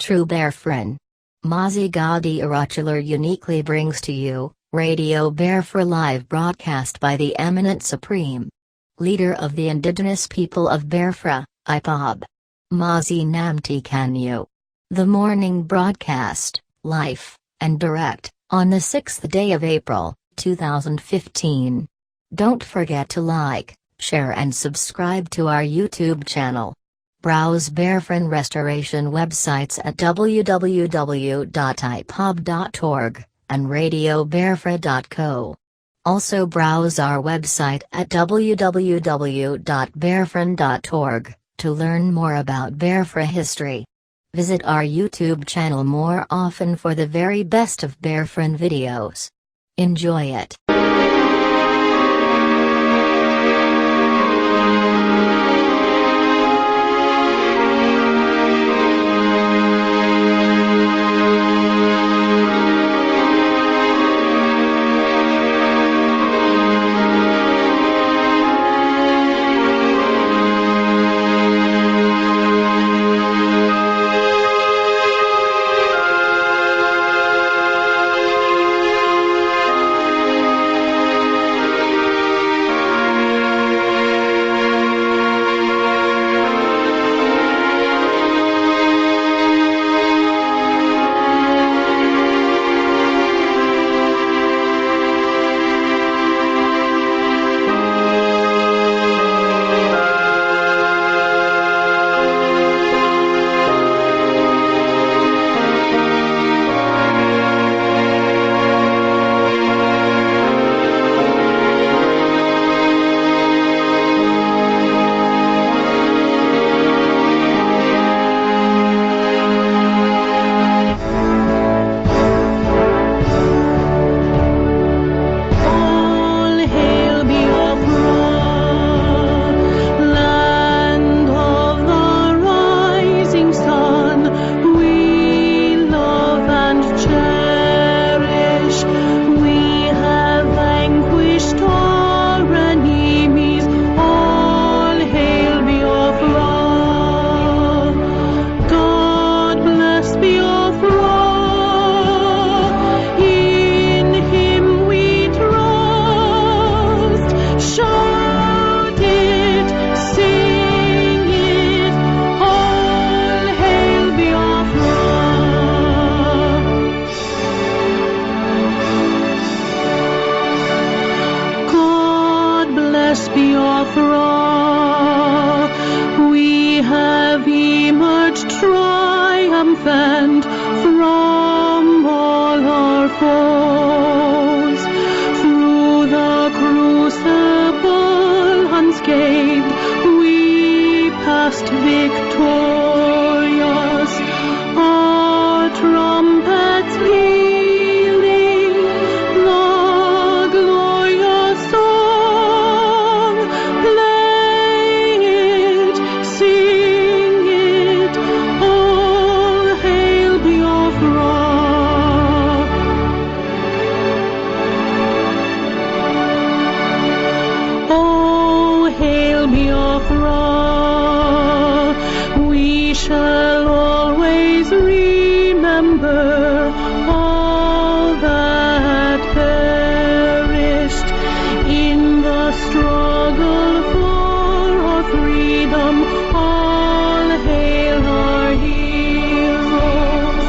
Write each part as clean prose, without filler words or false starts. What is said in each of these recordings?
true Biafran. MAZI NNAMDI uniquely brings to you, Radio Biafra live broadcast by the eminent supreme leader of the indigenous people of Biafra, IPOB. MAZI NNAMDI KANU. The morning broadcast, live, and direct, on the 6th day of April, 2015. Don't forget to like, share and subscribe to our YouTube channel. Browse Biafran restoration websites at www.ipob.org and radiobiafra.co. Also browse our website at www.biafran.org to learn more about Biafra history. Visit our YouTube channel more often for the very best of Biafran videos. Enjoy it. Biafra, we have emerged triumphant from all our foes. Through the crucible unscathed, we passed victorious. Our trumpets pealing the glorious song. Play it, sing it, all hail Biafra. Oh, hail Biafra. We shall always remember all that perished in the struggle for our freedom. All hail our heroes.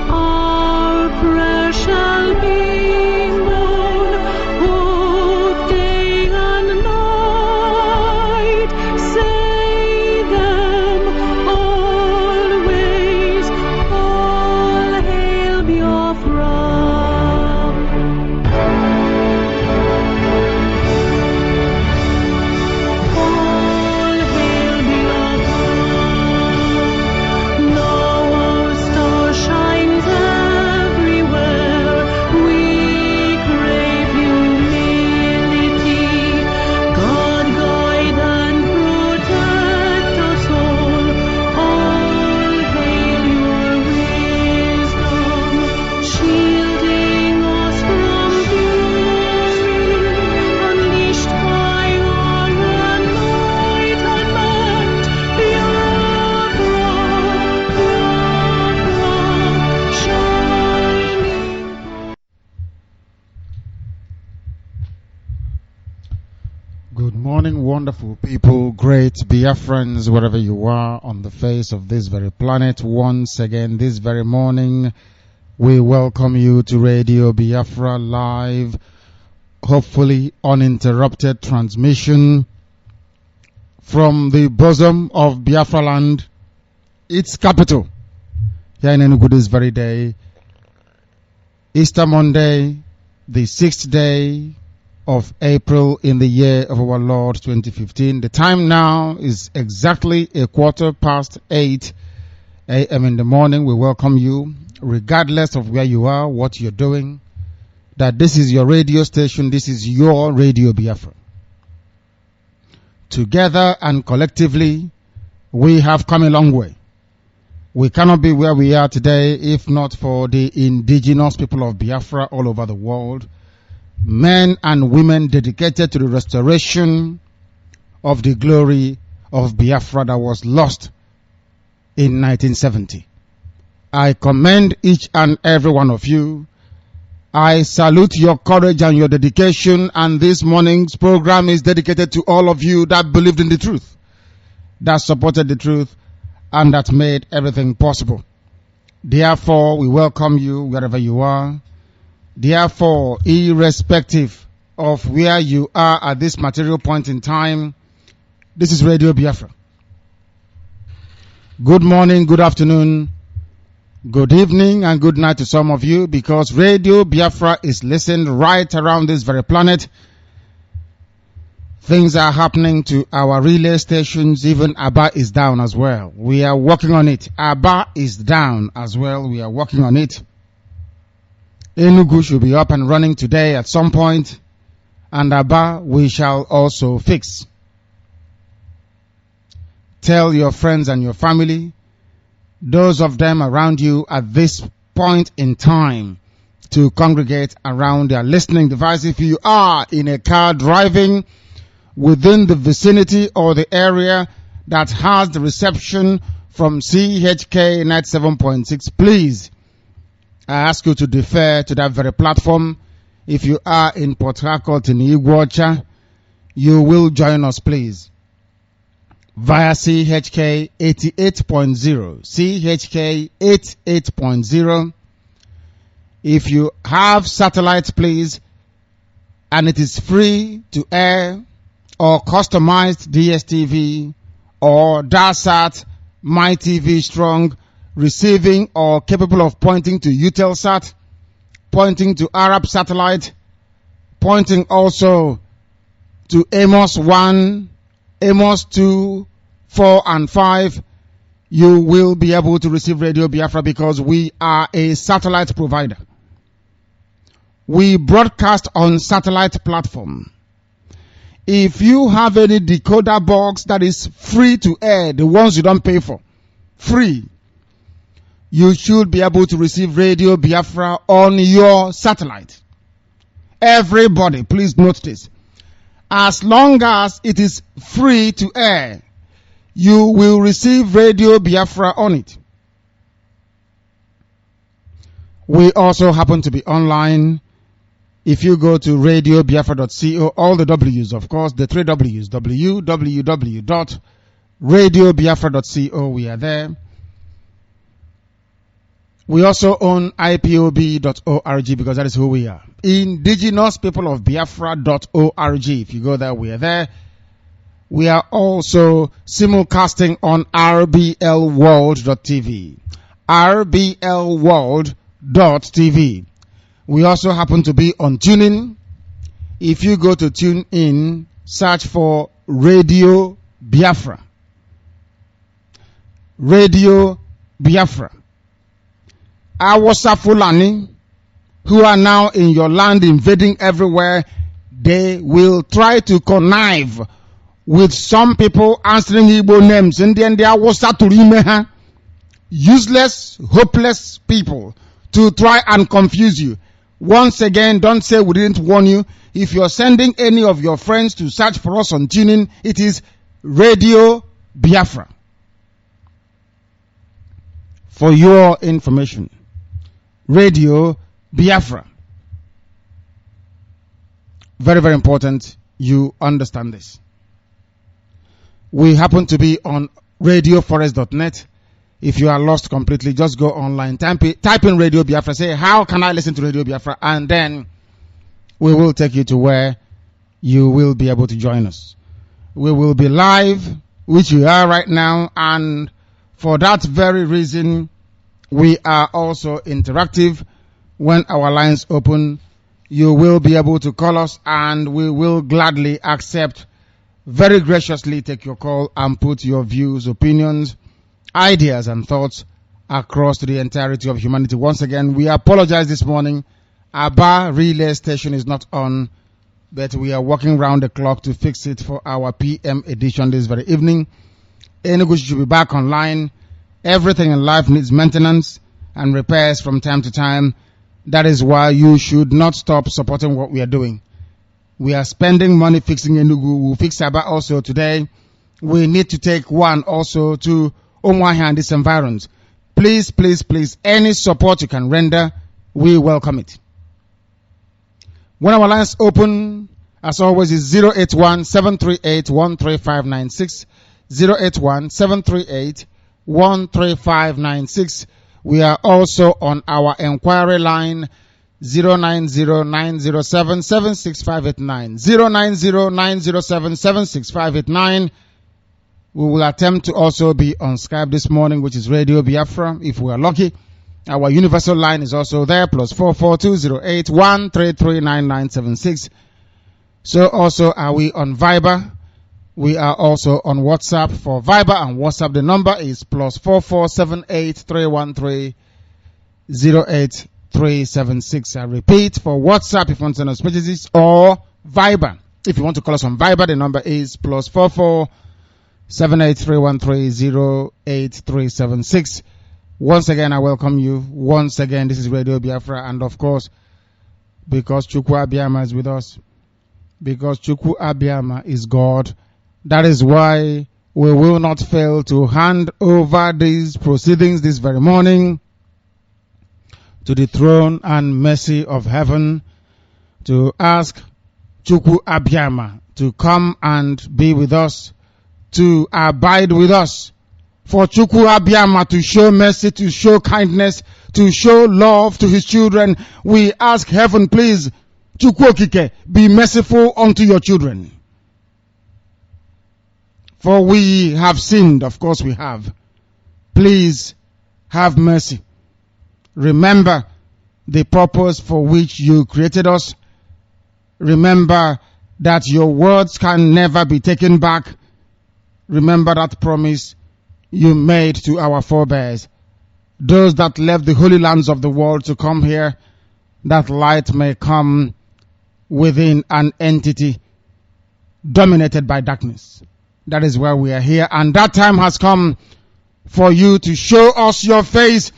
Our prayer shall be known both day and night. Say them always, all wonderful people, great Biafrans, wherever you are on the face of this very planet. Once again, this very morning, we welcome you to Radio Biafra live, hopefully uninterrupted transmission from the bosom of Biafra land, its capital, here in Enugu this very day, Easter Monday, the 6th day of April in the year of our Lord 2015. The time now is exactly 8:15 a.m. in the morning. We welcome you, regardless of where you are, what you're doing, that this is your radio station, this is your Radio Biafra. Together and collectively, we have come a long way. We cannot be where we are today if not for the indigenous people of Biafra all over the world. Men and women dedicated to the restoration of the glory of Biafra that was lost in 1970. I commend each and every one of you. I salute your courage and your dedication, and this morning's program is dedicated to all of you that believed in the truth, that supported the truth, and that made everything possible. Therefore, we welcome you wherever you are. Therefore, irrespective of where you are at this material point in time, this is Radio Biafra. Good morning, good afternoon, good evening, and good night to some of you, because Radio Biafra is listened right around this very planet. Things are happening to our relay stations. Even Aba is down as well. We are working on it. Aba is down as well. We are working on it. Enugu should be up and running today at some point, and Aba we shall also fix. Tell your friends and your family, those of them around you at this point in time, to congregate around their listening device. If you are in a car driving within the vicinity or the area that has the reception from CHK 97.6, please, I ask you to defer to that very platform. If you are in Port Harcourt in Iguacha, you will join us, please, via CHK 88.0, CHK 88.0. If you have satellite, please, and it is free to air, or customized DSTV, or DASAT, MyTV Strong, receiving or capable of pointing to Eutelsat, pointing to Arab satellite, pointing also to Amos 1, Amos 2, 4, and 5, you will be able to receive Radio Biafra, because we are a satellite provider. We broadcast on satellite platform. If you have any decoder box that is free to air, the ones you don't pay for, free, you should be able to receive Radio Biafra on your satellite. Everybody, please note this. As long as it is free to air, you will receive Radio Biafra on it. We also happen to be online. If you go to radiobiafra.co, all the W's, of course, the 3 W's, www.radiobiafra.co, we are there. We also own IPOB.org, because that is who we are. Indigenous people of Biafra.org. If you go there, we are there. We are also simulcasting on RBLworld.tv. RBLworld.tv. We also happen to be on TuneIn. If you go to TuneIn, search for Radio Biafra. Radio Biafra. Awasa Fulani, who are now in your land invading everywhere, they will try to connive with some people answering Igbo names. And then they are useless, hopeless people to try and confuse you. Once again, don't say we didn't warn you. If you're sending any of your friends to search for us on TuneIn, it is Radio Biafra. For your information, Radio Biafra. Very, very important you understand this. We happen to be on radioforest.net. If you are lost completely, just go online, type in Radio Biafra, say, how can I listen to Radio Biafra? And then we will take you to where you will be able to join us. We will be live, which we are right now, and for that very reason, we are also interactive. When our lines open, you will be able to call us, and we will gladly accept, very graciously take your call and put your views, opinions, ideas and thoughts across to the entirety of humanity. Once again, we apologize this morning. Our bar relay station is not on, but we are working round the clock to fix it for our PM edition this very evening. Enugu should be back online. Everything in life needs maintenance and repairs from time to time. That is why you should not stop supporting what we are doing. We are spending money fixing Enugu. We'll fix Aba also today. We need to take one also to Omwahi and this environs. Please, please, please, any support you can render, we welcome it. When our lines open, as always, is 081-738-13596, 081-738-13596. We are also on our inquiry line, 090-907-76589, 090-907-76589. We will attempt to also be on Skype this morning, which is Radio Biafra, if we are lucky. Our universal line is also there, plus 44208-1339976. So also are we on Viber. We are also on WhatsApp. For Viber and WhatsApp, the number is plus 44783130836. I repeat, for WhatsApp, if you want to send us messages, or Viber. If you want to call us on Viber, the number is plus 44783130836. Once again, I welcome you. Once again, this is Radio Biafra, and of course, because Chukwu Abiyama is with us, because Chukwu Abiyama is God, that is why we will not fail to hand over these proceedings this very morning to the throne and mercy of heaven, to ask Chukwu Abiyama to come and be with us, to abide with us, for Chukwu Abiyama to show mercy, to show kindness, to show love to his children. We ask heaven, please, Chukwu Okike, be merciful unto your children. For we have sinned, of course we have. Please have mercy. Remember the purpose for which you created us. Remember that your words can never be taken back. Remember that promise you made to our forebears, those that left the holy lands of the world to come here, that light may come within an entity dominated by darkness. That is why we are here, and that time has come for you to show us your face,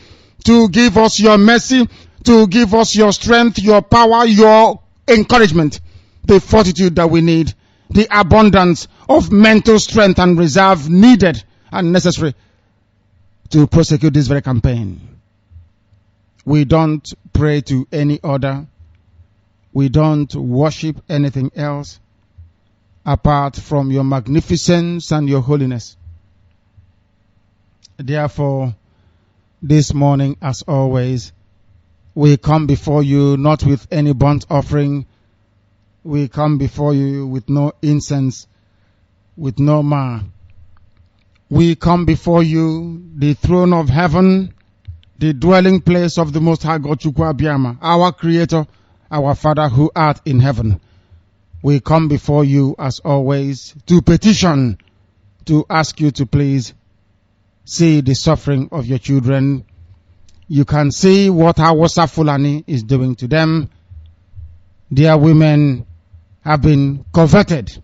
to give us your mercy, to give us your strength, your power, your encouragement, the fortitude that we need, the abundance of mental strength and reserve needed and necessary to prosecute this very campaign. We don't pray to any other. We don't worship anything else apart from your magnificence and your holiness. Therefore, this morning, as always, we come before you not with any burnt offering. We come before you with no incense, with no myrrh. We come before you, the throne of heaven, the dwelling place of the Most High God, Chukwu Abiyama, our Creator, our Father who art in heaven. We come before you, as always, to petition, to ask you to please see the suffering of your children. You can see what Hausa Fulani is doing to them. Their women have been converted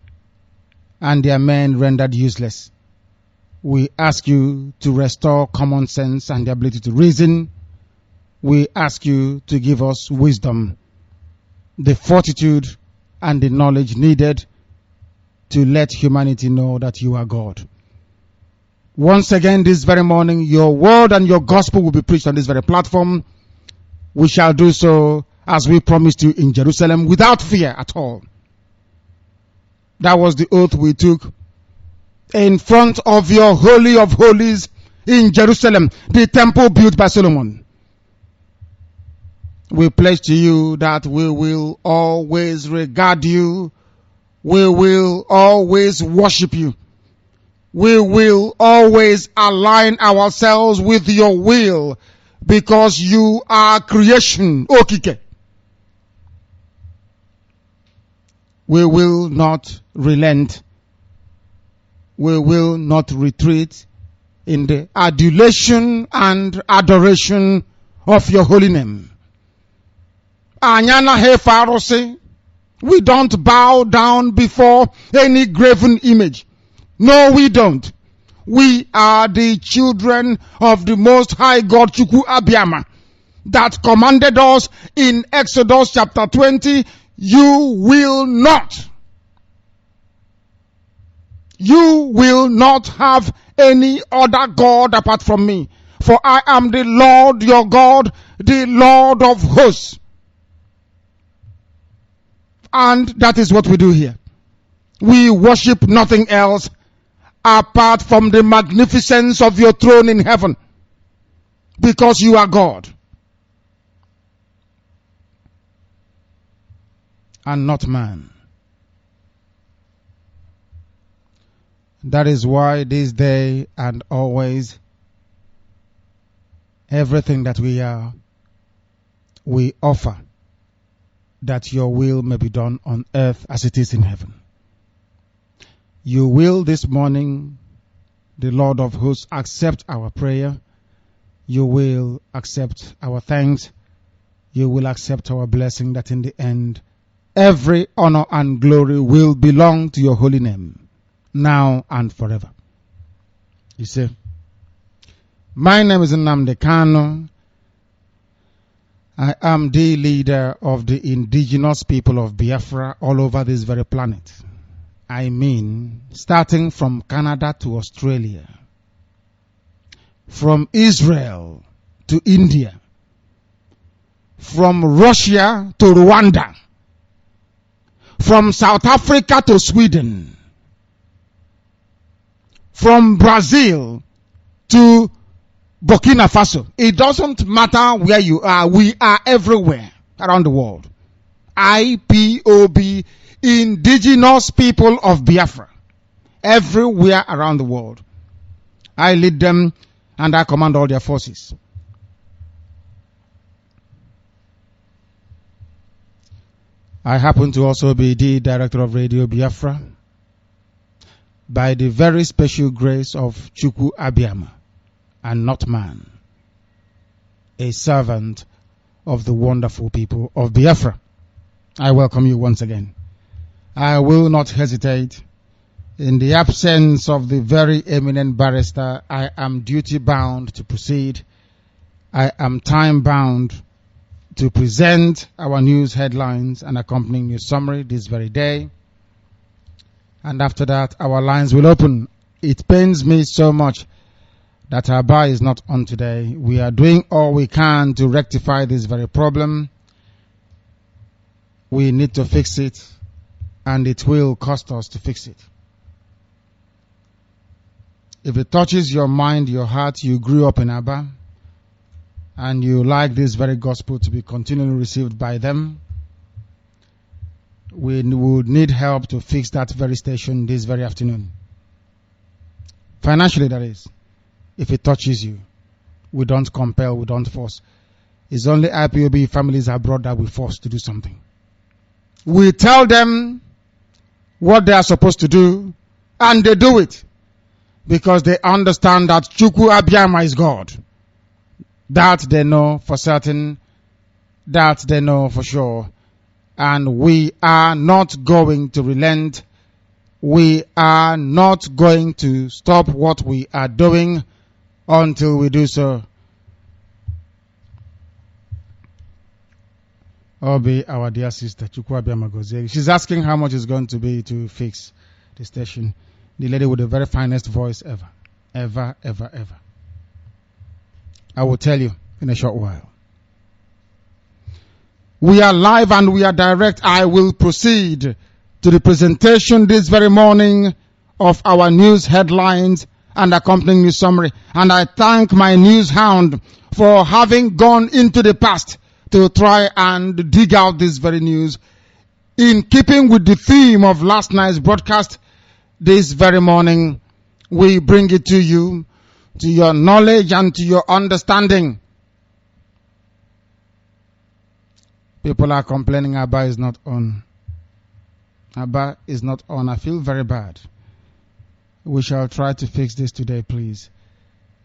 and their men rendered useless. We ask you to restore common sense and the ability to reason. We ask you to give us wisdom, the fortitude and the knowledge needed to let humanity know that you are God. Once again, this very morning, your word and your gospel will be preached on this very platform. We shall do so as we promised you in Jerusalem, without fear at all. That was the oath we took in front of your Holy of Holies in Jerusalem, the temple built by Solomon. We pledge to you that we will always regard you. We will always worship you. We will always align ourselves with your will, because you are creation, Okike. We will not relent. We will not retreat in the adulation and adoration of your holy name. Anyana Hefarose. We don't bow down before any graven image. No, we don't. We are the children of the Most High God, Chukwu Abiyama, that commanded us in Exodus chapter 20, you will not have any other God apart from me. For I am the Lord your God, the Lord of hosts. And that is what we do here. We worship nothing else apart from the magnificence of your throne in heaven, because you are God and not man. That is why this day and always, everything that we are, we offer that your will may be done on earth as it is in heaven. You will this morning, the Lord of hosts, accept our prayer. You will accept our thanks. You will accept our blessing, that in the end, every honor and glory will belong to your holy name, now and forever. You see, my name is Nnamdi Kanu. I am the leader of the indigenous people of Biafra all over this very planet. I mean, starting from Canada to Australia, from Israel to India, from Russia to Rwanda, from South Africa to Sweden, from Brazil to Burkina Faso. It doesn't matter where you are. We are everywhere around the world. IPOB, Indigenous People of Biafra. Everywhere around the world. I lead them and I command all their forces. I happen to also be the director of Radio Biafra, by the very special grace of Chukwu Abiyama, and not man, a servant of the wonderful people of Biafra. I welcome you once again. I will not hesitate. In the absence of the very eminent barrister, I am duty bound to proceed. I am time bound to present our news headlines and accompanying news summary this very day. And after that, our lines will open. It pains me so much that our bar is not on today. We are doing all we can to rectify this very problem. We need to fix it, and it will cost us to fix it. If it touches your mind, your heart, you grew up in Aba, and you like this very gospel to be continually received by them, we would need help to fix that very station this very afternoon. Financially, that is. If it touches you, we don't compel, we don't force. It's only IPOB families abroad that we force to do something. We tell them what they are supposed to do, and they do it, because they understand that Chukwu Abiyama is God. That they know for certain, that they know for sure. And we are not going to relent. We are not going to stop what we are doing until we do so. Obi, our dear sister, Chukwu Abiyama Gozie, she's asking how much it's going to be to fix the station. The lady with the very finest voice ever. Ever, ever, ever. I will tell you in a short while. We are live and we are direct. I will proceed to the presentation this very morning of our news headlines and accompanying news summary. And I thank my news hound for having gone into the past to try and dig out this very news. In keeping with the theme of last night's broadcast, this very morning, we bring it to you, to your knowledge and to your understanding. People are complaining Abba is not on. Abba is not on. I feel very bad. We shall try to fix this today, please.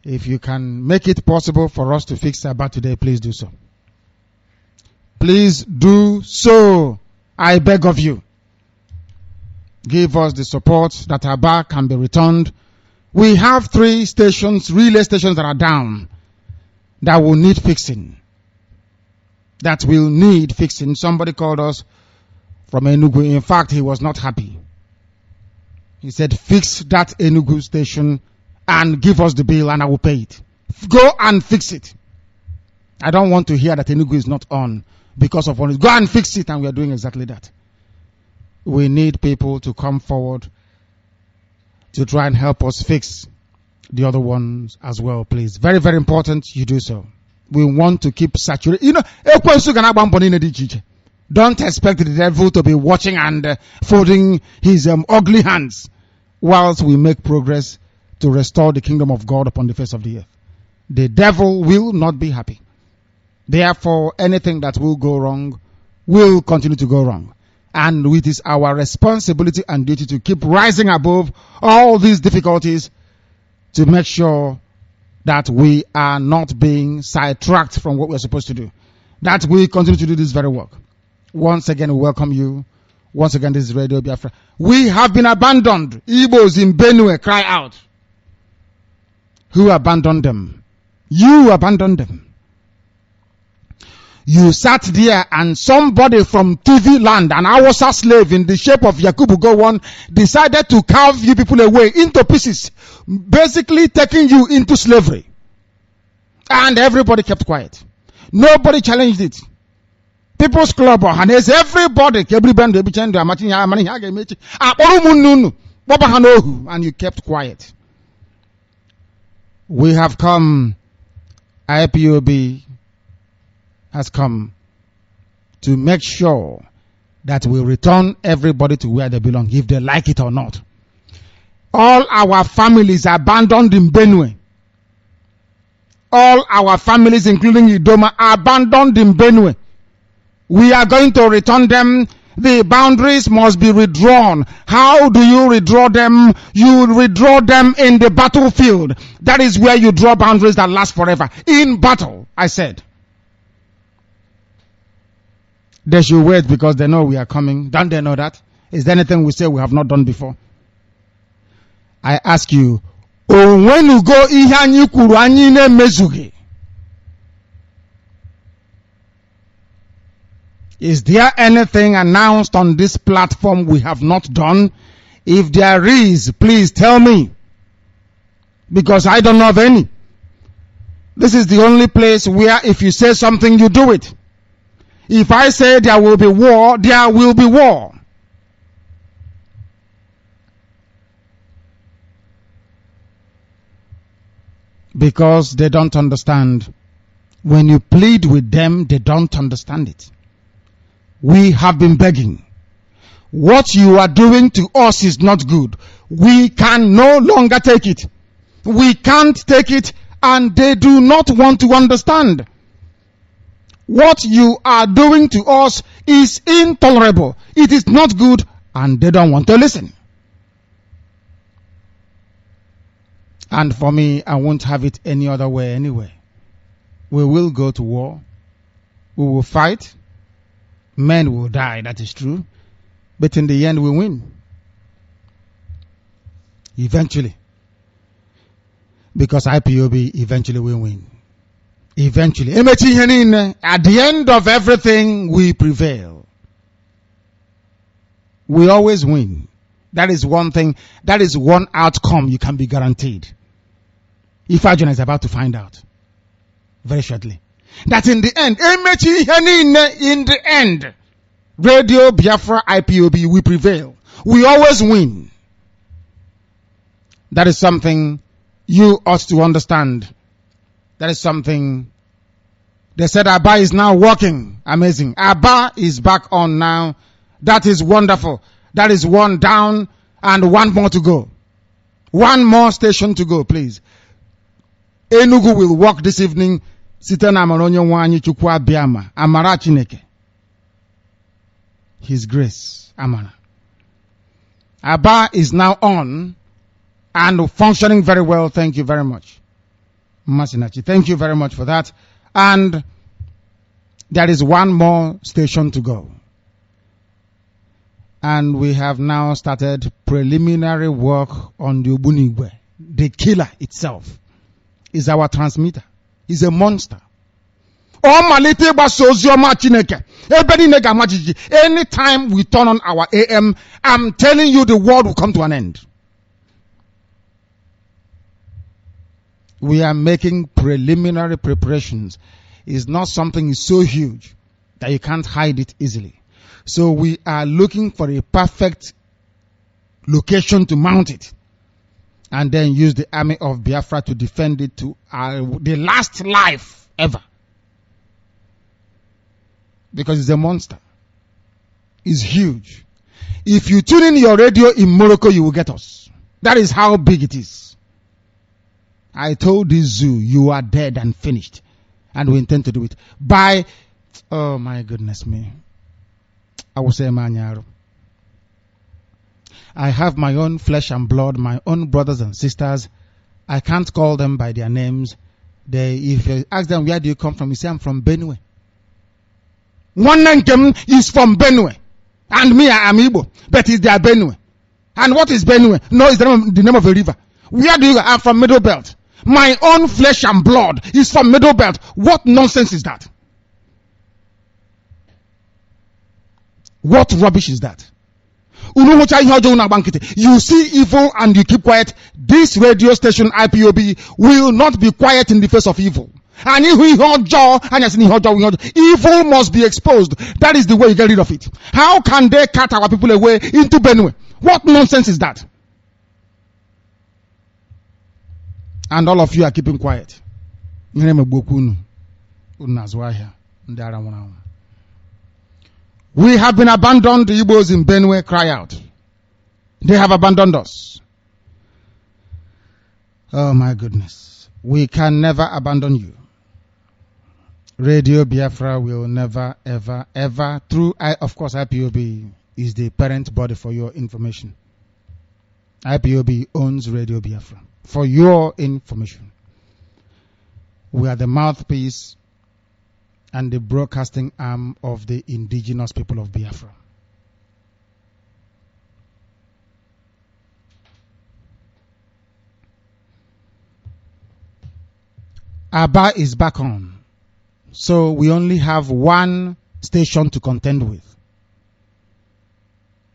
If you can make it possible for us to fix Abba today, please do so. Please do so. I beg of you. Give us the support that Abba can be returned. We have 3 stations, relay stations that are down, that will need fixing. That will need fixing. Somebody called us from Enugu. In fact, he was not happy. He said, fix that Enugu station and give us the bill and I will pay it. Go and fix it. I don't want to hear that Enugu is not on because of one. Go and fix it, and we are doing exactly that. We need people to come forward to try and help us fix the other ones as well, please. Very, very important you do so. We want to keep saturated. You know, don't expect the devil to be watching and folding his ugly hands whilst we make progress to restore the kingdom of God upon the face of the earth. The devil will not be happy. Therefore, anything that will go wrong will continue to go wrong. And it is our responsibility and duty to keep rising above all these difficulties to make sure that we are not being sidetracked from what we're supposed to do. That we continue to do this very work. Once again, we welcome you. Once again, this is Radio Biafra. We have been abandoned. Igbos in Benue cry out. Who abandoned them? You abandoned them. You sat there and somebody from TV land, an Awasa slave in the shape of Yakubu Gowon, decided to carve you people away into pieces, basically taking you into slavery. And everybody kept quiet. Nobody challenged it. People's Club, everybody, and you kept quiet. We have come, IPOB has come to make sure that we return everybody to where they belong, if they like it or not. All our families abandoned in Benue. All our families, including Idoma, are abandoned in Benue. We are going to return them. The boundaries must be redrawn. How do you redraw them? You redraw them in the battlefield. That is where you draw boundaries that last forever. In battle, I said. They should wait because they know we are coming. Don't they know that? Is there anything we say we have not done before? I ask you, when you go is there anything announced on this platform we have not done? If there is, please tell me. Because I don't know of any. This is the only place where if you say something, you do it. If I say there will be war, there will be war. Because they don't understand. When you plead with them, they don't understand it. We have been begging. What you are doing to us is not good. We can no longer take it. We can't take it, and they do not want to understand. What you are doing to us is intolerable. It is not good, and they don't want to listen. And for me, I won't have it any other way anyway. We will go to war. We will fight. Men will die, that is true. But in the end, we win. Eventually. Because IPOB eventually will win. Eventually. At the end of everything, we prevail. We always win. That is one thing, that is one outcome you can be guaranteed. Ifajuna is about to find out very shortly. That in the end, Radio Biafra IPOB, we prevail. We always win. That is something you ought to understand. That is something. They said Abba is now working. Amazing. Abba is back on now. That is wonderful. That is one down and one more to go. One more station to go, please. Enugu will work this evening. Site na amaronye nwanyi chukwu abiama. Amara Chineke. His grace. Amara. Abba is now on and functioning very well. Thank you very much. Masinachi, thank you very much for that. And there is one more station to go. And we have now started preliminary work on the Ubunigwe. The killer itself is our transmitter. Is a monster. Anytime we turn on our AM, I'm telling you the world will come to an end. We are making preliminary preparations. It's not something so huge that you can't hide it easily. So we are looking for a perfect location to mount it. And then use the army of Biafra to defend it to the last life ever. Because it's a monster. It's huge. If you tune in your radio in Morocco, you will get us. That is how big it is. I told this zoo, you are dead and finished. And we intend to do it. By, oh my goodness me. I will say Manyaro. I have my own flesh and blood, my own brothers and sisters. I can't call them by their names. If you ask them, where do you come from? You say, I'm from Benue. One Nankem is from Benue. And me, I am Igbo. But it's their Benue. And what is Benue? No, it's the name of a river. Where do you go? I'm from Middle Belt. My own flesh and blood is from Middle Belt. What nonsense is that? What rubbish is that? You see evil and you keep quiet. This radio station IPOB will not be quiet in the face of evil. And evil must be exposed. That is the way you get rid of it. How can they cut our people away into Benue? What nonsense is that? And all of you are keeping quiet. We have been abandoned. The Igbos in Benue cry out. They have abandoned us. Oh my goodness. We can never abandon you. Radio Biafra will never, ever, ever, of course, IPOB is the parent body for your information. IPOB owns Radio Biafra. For your information. We are the mouthpiece and the broadcasting arm of the indigenous people of Biafra. Abba is back on. So we only have one station to contend with.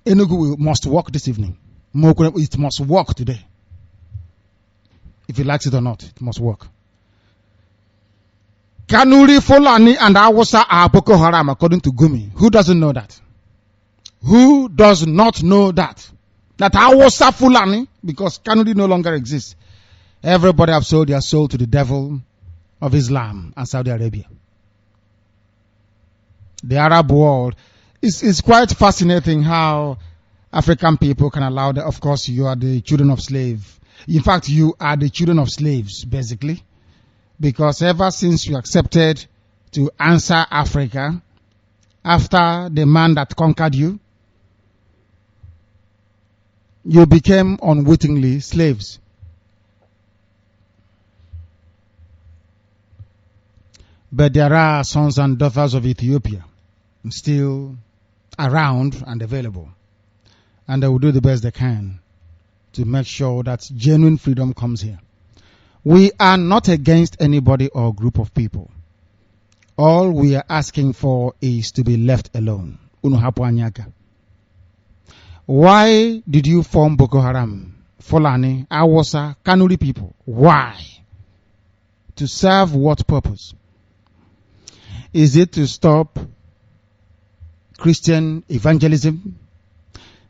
Enugu must work this evening. It must work today. If he likes it or not, it must work. Kanuri, Fulani, and Awasa are Boko Haram according to Gumi. Who doesn't know that? Who does not know that? That Awasa Fulani, because Kanuri no longer exists. Everybody have sold their soul to the devil of Islam and Saudi Arabia. The Arab world is quite fascinating how African people can allow that. Of course, you are the children of slaves. In fact, you are the children of slaves, basically. Because ever since you accepted to answer Africa, after the man that conquered you, you became unwittingly slaves. But there are sons and daughters of Ethiopia still around and available. And they will do the best they can to make sure that genuine freedom comes here. We are not against anybody or group of people. All we are asking for is to be left alone. Why did you form Boko Haram, Fulani, Awasa, Kanuri people? Why? To serve what purpose? Is it to stop Christian evangelism?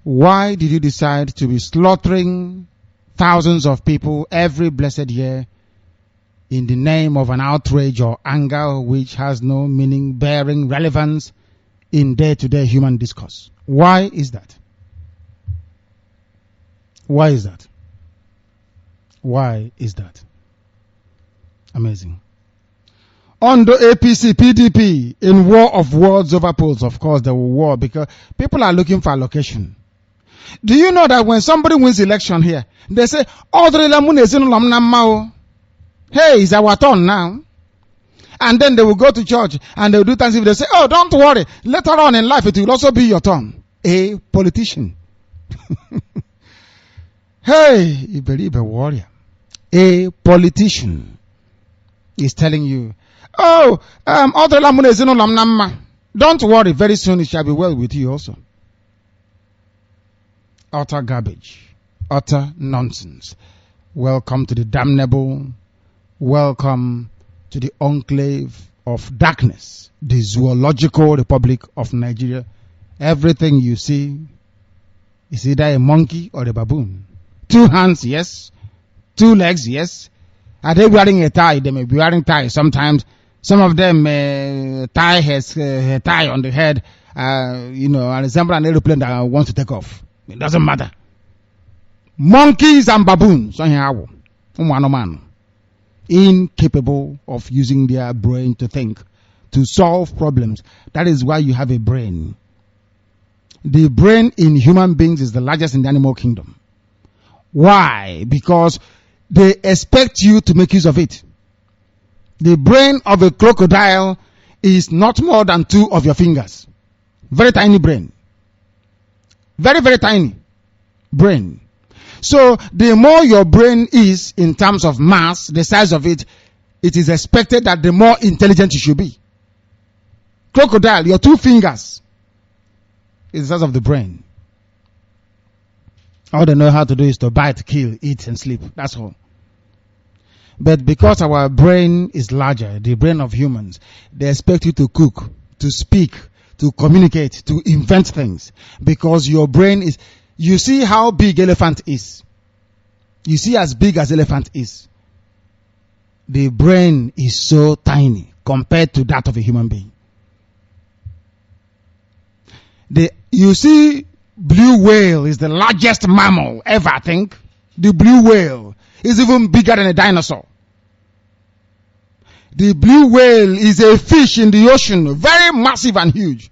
Why did you decide to be slaughtering thousands of people every blessed year in the name of an outrage or anger which has no meaning, bearing, relevance in day-to-day human discourse. Why is that? Why is that? Why is that? Amazing. On the APC, PDP, in war of words over polls, of course, there will war because people are looking for allocation. Do you know that when somebody wins election here, they say, hey, it's our turn now. And then they will go to church and they will do Thanksgiving. They say, oh, don't worry. Later on in life, it will also be your turn. A politician. Hey, Iberibe warrior. A politician is telling you, oh, don't worry, very soon it shall be well with you also. Utter garbage, utter nonsense. Welcome to the damnable, welcome to the enclave of darkness, the zoological republic of Nigeria. Everything you see is either a monkey or a baboon. 2 hands, yes. 2 legs, yes. Are they wearing a tie? They may be wearing tie. Sometimes, some of them tie has a tie on the head, and resemble an aeroplane that wants to take off. It doesn't matter. Monkeys and baboons, incapable of using their brain to think, to solve problems. That is why you have a brain. The brain in human beings is the largest in the animal kingdom. Why? Because they expect you to make use of it. The brain of a crocodile is not more than 2 of your fingers. Very tiny brain. Very, very tiny brain. So the more your brain is in terms of mass, the size of it, it is expected that the more intelligent you should be. Crocodile, your 2 fingers is the size of the brain. All they know how to do is to bite, kill, eat, and sleep. That's all. But because our brain is larger, the brain of humans, they expect you to cook, to speak, to communicate, to invent things. Because your brain is... You see how big elephant is. You see as big as elephant is. The brain is so tiny compared to that of a human being. You see... Blue whale is the largest mammal ever, I think. The blue whale is even bigger than a dinosaur. The blue whale is a fish in the ocean, very massive and huge.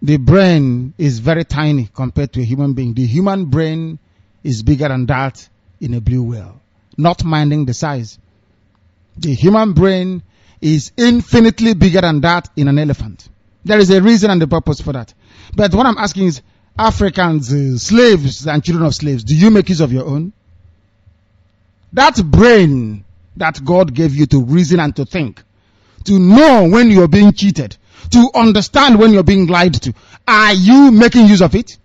The brain is very tiny compared to a human being. The human brain is bigger than that in a blue whale, not minding the size. The human brain is infinitely bigger than that in an elephant. There is a reason and a purpose for that. But what I'm asking is, Africans, slaves and children of slaves, do you make use of your own? That brain that God gave you to reason and to think, to know when you're being cheated, to understand when you're being lied to, are you making use of it?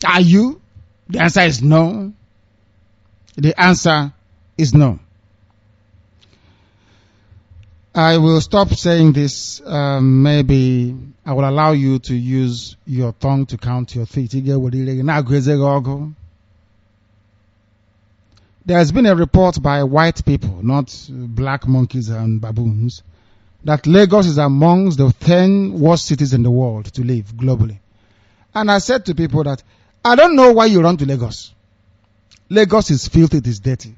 Are you? The answer is no. The answer is no. I will stop saying this. Maybe I will allow you to use your tongue to count your feet. There has been a report by white people, not black monkeys and baboons, that Lagos is amongst the 10 worst cities in the world to live globally. And I said to people that I don't know why you run to Lagos. Lagos is filthy, it is dirty.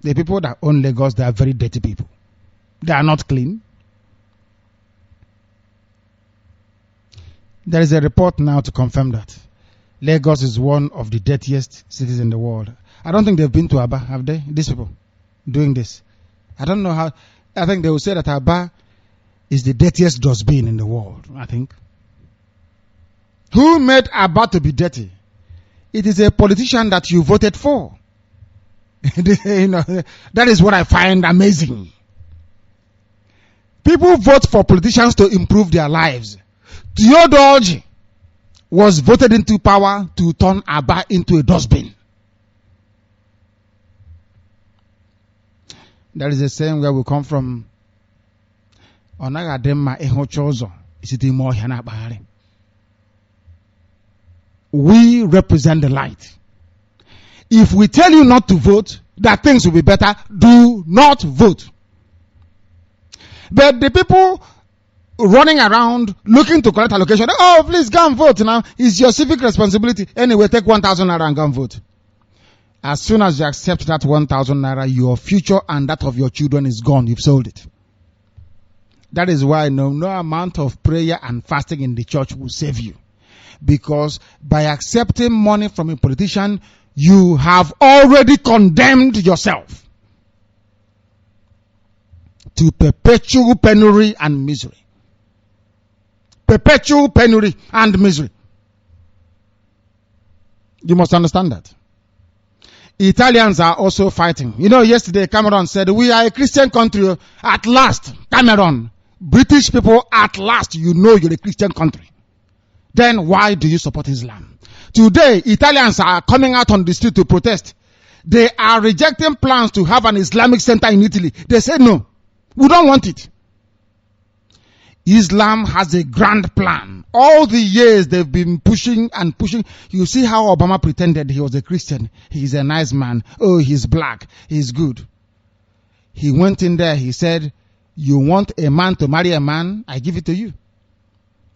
The people that own Lagos, they are very dirty people. They are not clean. There is a report now to confirm that Lagos is one of the dirtiest cities in the world. I don't think they've been to Aba, have they? These people doing this. I don't know how. I think they will say that Aba is the dirtiest dustbin in the world, I think. Who made Aba to be dirty? It is a politician that you voted for. That is what I find amazing. People vote for politicians to improve their lives. Theodore was voted into power to turn Aba into a dustbin. That is the same where we come from. we represent the light. If we tell you not to vote, that things will be better, do not vote. But the people running around looking to collect allocation, oh, please go and vote now. It's your civic responsibility. Anyway, take 1,000 naira and go and vote. As soon as you accept that 1,000 naira, your future and that of your children is gone. You've sold it. That is why no amount of prayer and fasting in the church will save you. Because by accepting money from a politician, you have already condemned yourself to perpetual penury and misery. Perpetual penury and misery. You must understand that. Italians are also fighting. You know, yesterday Cameron said, we are a Christian country. At last, Cameron, British people, at last, you know you're a Christian country. Then why do you support Islam? Today, Italians are coming out on the street to protest. They are rejecting plans to have an Islamic center in Italy. They say, no, we don't want it. Islam has a grand plan. All the years they've been pushing and pushing. You see how Obama pretended he was a Christian. He's a nice man. Oh, he's black. He's good. He went in there. He said, you want a man to marry a man? I give it to you.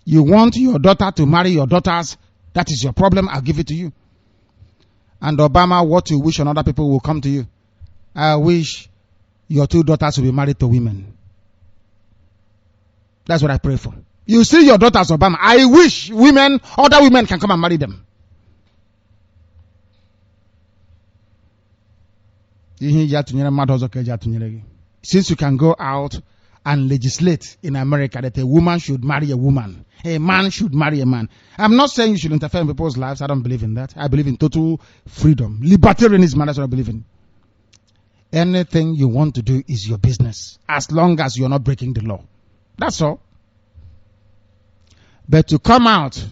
You want your daughter to marry your daughters? That is your problem. I'll give it to you. And Obama, what you wish on other people will come to you. I wish your 2 daughters will be married to women. That's what I pray for. You see your daughters, Obama. I wish other women can come and marry them. Since you can go out and legislate in America that a woman should marry a woman, a man should marry a man. I'm not saying you should interfere in people's lives. I don't believe in that. I believe in total freedom. Libertarianism, that's what I believe in. Anything you want to do is your business, as long as you're not breaking the law. That's all. But to come out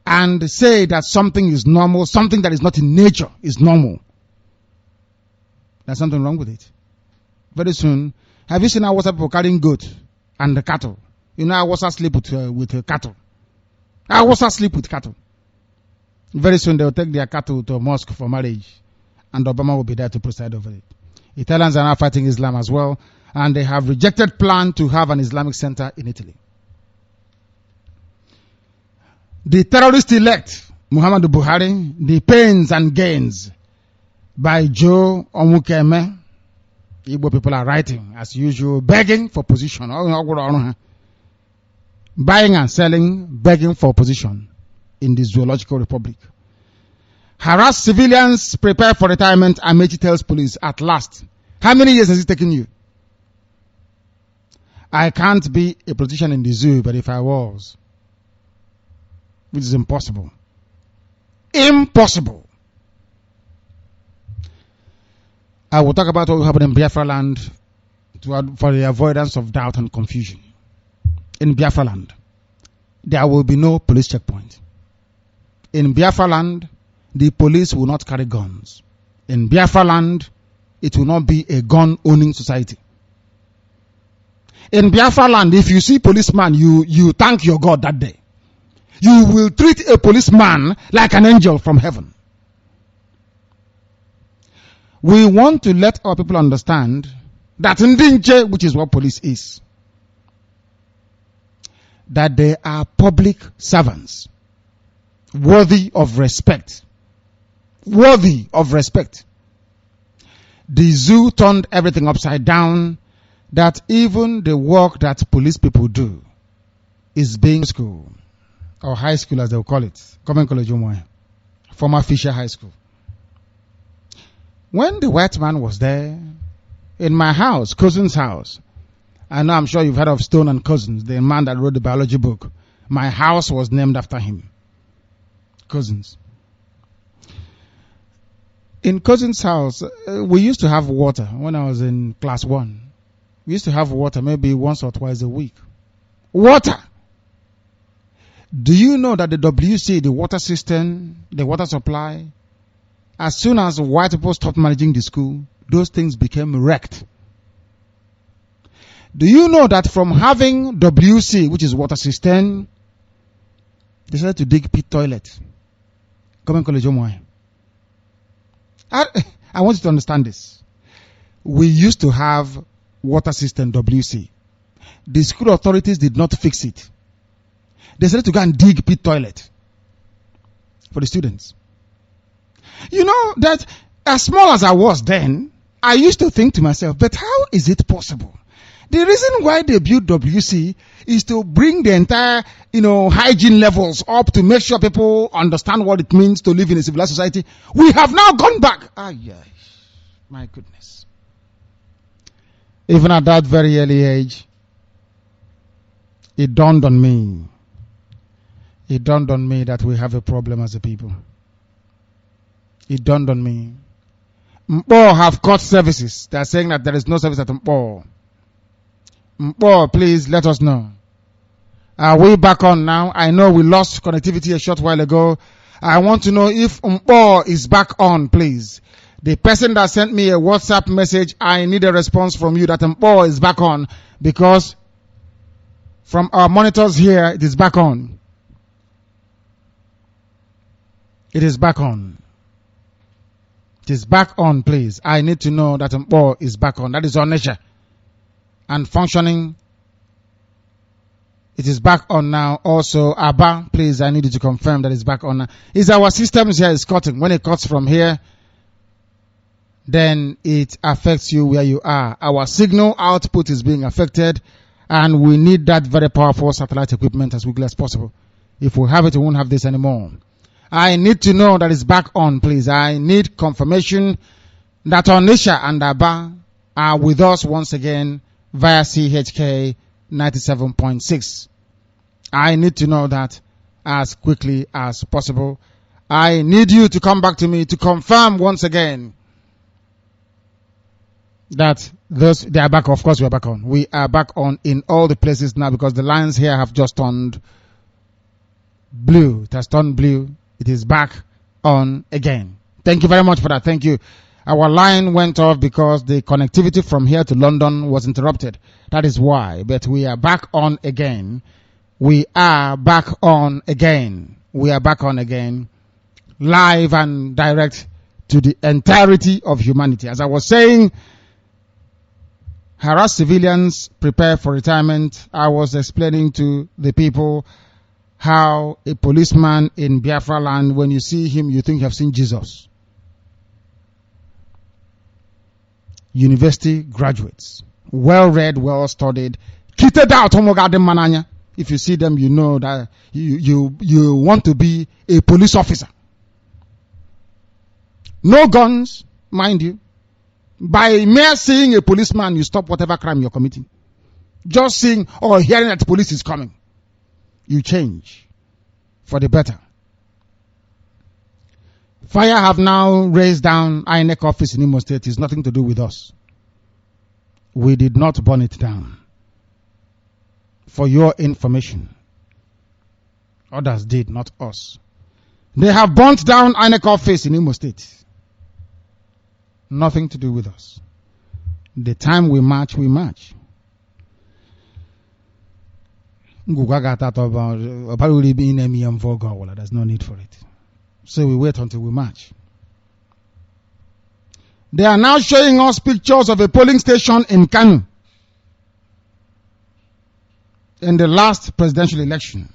and say that something is normal, something that is not in nature is normal, there's something wrong with it. Very soon, have you seen our people carrying goat and the cattle? You know, our sleep with cattle. Our sleep with cattle. Very soon they will take their cattle to a mosque for marriage, and Obama will be there to preside over it. Italians are now fighting Islam as well, and they have rejected plan to have an Islamic center in Italy. The terrorist-elect, Muhammadu Buhari, the pains and gains by Joe Onwukeme. Igbo people are writing, as usual, begging for position. Buying and selling, begging for position in the Zoological Republic. Harass civilians, prepare for retirement, Amechi tells police at last. How many years has it taken you? I can't be a politician in the zoo, but if I was, which is impossible. Impossible. I will talk about what will happen in Biafra land for the avoidance of doubt and confusion. In Biafra land, there will be no police checkpoint. In Biafra land, the police will not carry guns. In Biafra land, it will not be a gun-owning society. In Biafra land, if you see policeman, you thank your God that day. You will treat a policeman like an angel from heaven. We want to let our people understand that Ndinche, which is what police is, that they are public servants, worthy of respect. Worthy of respect. The zoo turned everything upside down, that even the work that police people do is being school, or high school as they will call it, Common College Umoy, former Fisher High School. When the white man was there, in my house, cousin's house, I know I'm sure you've heard of Stone and Cousins, the man that wrote the biology book. My house was named after him. Cousins. In Cousin's house, we used to have water when I was in class 1. We used to have water maybe once or twice a week. Water! Do you know that the WC, the water system, the water supply, as soon as white people stopped managing the school, those things became wrecked. Do you know that from having WC, which is water system, they started to dig pit toilet. Government College Omoy. I want you to understand this. We used to have water system WC. The school authorities did not fix it. They decided to go and dig pit toilet for the students. You know that as small as I was then, I used to think to myself, but how is it possible? The reason why they built WC is to bring the entire, hygiene levels up to make sure people understand what it means to live in a civilized society. We have now gone back. Yes. My goodness. Even at that very early age, it dawned on me. It dawned on me that we have a problem as a people. It dawned on me. Mpo have cut services. They are saying that there is no service at Mpo. Mpo, please let us know. Are we back on now? I know we lost connectivity a short while ago. I want to know if Mpo is back on, please. The person that sent me a WhatsApp message, I need a response from you that Mpo is back on, because from our monitors here, it is back on. It is back on. It is back on, please. I need to know that Mpo is back on. That is our nature. And functioning. It is back on now. Also, Abba, please, I need you to confirm that it's back on now. Is our systems here is cutting. When it cuts from here, then it affects you where you are. Our signal output is being affected, and we need that very powerful satellite equipment as quickly as possible. If we have it, we won't have this anymore. I need to know that it's back on, please. I need confirmation that Onisha and Abba are with us once again via CHK 97.6. I need to know that as quickly as possible. I need you to come back to me to confirm once again that they are back. Of course, we are back on. We are back on in all the places now, because the lines here have just turned blue. It has turned blue. It is back on again. Thank you very much for that. Thank you. Our line went off because the connectivity from here to London was interrupted. That is why. But we are back on again. We are back on again. We are back on again. Live and direct to the entirety of humanity. As I was saying, harass civilians, prepare for retirement. I was explaining to the people how a policeman in Biafra land, when you see him, you think you have seen Jesus. University graduates, well read, well studied, kitted out. If you see them, you know that you want to be a police officer. No guns, mind you. By mere seeing a policeman, you stop whatever crime you're committing. Just seeing or hearing that the police is coming, you change for the better. Fire have now raised down INEC office in Imo State. It's nothing to do with us. We did not burn it down. For your information. Others did, not us. They have burnt down INEC office in Imo State. Nothing to do with us. The time we march, we march. There's no need for it. So we wait until we march. They are now showing us pictures of a polling station in Kanu in the last presidential election.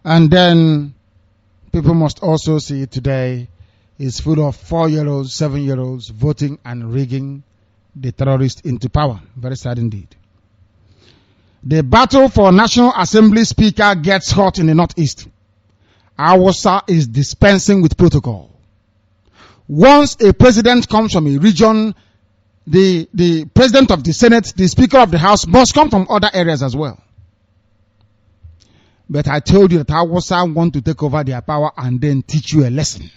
And then people must also see today is full of 4-year-olds, 7-year-olds voting and rigging the terrorists into power. Very sad indeed. The battle for National Assembly Speaker gets hot in the Northeast. Awasa is dispensing with protocol. Once a president comes from a region, the president of the Senate, the Speaker of the House must come from other areas as well. But I told you that Awasa want to take over their power and then teach you a lesson.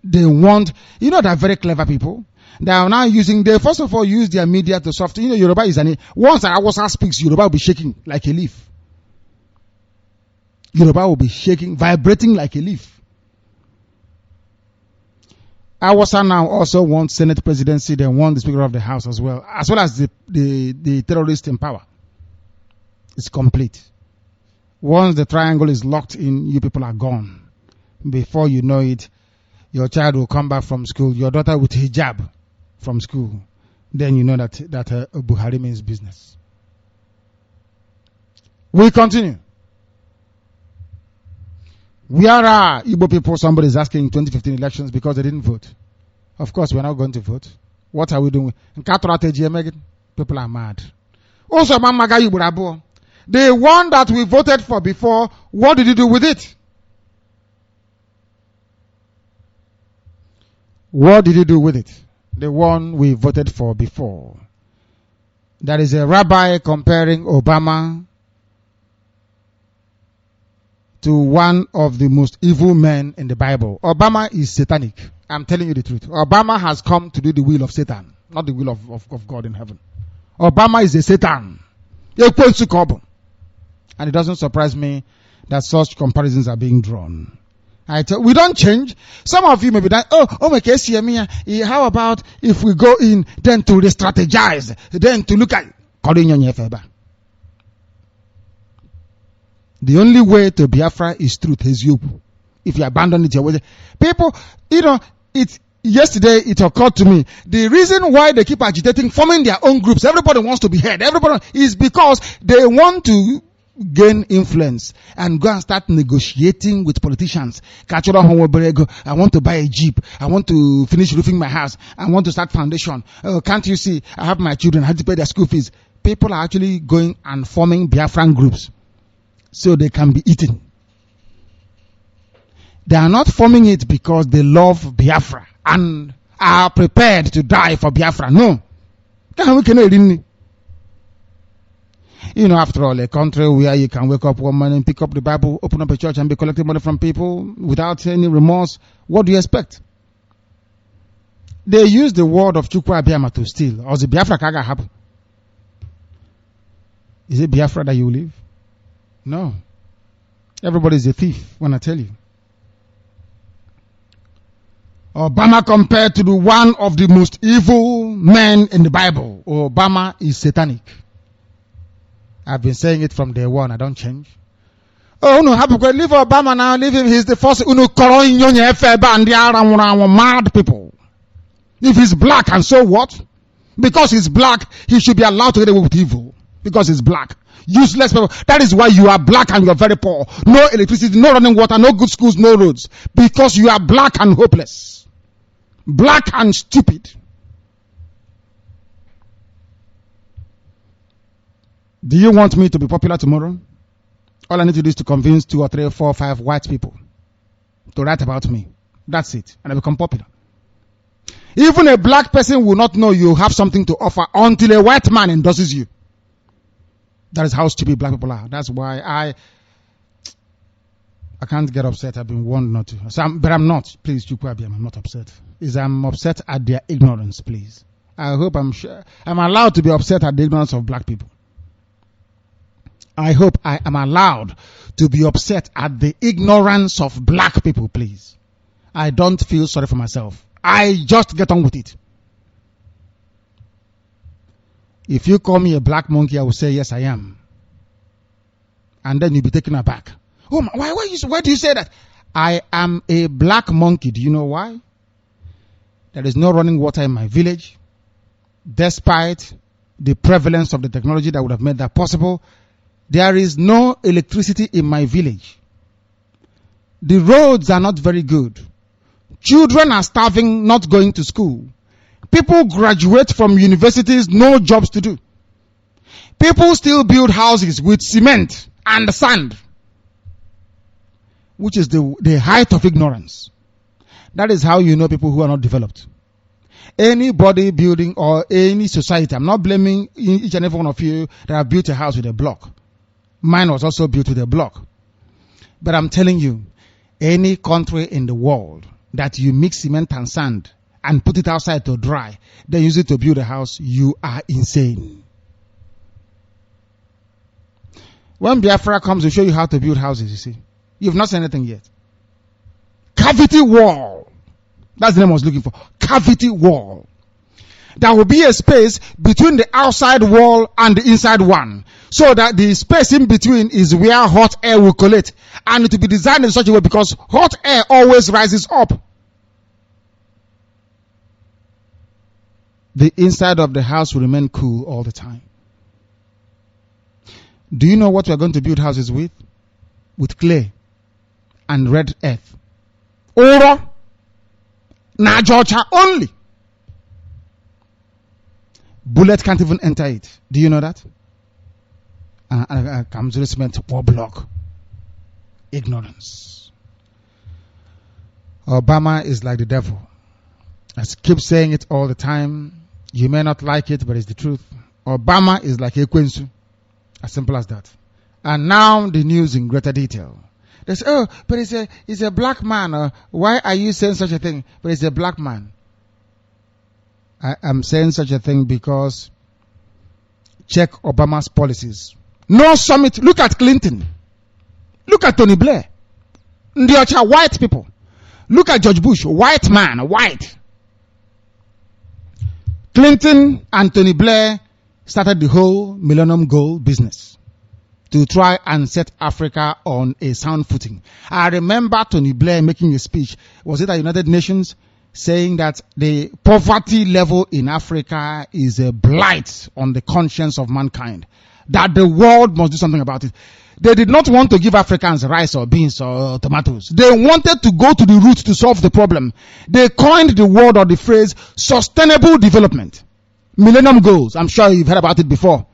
They want, they're very clever people. They are now they first of all use their media to soft. Yoruba is once Awasa speaks, Yoruba will be shaking like a leaf. Yoruba will be shaking, vibrating like a leaf. Awasa now also wants Senate presidency. They want the Speaker of the House as well as the terrorist in power. It's complete. Once the triangle is locked in, you people are gone. Before you know it, your child will come back from school, your daughter with hijab from school. Then you know that Buhari means business. We continue. Where are Igbo people? Somebody is asking in 2015 elections because they didn't vote. Of course, we're not going to vote. What are we doing? People are mad. Also, the one that we voted for before, what did you do with it? What did you do with it? The one we voted for before. There is a rabbi comparing Obama to one of the most evil men in the Bible. Obama is satanic. I'm telling you the truth. Obama has come to do the will of Satan, not the will of God in heaven. Obama is a Satan. And it doesn't surprise me that such comparisons are being drawn. We don't change. Some of you may be like, how about if we go in then to re-strategize, then to look at the only way to Biafra is truth, is you. If you abandon it, your way. People, yesterday it occurred to me, the reason why they keep agitating, forming their own groups, everybody wants to be heard, everybody is because they want to gain influence and go and start negotiating with politicians. I want to buy a Jeep. I want to finish roofing my house. I want to start foundation. Oh, can't you see? I have my children. I have to pay their school fees. People are actually going and forming Biafran groups so they can be eaten. They are not forming it because they love Biafra and are prepared to die for Biafra. No. After all, a country where you can wake up one morning, pick up the Bible, open up a church and be collecting money from people without any remorse, what do you expect? They use the word of Chukwu Abiyama to steal. Or the Biafra kaga happen. Is it Biafra that you live? No. Everybody is a thief when I tell you. Obama compared to the one of the most evil men in the Bible. Obama is satanic. I've been saying it from day one. I don't change. Oh no, leave Obama now. Leave him. He's the first. Mad people. If he's black, and so what? Because he's black, he should be allowed to get away with evil. Because he's black. Useless people. That is why you are black and you are very poor. No electricity, no running water, no good schools, no roads. Because you are black and hopeless. Black and stupid. Do you want me to be popular tomorrow? All I need to do is to convince 2 or 3 or 4 or 5 white people to write about me. That's it. And I become popular. Even a black person will not know you have something to offer until a white man endorses you. That is how stupid black people are. That's why I can't get upset. I've been warned not to. But I'm not. Please, I'm not upset. I'm upset at their ignorance, please. I hope I'm allowed to be upset at the ignorance of black people. I hope I am allowed to be upset at the ignorance of black people, please. I don't feel sorry for myself. I just get on with it. If you call me a black monkey, I will say, yes, I am. And then you'll be taken aback. Oh, why do you say that? I am a black monkey. Do you know why? There is no running water in my village. Despite the prevalence of the technology that would have made that possible, there is no electricity in my village. The roads are not very good. Children are starving, not going to school. People graduate from universities, no jobs to do. People still build houses with cement and sand, which is the height of ignorance. That is how you know people who are not developed. Anybody building or any society, I'm not blaming each and every one of you that have built a house with a block. Mine was also built with a block. But I'm telling you, any country in the world that you mix cement and sand and put it outside to dry, then use it to build a house, you are insane. When Biafra comes to show you how to build houses, you see, you've not seen anything yet. Cavity wall. That's the name I was looking for. Cavity wall. there will be a space between the outside wall and the inside one, so that the space in between is where hot air will collect, and it will be designed in such a way because hot air always rises up. The inside of the house will remain cool all the time. Do you know what we are going to build houses with? With clay and red earth. Oro na Georgia only. Bullet can't even enter it. Do you know that? Comes cement or block. Ignorance. Obama is like the devil. I keep saying it all the time. You may not like it, but it's the truth. Obama is like Ekwensu. As simple as that. And now the news in greater detail. They say, oh, but it's a black man. Why are you saying such a thing? But it's a black man. I am saying such a thing because check Obama's policies. No summit. Look at Clinton. Look at Tony Blair. Ndiocha, white people. Look at George Bush. White man. White. Clinton and Tony Blair started the whole Millennium Goal business to try and set Africa on a sound footing. I remember Tony Blair making a speech. Was it at United Nations? Saying that the poverty level in Africa is a blight on the conscience of mankind. That the world must do something about it. They did not want to give Africans rice or beans or tomatoes. They wanted to go to the root to solve the problem. They coined the word or the phrase sustainable development. Millennium Goals. I'm sure you've heard about it before.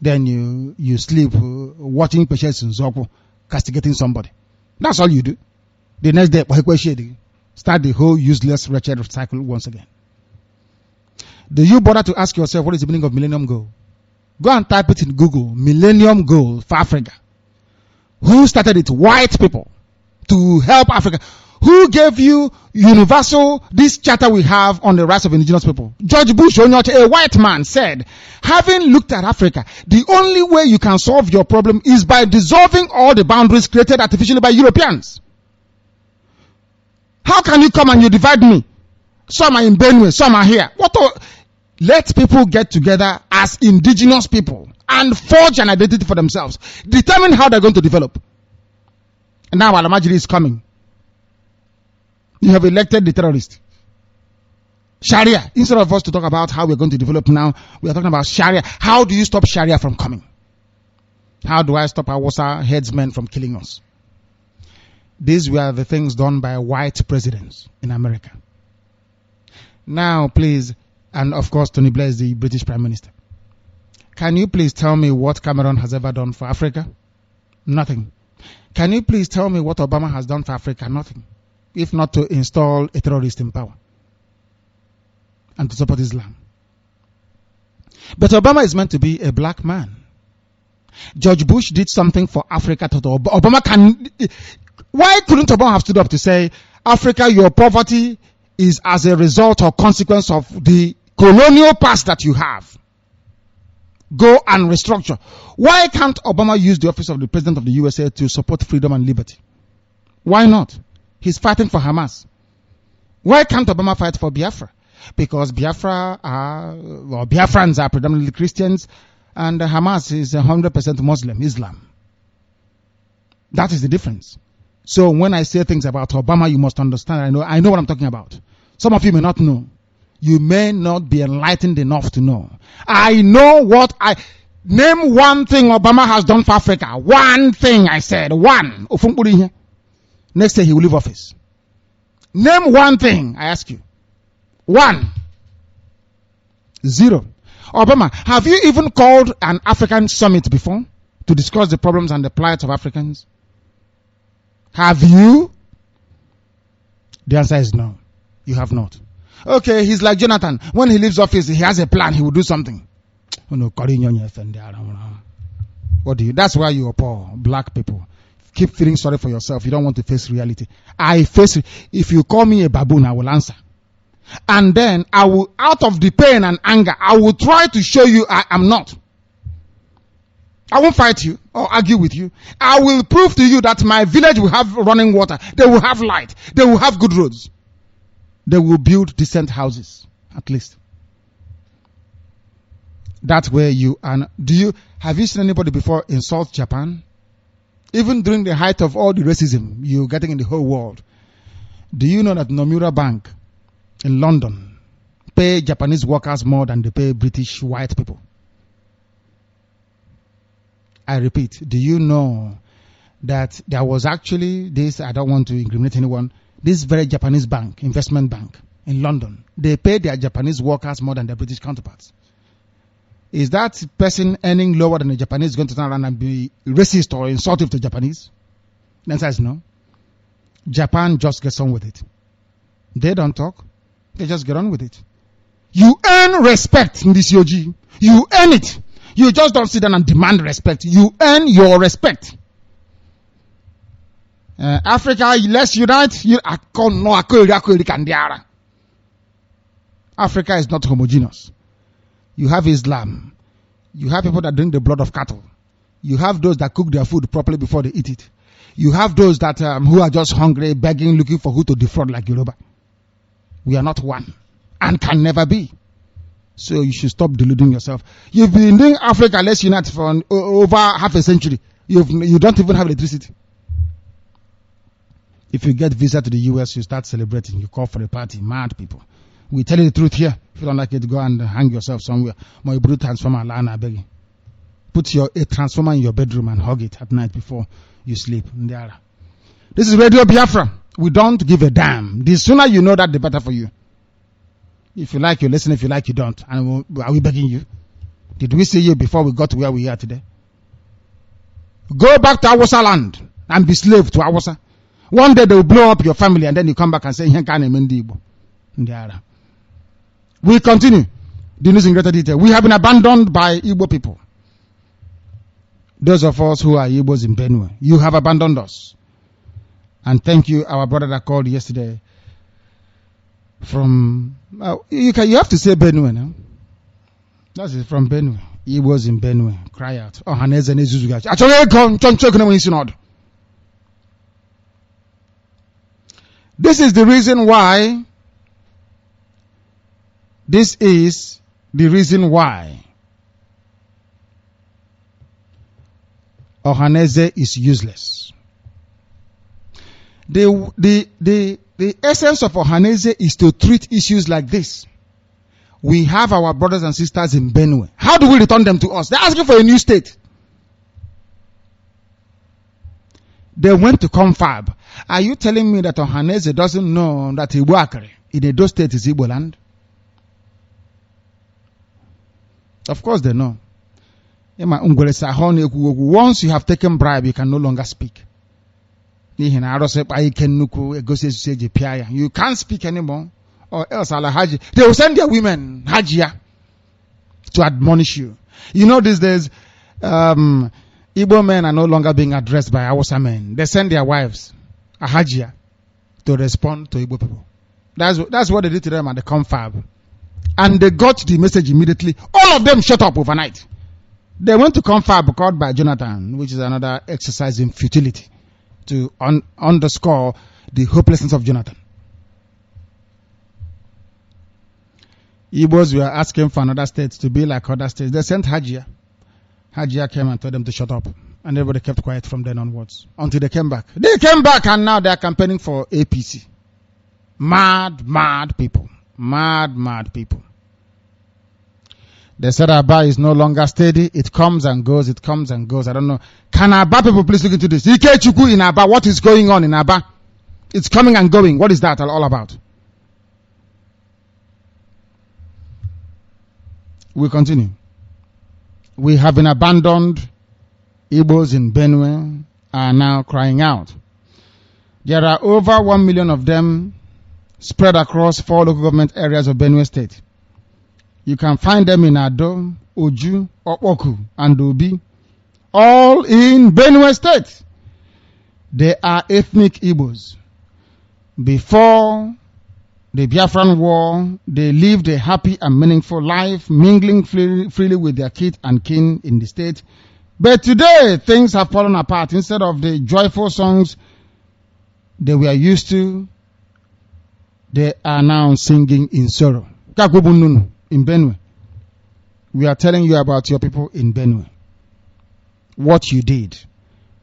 Then you sleep watching patients castigating somebody. That's all you do. The next day, start the whole useless, wretched cycle once again. Do you bother to ask yourself what is the meaning of Millennium Goal? Go and type it in Google. Millennium Goal for Africa. Who started it? White people. To help Africa. Who gave you universal, this charter we have on the rights of indigenous people? George Bush, a white man, said, having looked at Africa, the only way you can solve your problem is by dissolving all the boundaries created artificially by Europeans. How can you come and you divide me? Some are in Benue, some are here. Let people get together as indigenous people and forge an identity for themselves. Determine how they're going to develop. And now Alamajiri is coming. You have elected the terrorist. Sharia. Instead of us to talk about how we're going to develop now, we are talking about Sharia. How do you stop Sharia from coming? How do I stop Awasa headsmen from killing us? These were the things done by white presidents in America. Now, please, and of course, Tony Blair is the British Prime Minister. Can you please tell me what Cameron has ever done for Africa? Nothing. Can you please tell me what Obama has done for Africa? Nothing. If not to install a terrorist in power and to support Islam. But Obama is meant to be a black man. George Bush did something for Africa. Obama can. Why couldn't Obama have stood up to say, Africa, your poverty is as a result or consequence of the colonial past that you have? Go and restructure. Why can't Obama use the office of the President of the USA to support freedom and liberty? Why not? He's fighting for Hamas. Why can't Obama fight for Biafra? Because Biafrans are predominantly Christians and Hamas is 100% Muslim, Islam. That is the difference. So when I say things about Obama, you must understand. I know what I'm talking about. Some of you may not know. You may not be enlightened enough to know. I know what name one thing Obama has done for Africa. One thing, I said. One. Next day he will leave office. Name one thing, I ask you. One. Zero. Obama, have you even called an African summit before to discuss the problems and the plight of Africans? Have you? The answer is no. You have not. Okay, he's like Jonathan. When he leaves office, he has a plan. He will do something. What do you? That's why you are poor, black people. Keep feeling sorry for yourself. You don't want to face reality. I face it. If you call me a baboon, I will answer. And then I will, out of the pain and anger, I will try to show you I am not. I won't fight you or argue with you. I will prove to you that my village will have running water. They will have light. They will have good roads. They will build decent houses, at least. That's where you are. Have you seen anybody before insult Japan? Even during the height of all the racism you're getting in the whole world. Do you know that Nomura Bank in London pay Japanese workers more than they pay British white people? I repeat, do you know that there was actually this, I don't want to incriminate anyone, this very Japanese bank, investment bank in London, they pay their Japanese workers more than their British counterparts. Is that person earning lower than the Japanese going to turn around and be racist or insultive to Japanese? The answer is no. Japan just gets on with it. They don't talk. They just get on with it. You earn respect in this Yoji. You earn it. You just don't sit down and demand respect. You earn your respect. Africa, let's unite. Africa is not homogeneous. You have Islam. You have people that drink the blood of cattle. You have those that cook their food properly before they eat it. You have those that who are just hungry, begging, looking for who to defraud like Yoruba. We are not one and can never be. So you should stop deluding yourself. You've been doing Africa Let's Unite for over half a century. You don't even have electricity. If you get visa to the US, you start celebrating. You call for a party. Mad people. We tell you the truth here. If you don't like it, go and hang yourself somewhere. My blue transformer, Lana, begging. Put a transformer in your bedroom and hug it at night before you sleep. This is Radio Biafra. We don't give a damn. The sooner you know that, the better for you. If you like, you listen. If you like, you don't. And are we begging you? Did we see you before we got to where we are today? Go back to Awasa land and be slave to Awasa. One day they will blow up your family and then you come back and say, Igbo. We continue the news in greater detail. We have been abandoned by Igbo people. Those of us who are Igbos in Benue, you have abandoned us. And thank you, our brother that called yesterday from, you have to say Benue now. That's it, from Benue. Igbos in Benue, cry out. Oh, Haneze Nezuzuga. This is the reason why. This is the reason why Ohaneze is useless. The essence of Ohaneze is to treat issues like this. We have our brothers and sisters in Benue. How do we return them to us? They're asking for a new state. They went to confab. Are you telling me that Ohaneze doesn't know that Igbo in Edo State is Igbo land? Of course they know. Once you have taken bribe, you can no longer speak. You can't speak anymore, or else they will send their women Hajia to admonish you. You know these days, Igbo men are no longer being addressed by Hausa men. They send their wives a Hajia to respond to Igbo people. That's what they did to them at the confab. And they got the message immediately. All of them shut up overnight. They went to confab called by Jonathan, which is another exercise in futility to underscore the hopelessness of Jonathan. Igbos were asking for another state to be like other states. They sent Hajia. Hajia came and told them to shut up. And everybody kept quiet from then onwards. Until they came back. They came back and now they are campaigning for APC. Mad people. Mad people. They said Aba is no longer steady. It comes and goes. It comes and goes. I don't know. Can Aba people please look into this? Ike Chukwu in Aba. What is going on in Aba? It's coming and going. What is that all about? We continue. We have been abandoned. Igbos in Benue are now crying out. There are over 1 million of them spread across 4 local government areas of Benue State. You can find them in Ado, Oju, Opoku, and Obi, all in Benue State. They are ethnic Igbos. Before the Biafran War, they lived a happy and meaningful life, mingling freely with their kith and kin in the state. But today, things have fallen apart. Instead of the joyful songs they were used to, they are now singing in sorrow. In Benue. We are telling you about your people in Benue. What you did.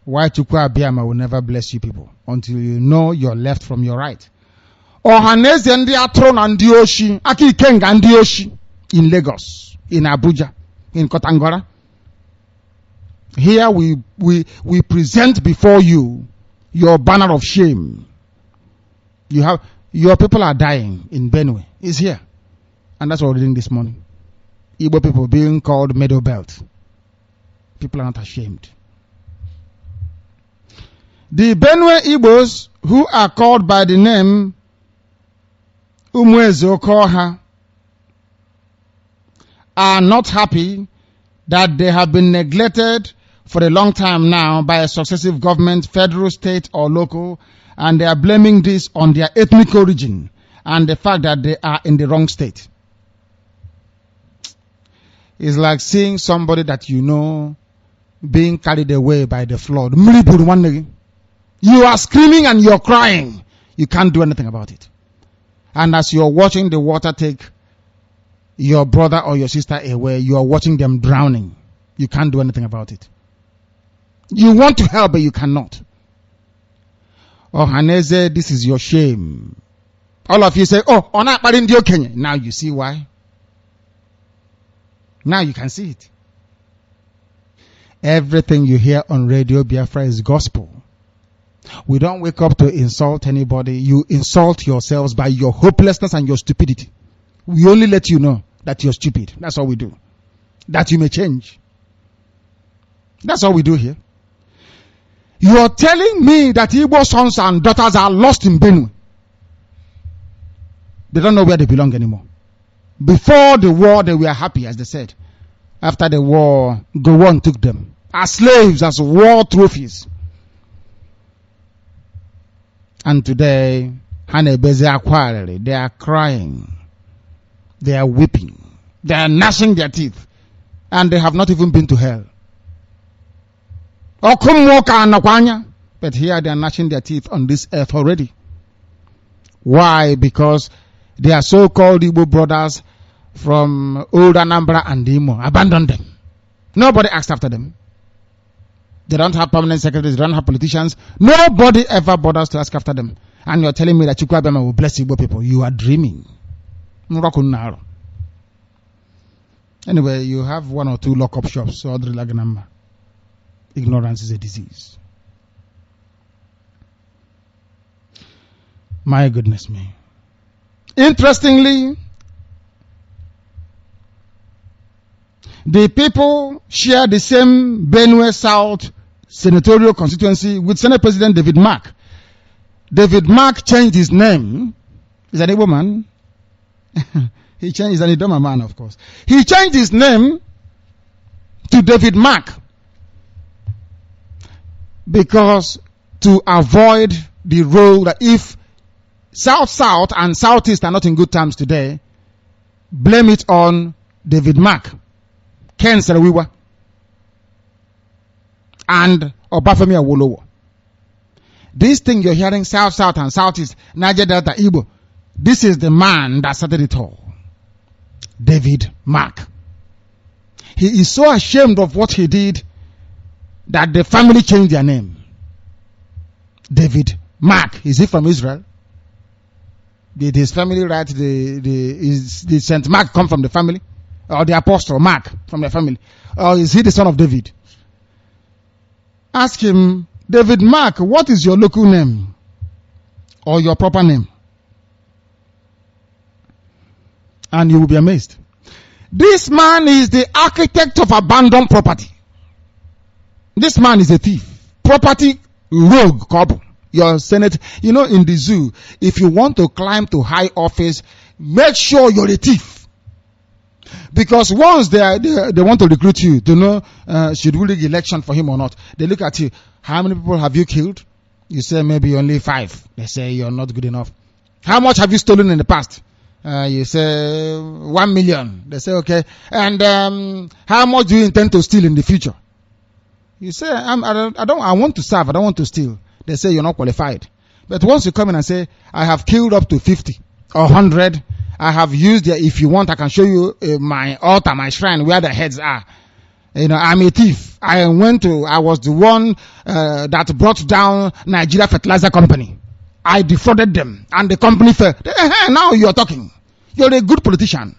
Why Chukwu Abiyama will never bless you people until you know your left from your right. Ohaneze ndi atron and dioshi, aki kenga and dioshi in Lagos, in Abuja, in Kotangora. Here we present before you your banner of shame. Your people are dying in Benue. It's here. And that's what we're doing this morning. Igbo people being called Middle Belt. People are not ashamed. The Benue Igbos who are called by the name Umwezo Koha are not happy that they have been neglected for a long time now by a successive government, federal, state, or local, and they are blaming this on their ethnic origin and the fact that they are in the wrong state. It's like seeing somebody that you know being carried away by the flood. You are screaming and you're crying. You can't do anything about it. And as you're watching the water take your brother or your sister away, you are watching them drowning. You can't do anything about it. You want to help, but you cannot. Oh, Haneze, this is your shame. All of you say, oh, Kenya. Now you see why. Now you can see it. Everything you hear on Radio Biafra is gospel. We don't wake up to insult anybody. You insult yourselves by your hopelessness and your stupidity. We only let you know that you're stupid. That's all we do. That you may change. That's all we do here. You are telling me that Igbo sons and daughters are lost in Benue. They don't know where they belong anymore. Before the war, they were happy, as they said. After the war, Gowon took them as slaves, as war trophies. And today, they are crying. They are weeping. They are gnashing their teeth. And they have not even been to hell. But here they are gnashing their teeth on this earth already. Why? Because they are so-called Igbo brothers from old Anambra and Imo abandoned them. Nobody asked after them. They don't have permanent secretaries, they don't have politicians. Nobody ever bothers to ask after them. And you're telling me that Chukwu Abiyama will bless Igbo people. You are dreaming. Anyway, you have 1 or 2 lock-up shops. So ignorance is a disease. My goodness me. Interestingly, the people share the same Benue South senatorial constituency with Senate President David Mark. David Mark changed his name. He's an Igbo man. He's an Idoma man, of course. He changed his name to David Mark because to avoid the role that if South and Southeast are not in good terms today, blame it on David Mark, Ken Sarawiwa, and Obafemi Awolowo. This thing you're hearing, South and Southeast, Niger Delta, Igbo, this is the man that started it all. David Mark. He is so ashamed of what he did that the family changed their name. David Mark. Is he from Israel? Did his family write did Saint Mark come from the family? Or the apostle Mark from the family? Or is he the son of David? Ask him, David Mark, what is your local name? Or your proper name? And you will be amazed. This man is the architect of abandoned property. This man is a thief. Property rogue couple. Your Senate, you know, in the zoo, if you want to climb to high office, make sure you're a thief. Because once they want to recruit you to know should we rig election for him or not, they look at you. How many people have you killed? You say maybe only 5. They say you're not good enough. How much have you stolen in the past? You say 1 million. They say okay. And how much do you intend to steal in the future? You say, I want to serve, I don't want to steal. They say you're not qualified. But once you come in and say, I have killed up to 50 or 100, I have used there, if you want, I can show you my altar, my shrine, where the heads are. I'm a thief. I was the one that brought down Nigeria Fertilizer Company. I defrauded them and the company fell. Now you're talking. You're a good politician.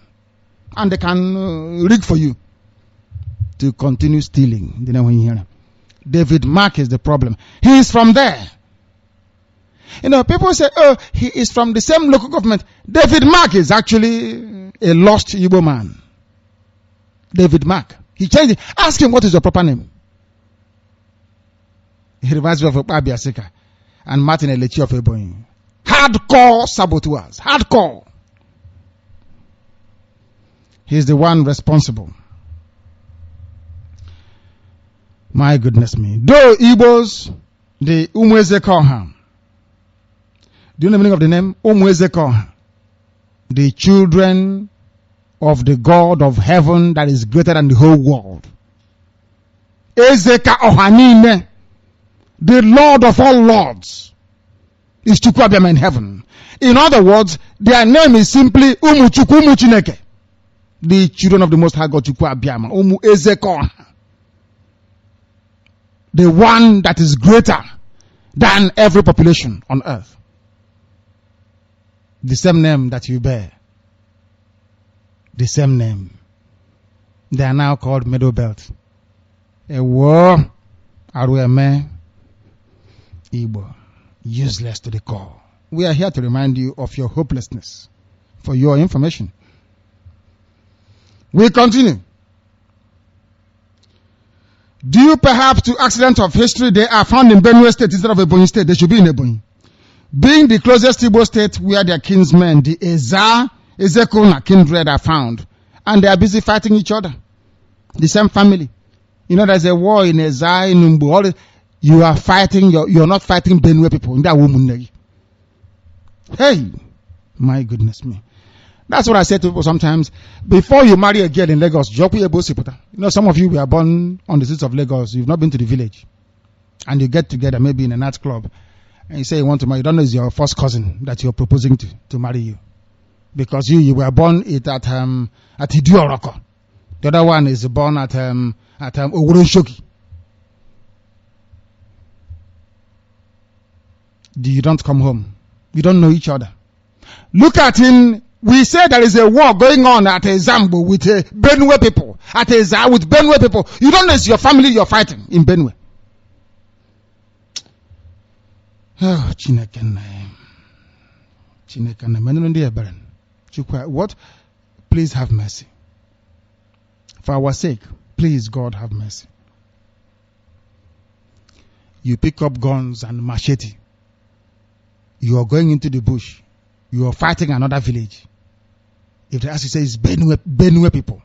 And they can rig for you to continue stealing. David Mark is the problem. He is from there. People say, oh, he is from the same local government. David Mark is actually a lost Igbo man. David Mark. He changed it. Ask him what is your proper name. He reminds me of Biafra and Martin Elechi of Ebonyi. Hardcore saboteurs. Hardcore. He is the one responsible. My goodness me. Though Igbos, the Umweze Kohan. Do you know the meaning of the name? Umweze Kohan. The children of the God of heaven that is greater than the whole world. Ezeka Ohanine, the Lord of all lords, is Chukwuabiama in heaven. In other words, their name is simply Umuchukwu Umuchineke, the children of the Most High God Chukwuabiama. Umu Ezeka, the one that is greater than every population on earth. The same name that you bear. The same name. They are now called Middle Belt. Ewo, Arueme, Igbo. Useless to the core. We are here to remind you of your hopelessness. For your information. We continue. Due perhaps to accident of history, they are found in Benue State instead of Ebonyi State. They should be in Ebonyi. Being the closest Igbo state where their kinsmen, the Ezekuna kindred, are found. And they are busy fighting each other. The same family. There's a war in Eza, in Umbu. You are fighting, you're not fighting Benue people. In that woman. Hey, my goodness me. That's what I say to people sometimes. Before you marry a girl in Lagos, some of you were born on the streets of Lagos. You've not been to the village. And you get together maybe in a nightclub. And you say you want to marry. You don't know it's your first cousin that you're proposing to marry you. Because you were born at Idioroko. The other one is born at Owuroshoki. You don't come home. You don't know each other. Look at him. We say there is a war going on at Zambo with Benue people. At Eza with Benue people. You don't know it's your family you're fighting in Benue. Oh, what? Please have mercy. For our sake, please, God, have mercy. You pick up guns and machete. You are going into the bush. You are fighting another village. If they ask you, say it's Benue people.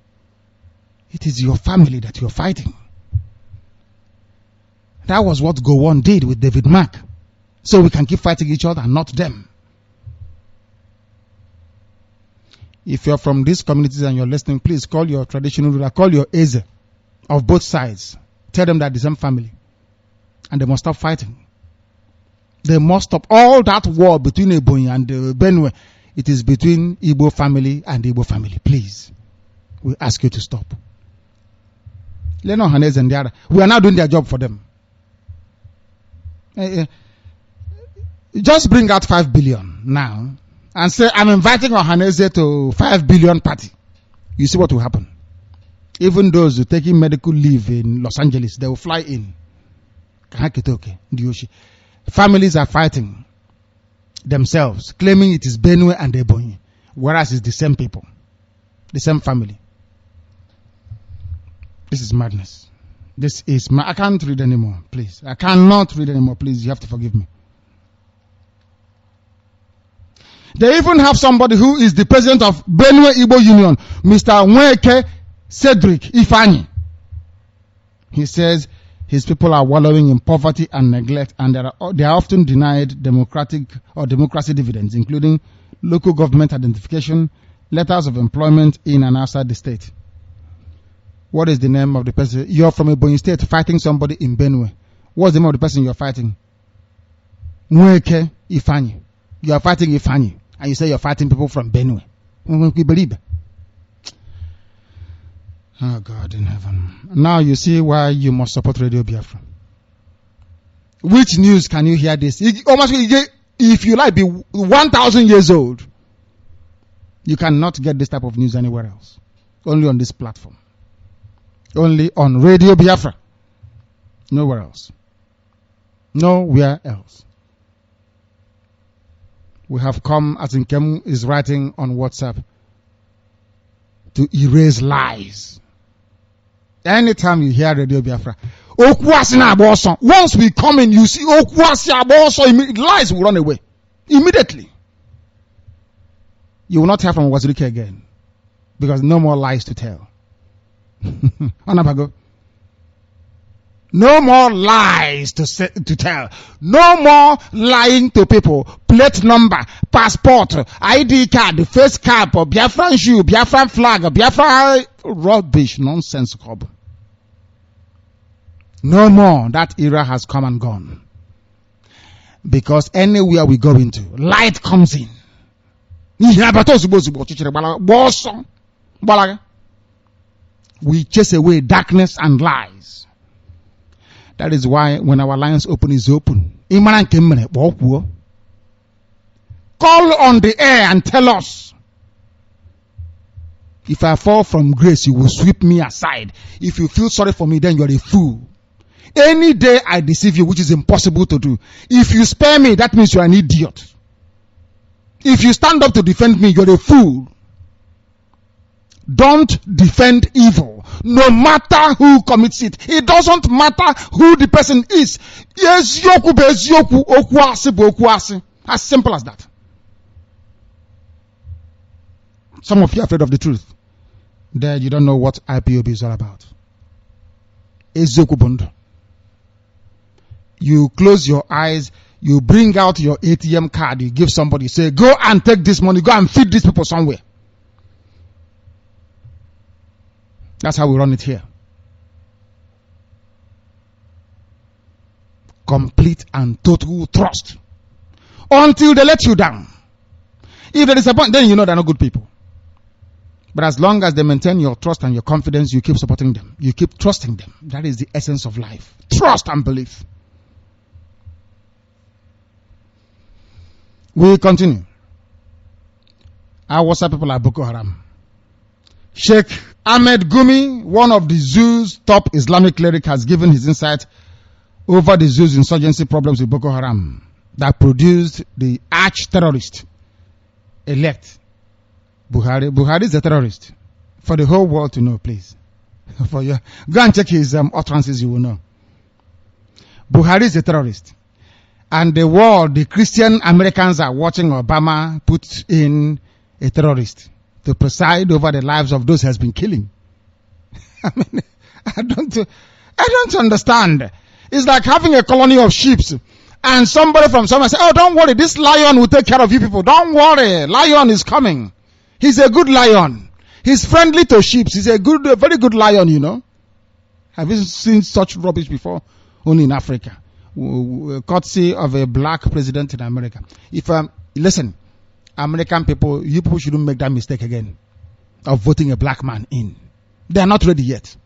It is your family that you are fighting. That was what Gowon did with David Mark. So we can keep fighting each other, not them. If you're from these communities and you're listening, please call your traditional ruler, call your Eze of both sides. Tell them that the same family. And they must stop fighting. They must stop all that war between Ebonyi and Benue. It is between Igbo family and Igbo family. Please. We ask you to stop. Leno Hanez and the other. We are now doing their job for them. Just bring out 5 billion now and say, I'm inviting Ohaneze to 5 billion party. You see what will happen. Even those who are taking medical leave in Los Angeles, they will fly in. Families are fighting themselves, claiming it is Benue and Ebonyi, whereas it's the same people, the same family. This is madness. I can't read anymore, please. I cannot read anymore, please. You have to forgive me. They even have somebody who is the president of Benue Igbo Union, Mr. Nweke Cedric Ifani. He says his people are wallowing in poverty and neglect, and they are often denied democracy dividends, including local government identification, letters of employment in and outside the state. What is the name of the person? You're from a Ebonyi State fighting somebody in Benue. What's the name of the person you're fighting? Nweke Ifani. You are fighting Ifani. And you say you're fighting people from Benue. We believe it. Oh God in heaven. Now you see why you must support Radio Biafra. Which news can you hear this? If you like be 1,000 years old, you cannot get this type of news anywhere else. Only on this platform. Only on Radio Biafra. Nowhere else. Nowhere else. We have come, as Nkem is writing on WhatsApp, to erase lies. Anytime you hear Radio Biafra, once we come in, you see lies will run away immediately. You will not hear from Wazirike again because no more lies to tell. No more lies to tell. No more lying to people. Plate number, passport, ID card, face cap, Biafran shoe, Biafran flag, Biafran rubbish, nonsense. No more. That era has come and gone. Because anywhere we go into, light comes in. We chase away darkness and lies. That is why when our lines open is open. Call on the air and tell us. If I fall from grace, you will sweep me aside. If you feel sorry for me, then you're a fool. Any day I deceive you, which is impossible to do. If you spare me, that means you're an idiot. If you stand up to defend me, you're a fool. Don't defend evil. No matter who commits it. It doesn't matter who the person is. As simple as that. Some of you are afraid of the truth. There you don't know what IPOB is all about. You close your eyes, you bring out your ATM card, you give somebody, say, go and take this money, go and feed these people somewhere. That's how we run it here. Complete and total trust. Until they let you down. If they disappoint, then you know they're not good people. But as long as they maintain your trust and your confidence, you keep supporting them. You keep trusting them. That is the essence of life. Trust and belief. We continue. Our WhatsApp people are Boko Haram. Sheikh Ahmed Gumi, one of the ZOO's top Islamic cleric, has given his insight over the ZOO's insurgency problems with Boko Haram that produced the arch-terrorist elect Buhari. Buhari is a terrorist. For the whole world to know, please. For you, go and check his utterances, you will know. Buhari is a terrorist. And the world, the Christian Americans are watching Obama put in a terrorist to preside over the lives of those he has been killing. I mean, I don't understand. It's like having a colony of sheep and somebody from somewhere say, oh, don't worry, this lion will take care of you people. Don't worry, lion is coming. He's a good lion. He's friendly to sheep. He's a very good lion, you know. Have you seen such rubbish before? Only in Africa. Courtesy of a black president in America. If listen, American people, you people shouldn't make that mistake again of voting a black man in. They are not ready yet.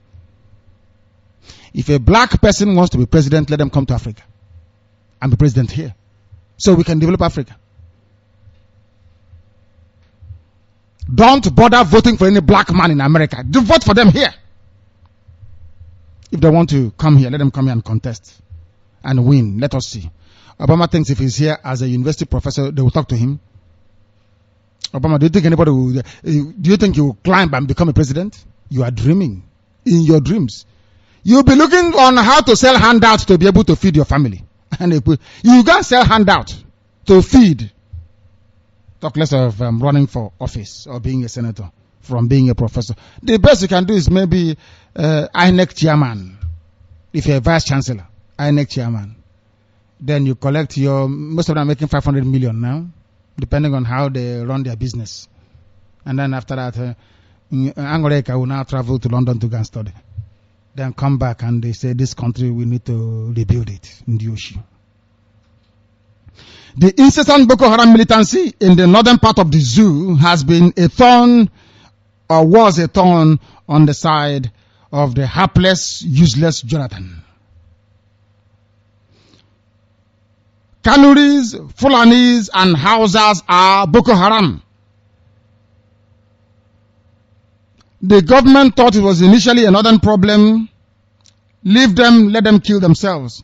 If a black person wants to be president, let them come to Africa and be president here, so we can develop Africa. Don't bother voting for any black man in America. Do vote for them here. If they want to come here, let them come here and contest and win. Let us see. Obama thinks if he's here as a university professor, they will talk to him. Obama, do you think anybody will? Do you think you will climb and become a president? You are dreaming in your dreams. You'll be looking on how to sell handouts to be able to feed your family. And you can't sell handouts to feed. Talk less of running for office or being a senator from being a professor. The best you can do is maybe INEC chairman. If you're a vice chancellor, INEC chairman. Then you collect most of them are making 500 million now, depending on how they run their business. And then after that, Angoreka will now travel to London to go and study. Then come back and they say, this country, we need to rebuild it in the Oshi. The incessant Boko Haram militancy in the northern part of the zoo has been a thorn, or was a thorn, on the side of the hapless, useless Jonathan. Kanuris, Fulanis, and Hausas are Boko Haram. The government thought it was initially a northern problem. Leave them, let them kill themselves.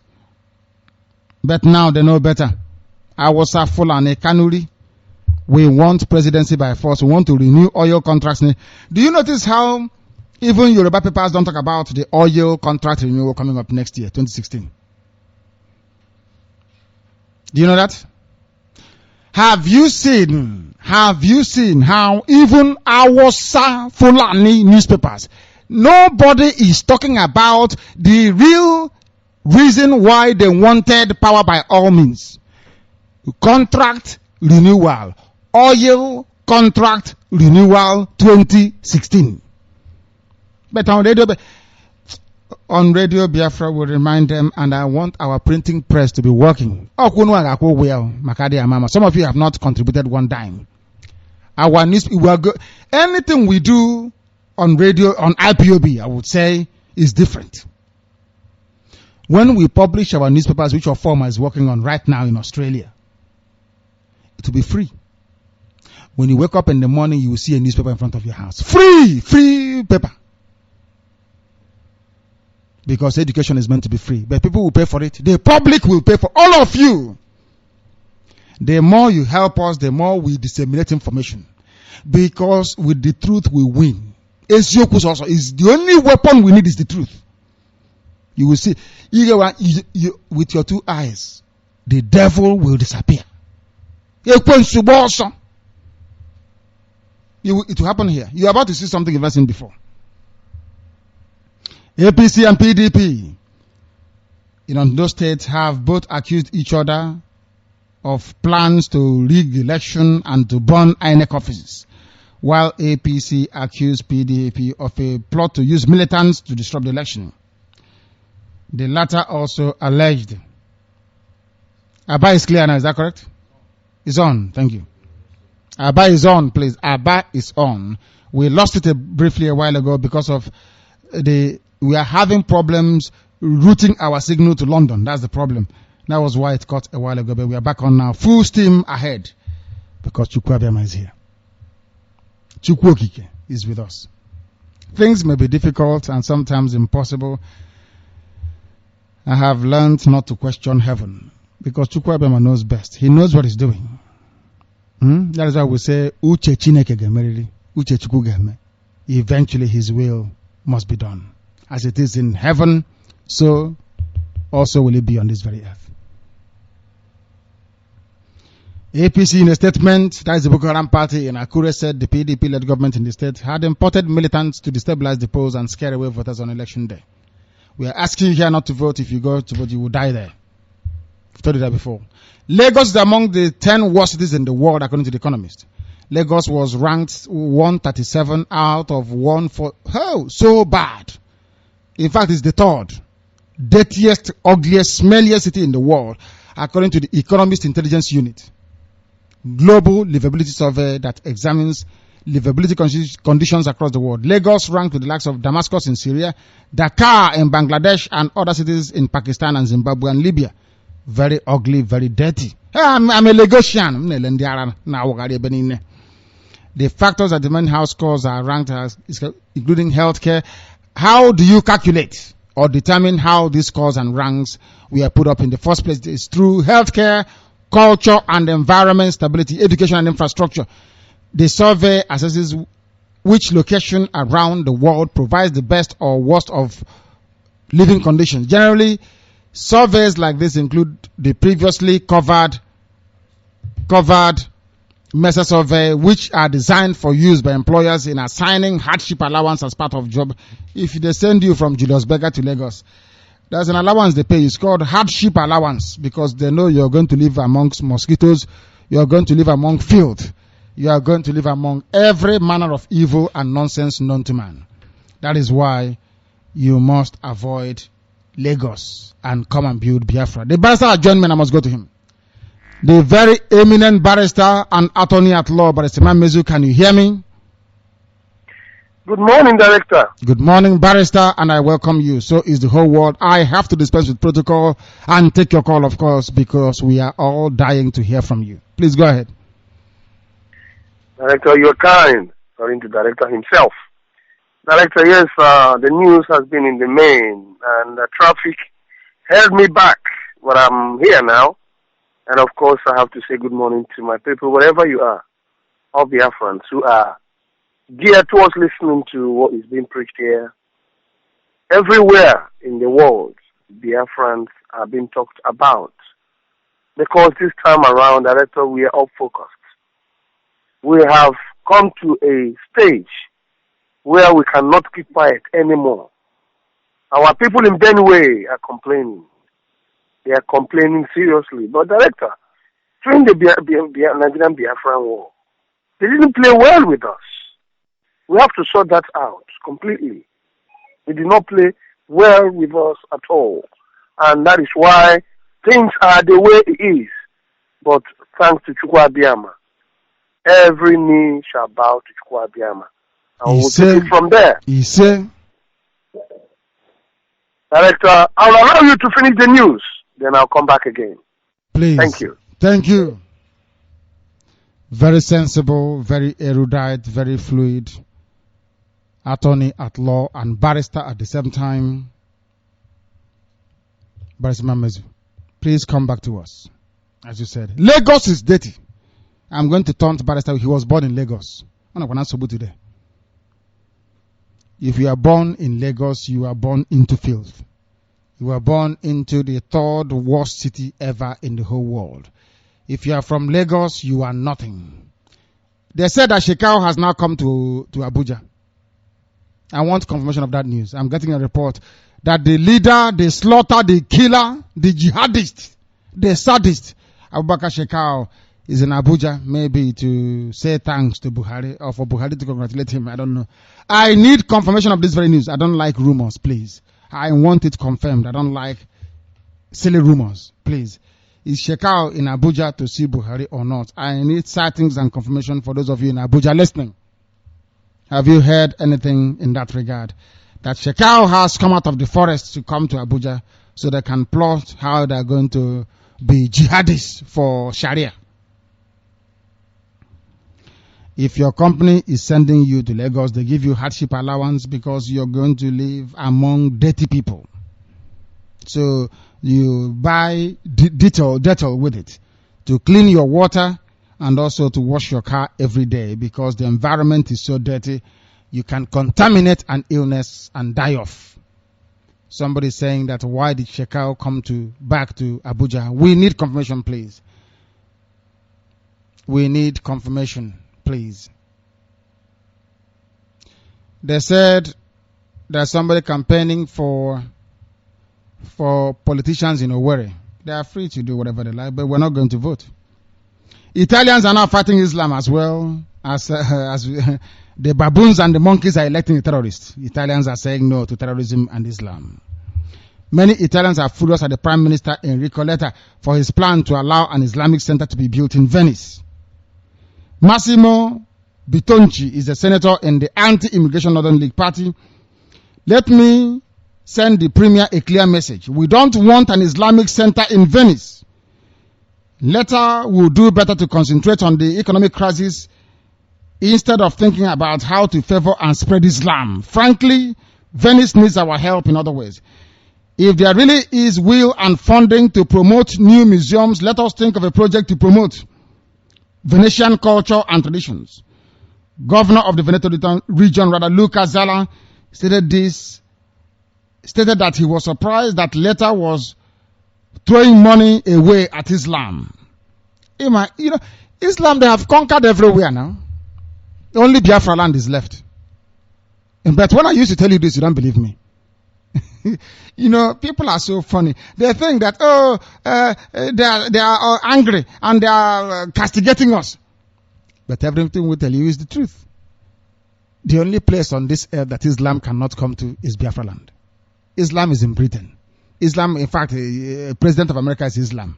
But now they know better. Awasa, Fulani, Kanuri. We want presidency by force. We want to renew oil contracts. Do you notice how even Yoruba papers don't talk about the oil contract renewal coming up next year, 2016? Do you know that? Have you seen how even Awasa Fulani newspapers, nobody is talking about the real reason why they wanted power by all means. Contract renewal. Oil contract renewal 2016. But on Radio Biafra, we remind them, and I want our printing press to be working. Some of you have not contributed one dime. Our news, anything we do on radio, on IPOB, I would say, is different. When we publish our newspapers, which our former is working on right now in Australia, it will be free. When you wake up in the morning, you will see a newspaper in front of your house. Free paper. Because education is meant to be free. But people will pay for it. The public will pay for all of you. The more you help us, the more we disseminate information. Because with the truth we win. Eziokus also is the only weapon we need is the truth. You will see, with your two eyes, the devil will disappear. It will happen here. You're about to see something you've never seen before. APC and PDP in those states have both accused each other of plans to rig the election and to burn INEC offices, while APC accused PDP of a plot to use militants to disrupt the election. The latter also alleged. Abba is clear now, is that correct? It's on, thank you. Abba is on, please. Abba is on. We lost it briefly a while ago because of we are having problems routing our signal to London. That's the problem. That was why it cut a while ago, but we are back on now. Full steam ahead. Because Chukwuabiama is here. Chukwuokike is with us. Things may be difficult and sometimes impossible. I have learned not to question heaven. Because Chukwuabiama knows best. He knows what he's doing. That is why we say, Uche Chineke gemeriri, Uche Chukwu geme. Eventually his will must be done. As it is in heaven, so also will it be on this very earth. APC in a statement, that is the Boko Haram party in Akure, said the PDP-led government in the state had imported militants to destabilize the polls and scare away voters on election day. We are asking you here not to vote. If you go to vote, you will die there. I've told you that before. Lagos is among the 10 worst cities in the world, according to The Economist. Lagos was ranked 137 out of 140. Oh, so bad. In fact, it's the third dirtiest, ugliest, smelliest city in the world, according to the Economist Intelligence Unit. Global livability survey that examines livability conditions across the world. Lagos ranked with the likes of Damascus in Syria, Dhaka in Bangladesh, and other cities in Pakistan and Zimbabwe and Libya. Very ugly, very dirty. I'm a Lagosian. The factors that determine how scores are ranked as including healthcare. How do you calculate or determine how these scores and ranks were put up in the first place? It's through healthcare, culture and environment, stability, education and infrastructure. The survey assesses which location around the world provides the best or worst of living conditions. Generally, surveys like this include the previously covered MESA survey, which are designed for use by employers in assigning hardship allowance as part of job. If they send you from Julius Berger to Lagos, there's an allowance they pay. It's called hardship allowance because they know you're going to live amongst mosquitoes, you're going to live among filth. you are going to live among every manner of evil and nonsense known to man. That is why you must avoid Lagos and come and build Biafra. The barrister has joined me and I must go to him. The very eminent barrister and attorney at law, Barrister Mezu, can you hear me? Good morning, Director. Good morning, barrister, and I welcome you. So is the whole world. I have to dispense with protocol and take your call, of course, because we are all dying to hear from you. Please go ahead. Director, you're kind. According to Director himself. Director, yes, the news has been in the main, and the traffic held me back, but I'm here now. And of course, I have to say good morning to my people, wherever you are, all Biafrans who are geared towards listening to what is being preached here. Everywhere in the world, Biafrans are being talked about. Because this time around, Director, we are all focused. We have come to a stage where we cannot keep quiet anymore. Our people in Benue are complaining. They are complaining seriously. But Director, during the Nigerian Biafran war, they didn't play well with us. We have to sort that out completely. They did not play well with us at all. And that is why things are the way it is. But thanks to Chukwu Abiyama, every knee shall bow to Chukwu Abiyama. And we'll take it from there. Director, I'll allow you to finish the news. Then I'll come back again. Please. Thank you. Thank you. Very sensible, very erudite, very fluid. Attorney at law and barrister at the same time. Barrister Mezu, please come back to us. As you said, Lagos is dirty. I'm going to turn to barrister. He was born in Lagos. Today. If you are born in Lagos, you are born into filth. You are born into the third worst city ever in the whole world. If you are from Lagos, you are nothing. They said that Shekau has now come to Abuja. I want confirmation of that news. I'm getting a report that the leader, the slaughter, the killer, the jihadist, the sadist, Abubakar Shekau, is in Abuja, maybe to say thanks to Buhari or for Buhari to congratulate him. I don't know. I need confirmation of this very news. I don't like rumors, please. I want it confirmed. I don't like silly rumors, please. Is Shekau in Abuja to see Buhari or not? I need sightings and confirmation for those of you in Abuja listening. Have you heard anything in that regard? That Shekau has come out of the forest to come to Abuja so they can plot how they're going to be jihadists for Sharia. If your company is sending you to Lagos, they give you hardship allowance because you're going to live among dirty people. So you buy Dettol with it to clean your water and also to wash your car every day because the environment is so dirty, you can contaminate an illness and die off. Somebody saying that why did Shekau come back to Abuja? We need confirmation, please. We need confirmation, please. They said there's somebody campaigning for politicians in Owerri. They are free to do whatever they like, but we're not going to vote. Italians are now fighting Islam as well as the baboons and the monkeys are electing the terrorists. Italians are saying no to terrorism and Islam. Many Italians are furious at the Prime Minister Enrico Letta for his plan to allow an Islamic center to be built in Venice. Massimo Bitonci is a senator in the anti-immigration Northern League Party. Let me send the Premier a clear message. We don't want an Islamic center in Venice. Letta will do better to concentrate on the economic crisis instead of thinking about how to favor and spread Islam. Frankly, Venice needs our help in other ways. If there really is will and funding to promote new museums, let us think of a project to promote Venetian culture and traditions. Governor of the Veneto region, Luca Zala, stated that he was surprised that Letta was throwing money away at Islam. You know, Islam, they have conquered everywhere now. Only Biafra land is left. But when I used to tell you this, you don't believe me. You know, people are so funny. They think that, they are angry and they are castigating us. But everything we tell you is the truth. The only place on this earth that Islam cannot come to is Biafra land. Islam is in Britain. Islam, in fact, President of America is Islam.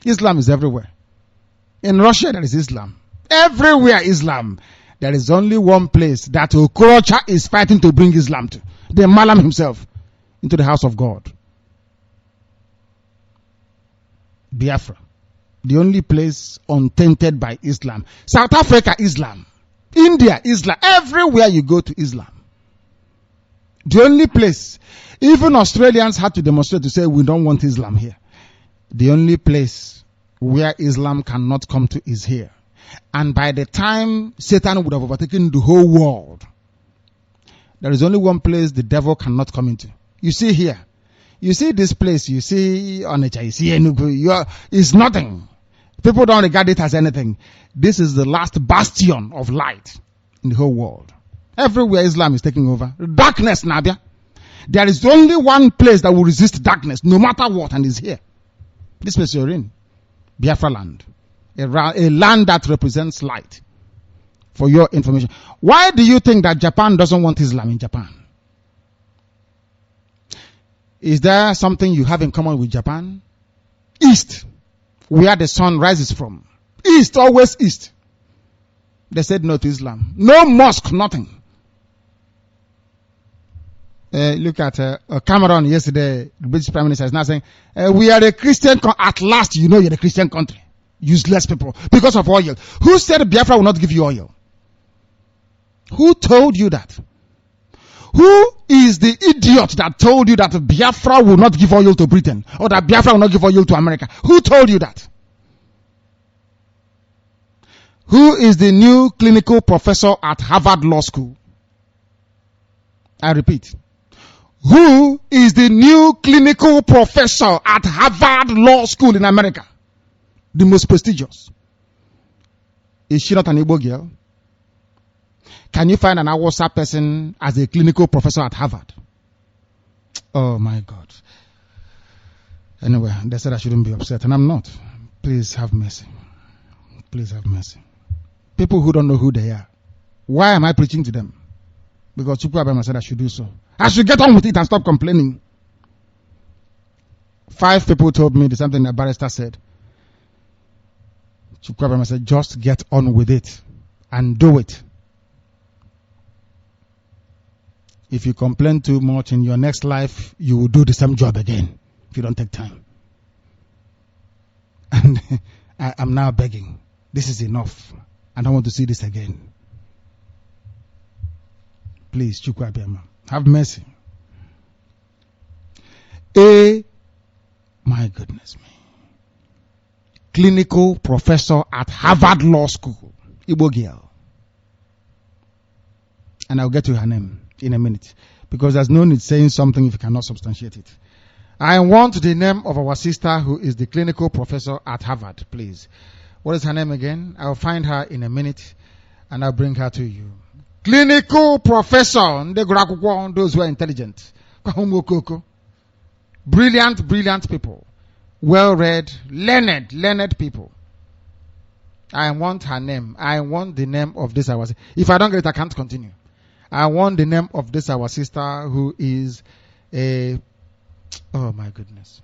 Islam is everywhere. In Russia, there is Islam. Everywhere Islam. There is only one place that Okorocha is fighting to bring Islam to. The Malam himself into the house of God. Biafra. The only place untainted by Islam. South Africa, Islam. India, Islam. Everywhere you go to Islam. The only place. Even Australians had to demonstrate to say we don't want Islam here. The only place where Islam cannot come to is here. And by the time Satan would have overtaken the whole world, there is only one place the devil cannot come into. You see here. You see this place. You see Onitsha. You see Enugu. It's nothing. People don't regard it as anything. This is the last bastion of light in the whole world. Everywhere Islam is taking over. Darkness, Nabia. There is only one place that will resist darkness, no matter what, and is here. This place you're in. Biafra land. A land that represents light. For your information. Why do you think that Japan doesn't want Islam in Japan? Is there something you have in common with Japan? East. Where the sun rises from. East, always east. They said no to Islam. No mosque, nothing. Look at Cameroon yesterday. The British Prime Minister is now saying, we are a Christian at last, you know you're a Christian country. Useless people. Because of oil. Who said Biafra will not give you oil? Who told you that? Who is the idiot that told you that Biafra will not give oil to Britain? Or that Biafra will not give oil to America? Who told you that? Who is the new clinical professor at Harvard Law School? I repeat. Who is the new clinical professor at Harvard Law School in America? The most prestigious. Is she not an Igbo girl? Can you find an Awasa person as a clinical professor at Harvard? Oh my God. Anyway, they said I shouldn't be upset, and I'm not. Please have mercy. Please have mercy. People who don't know who they are. Why am I preaching to them? Because Chukwu Abema said I should do so. I should get on with it and stop complaining. 5 people told me the same thing that barrister said. Chukwu Abema said, just get on with it and do it. If you complain too much in your next life, you will do the same job again if you don't take time. And I'm now begging. This is enough. I don't want to see this again. Please, Chukwu Abema, have mercy. My goodness me. Clinical professor at Harvard Law School. Igbo girl. And I'll get to her name in a minute. Because there's no need saying something if you cannot substantiate it. I want the name of our sister who is the clinical professor at Harvard, please. What is her name again? I'll find her in a minute and I'll bring her to you. Clinical professor. Those who are intelligent. Brilliant people. Well-read, learned people. I want her name. I want the name of this our sister. If I don't get it, I can't continue. I want the name of this our sister who is a... Oh my goodness.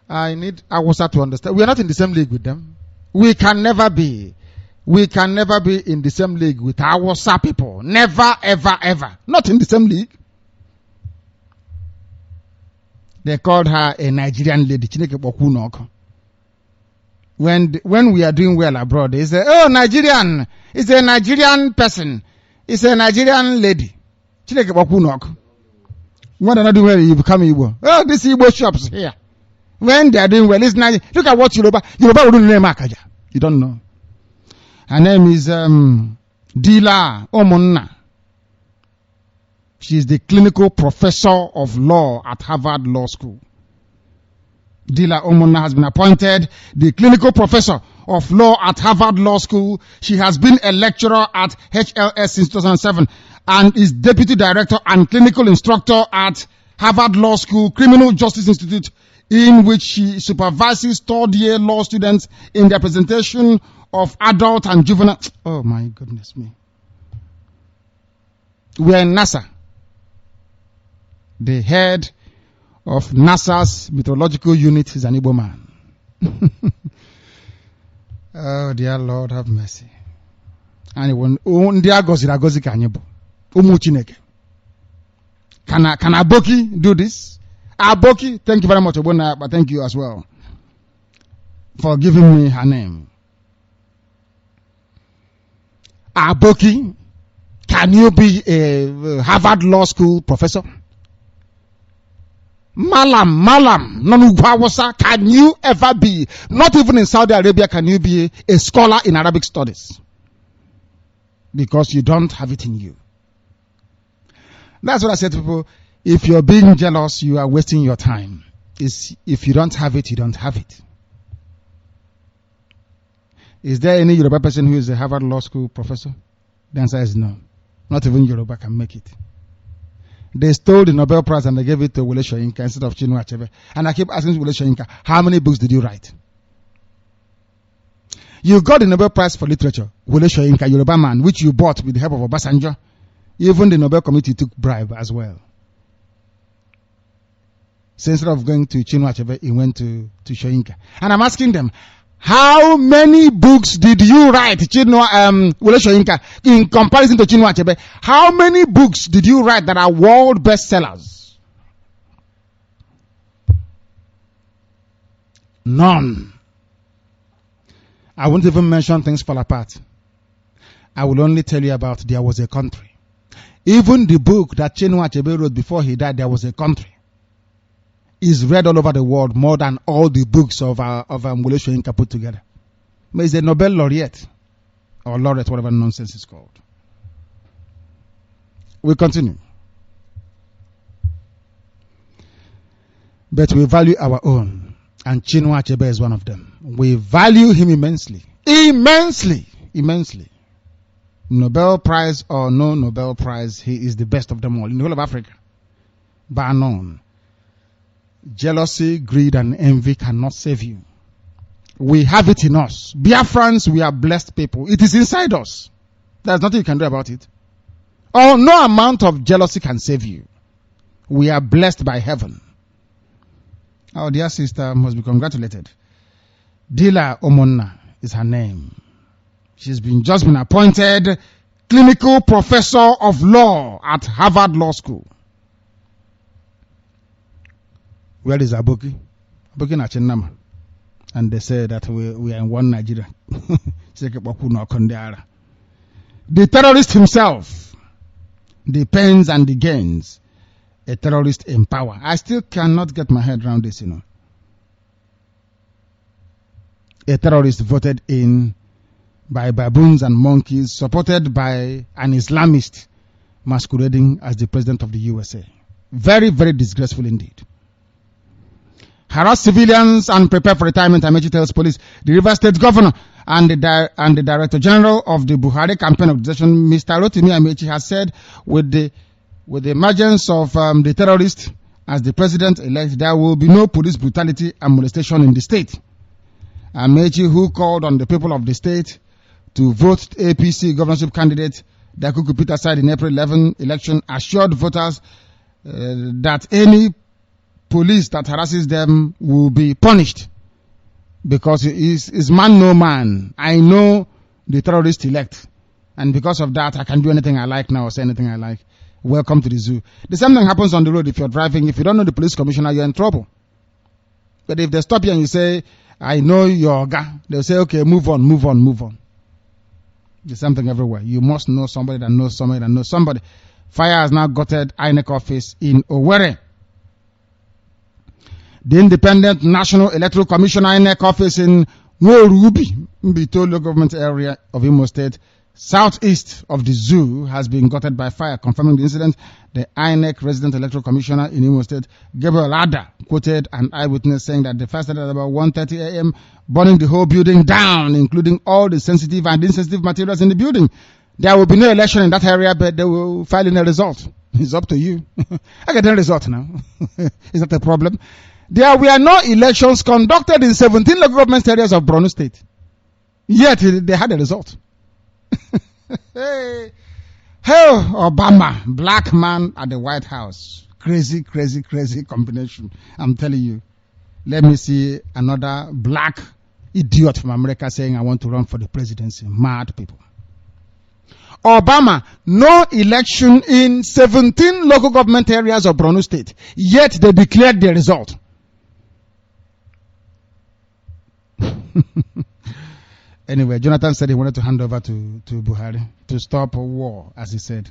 I need Awasa to understand. We are not in the same league with them. We can never be. We can never be in the same league with Awasa people. Never, ever. Not in the same league. They called her a Nigerian lady. When we are doing well abroad, they say, oh, Nigerian. It's a Nigerian person. It's a Nigerian lady. When they're not doing well, you become Igbo. Oh, this Igbo shops here. When they are doing well, it's Nigeria. Look at what Yoruba wouldn't name Akaja. You don't know. Her name is Dila Omonna. She is the clinical professor of law at Harvard Law School. Dila Omonna has been appointed the clinical professor of law at Harvard Law School. She has been a lecturer at HLS since 2007 and is deputy director and clinical instructor at Harvard Law School, Criminal Justice Institute, in which she supervises third-year law students in their presentation of adult and juvenile. Oh my goodness me. We are in NASA. The head of NASA's meteorological unit is an Igbo man. Oh dear Lord, have mercy. And when dear Gozi Kanyebo, Chineke. Can Aboki do this? Aboki, thank you very much, Obona, but thank you as well for giving me her name. Aboki, can you be a Harvard Law School professor? Malam, Nanugwawasa, can you ever be, not even in Saudi Arabia, can you be a scholar in Arabic studies? Because you don't have it in you. That's what I say to people. If you're being jealous, you are wasting your time. If you don't have it, you don't have it. Is there any Yoruba person who is a Harvard Law School professor? The answer is no. Not even Yoruba can make it. They stole the Nobel Prize and they gave it to Wole Soyinka instead of Chinua Achebe. And I keep asking Wole Soyinka, how many books did you write? You got the Nobel Prize for Literature, Wole Soyinka, Yoruba man, which you bought with the help of Obasanjo. Even the Nobel Committee took bribe as well. So instead of going to Chinua Achebe, he went to Soyinka. And I'm asking them, how many books did you write, Wole Soyinka, in comparison to Chinua Achebe? How many books did you write that are world bestsellers? None. I won't even mention things fall apart. I will only tell you about there was a country. Even the book that Chinua Achebe wrote before he died, There Was a Country, is read all over the world more than all the books of Wole Soyinka put together. But he's a Nobel laureate, or laureate, whatever nonsense is called. We continue. But we value our own, and Chinua Achebe is one of them. We value him immensely. Immensely. Nobel Prize or no Nobel Prize, he is the best of them all in the whole of Africa. Bar none. Jealousy, greed, and envy cannot save you. We have it in us. Biafrans, we are blessed people. It is inside us. There's nothing you can do about it. Oh, no amount of jealousy can save you. We are blessed by heaven. Our dear sister must be congratulated. Dila Omonna is her name. She's just been appointed clinical professor of law at Harvard Law School. Where is Aboki? Aboki na Chinama. And they say that we are in one Nigeria. The terrorist himself, the pains and the gains, a terrorist in power. I still cannot get my head around this, A terrorist voted in by baboons and monkeys, supported by an Islamist masquerading as the president of the USA. Very, very disgraceful indeed. Harass civilians and prepare for retirement, Amechi tells police. The River State Governor and the Director General of the Buhari Campaign Organization, Mr. Rotimi Amechi, has said with the emergence of the terrorist as the president-elect, there will be no police brutality and molestation in the state. Amechi, who called on the people of the state to vote APC governorship candidate Dakuku Peter side in April 11 election, assured voters that any police that harasses them will be punished because he is man no man. I know the terrorist elect, and because of that I can do anything I like now or say anything I like. Welcome to the zoo. The same thing happens on the road. If you're driving, if you don't know the police commissioner, you're in trouble. But if they stop you and you say, I know your guy, they'll say, okay, move on. There's something everywhere. You must know somebody that knows somebody that knows somebody. Fire has now gutted INEC office in Owerri. The Independent National Electoral Commission INEC office in Nworubi, Mbito local government area of Imo State, southeast of the zoo, has been gutted by fire. Confirming the incident, the INEC resident electoral commissioner in Imo State, Gabriel Ada, quoted an eyewitness saying that the fire started at about 1:30 a.m., burning the whole building down, including all the sensitive and insensitive materials in the building. There will be no election in that area, but they will file in a result. It's up to you. I get a result now. Is that a problem? There were no elections conducted in 17 local government areas of Borno State. Yet they had a result. Hey, Obama, black man at the White House. Crazy, crazy, crazy combination. I'm telling you. Let me see another black idiot from America saying, I want to run for the presidency. Mad people. Obama, no election in 17 local government areas of Borno State. Yet they declared the result. Anyway, Jonathan said he wanted to hand over to Buhari to stop a war, as he said.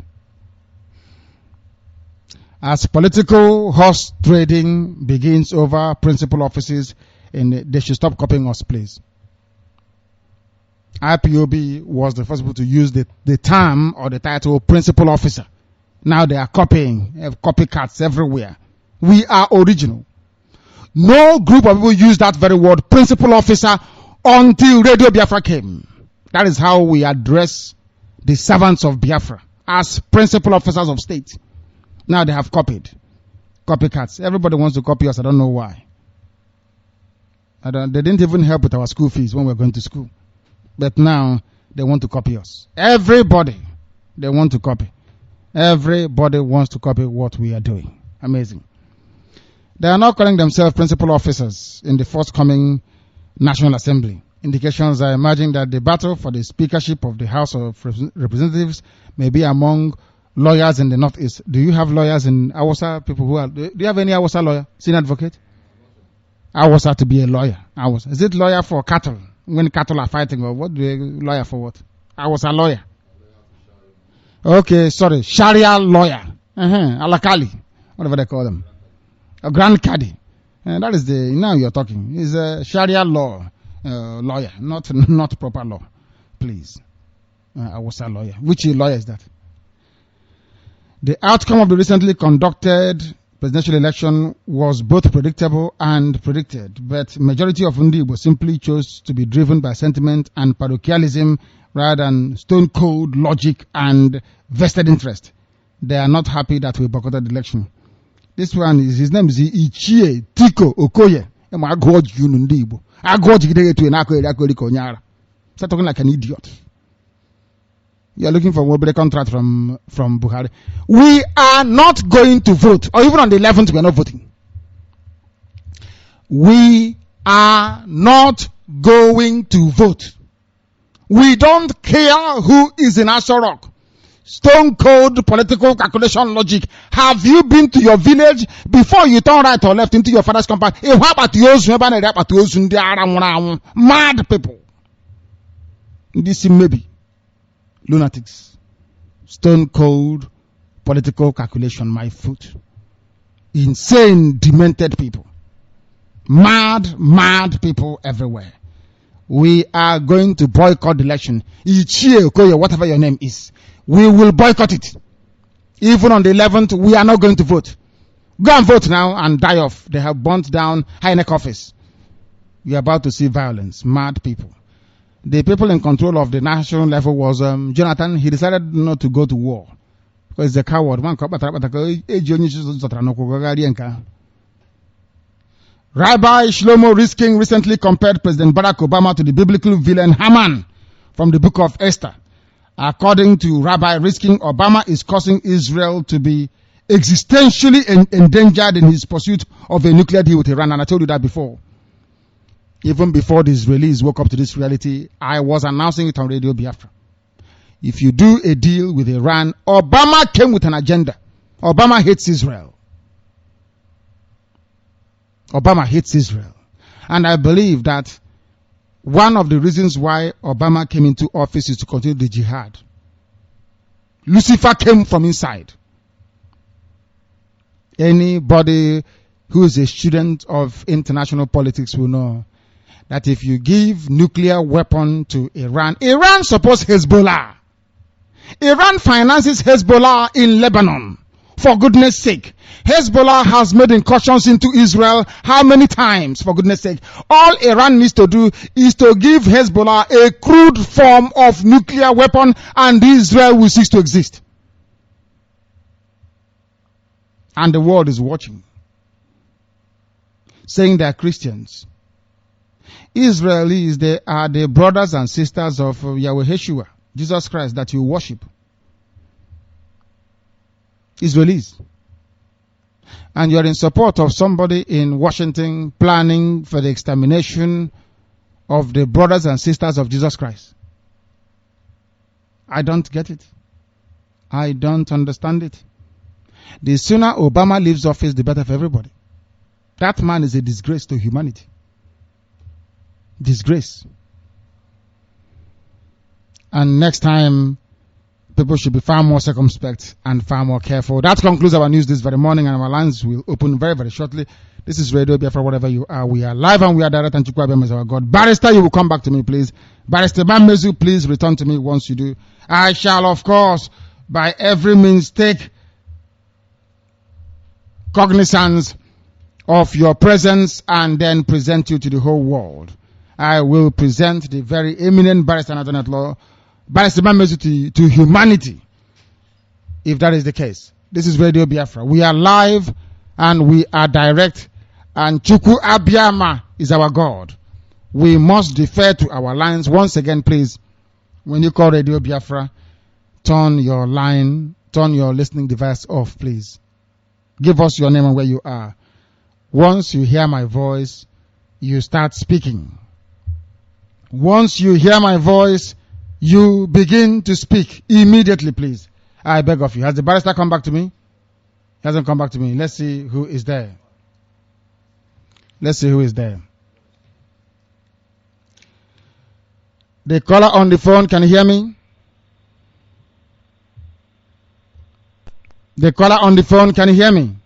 As political horse trading begins over principal offices, they should stop copying us, please. IPOB was the first people to use the term or the title principal officer. Now they are copying, have copycats everywhere. We are original. No group of people use that very word, principal officer, until Radio Biafra came. That is how we address the servants of Biafra as principal officers of state. Now they have copied. Copycats. Everybody wants to copy us. I don't know why. They didn't even help with our school fees when we were going to school. But now they want to copy us. Everybody, they want to copy. Everybody wants to copy what we are doing. Amazing. They are not calling themselves principal officers in the forthcoming National Assembly. Indications are emerging that the battle for the speakership of the House of Representatives may be among lawyers in the Northeast. Do you have lawyers in Awasa? People who are, do you have any Awasa lawyer? Senior advocate? Awasa to be a lawyer. Awasa. Is it lawyer for cattle? When cattle are fighting, or what do you lawyer for what? Awasa lawyer. Okay, sorry. Sharia lawyer. Alakali. Whatever they call them. A grand caddy. That is now you're talking. He's a Sharia law lawyer, not proper law. Please. I was a lawyer. Which lawyer is that? The outcome of the recently conducted presidential election was both predictable and predicted, but majority of Igbo simply chose to be driven by sentiment and parochialism rather than stone-cold logic and vested interest. They are not happy that we boycotted the election. This one is, his name is Ichie Tiko Okoye. Start talking like an idiot. You are looking for a mobile contract from Buhari. We are not going to vote, or even on the 11th, we are not voting. We are not going to vote. We don't care who is in Aso Rock. Stone cold political calculation logic. Have you been to your village before you turn right or left into your father's compound? Mad people. This maybe lunatics. Stone cold political calculation, my foot. Insane, demented people. Mad people everywhere. We are going to boycott the election. Ichie Okoye, whatever your name is. We will boycott it. Even on the 11th, we are not going to vote. Go and vote now and die off. They have burnt down Heineck office. We are about to see violence. Mad people. The people in control of the national level was Jonathan. He decided not to go to war because he's a coward. Rabbi Shlomo Risking recently compared President Barack Obama to the biblical villain Haman from the book of Esther. According to Rabbi Risking, Obama is causing Israel to be existentially endangered in his pursuit of a nuclear deal with Iran. And I told you that before. Even before the Israelis woke up to this reality, I was announcing it on Radio Biafra. If you do a deal with Iran, Obama came with an agenda. Obama hates Israel. Obama hates Israel. And I believe that one of the reasons why Obama came into office is to continue the jihad. Lucifer came from inside. Anybody who is a student of international politics will know that if you give nuclear weapon to Iran, Iran supports Hezbollah. Iran finances Hezbollah in Lebanon. For goodness sake. Hezbollah has made incursions into Israel how many times, for goodness sake? All Iran needs to do is to give Hezbollah a crude form of nuclear weapon and Israel will cease to exist. And the world is watching. saying they are Christians. Israelis, they are the brothers and sisters of Yahweh Yeshua, Jesus Christ, that you worship. Israelis. And you're in support of somebody in Washington planning for the extermination of the brothers and sisters of Jesus Christ. I don't get it. I don't understand it. The sooner Obama leaves office, the better for everybody. That man is a disgrace to humanity. Disgrace. And next time, people should be far more circumspect and far more careful. That concludes our news this very morning, and our lines will open very, very shortly. This is Radio Biafra, whatever you are. We are live and we are direct, and Chukwuabem is our God. Barrister, you will come back to me, please. Barrister Mamezu, please return to me once you do. I shall, of course, by every means take cognizance of your presence and then present you to the whole world. I will present the very eminent Barrister Nathan Law, Barrister Mamezu to humanity, if that is the case. This is Radio Biafra. We are live and we are direct, and Chukwu Abiyama is our God. We must defer to our lines. Once again, please, when you call Radio Biafra, turn your listening device off, please. Give us your name and where you are. Once you hear my voice, you start speaking. Once you hear my voice, you begin to speak immediately, please. I beg of you. Has the barrister come back to me? He hasn't come back to me. Let's see who is there. Let's see who is there. The caller on the phone, can you hear me? The caller on the phone, can you hear me?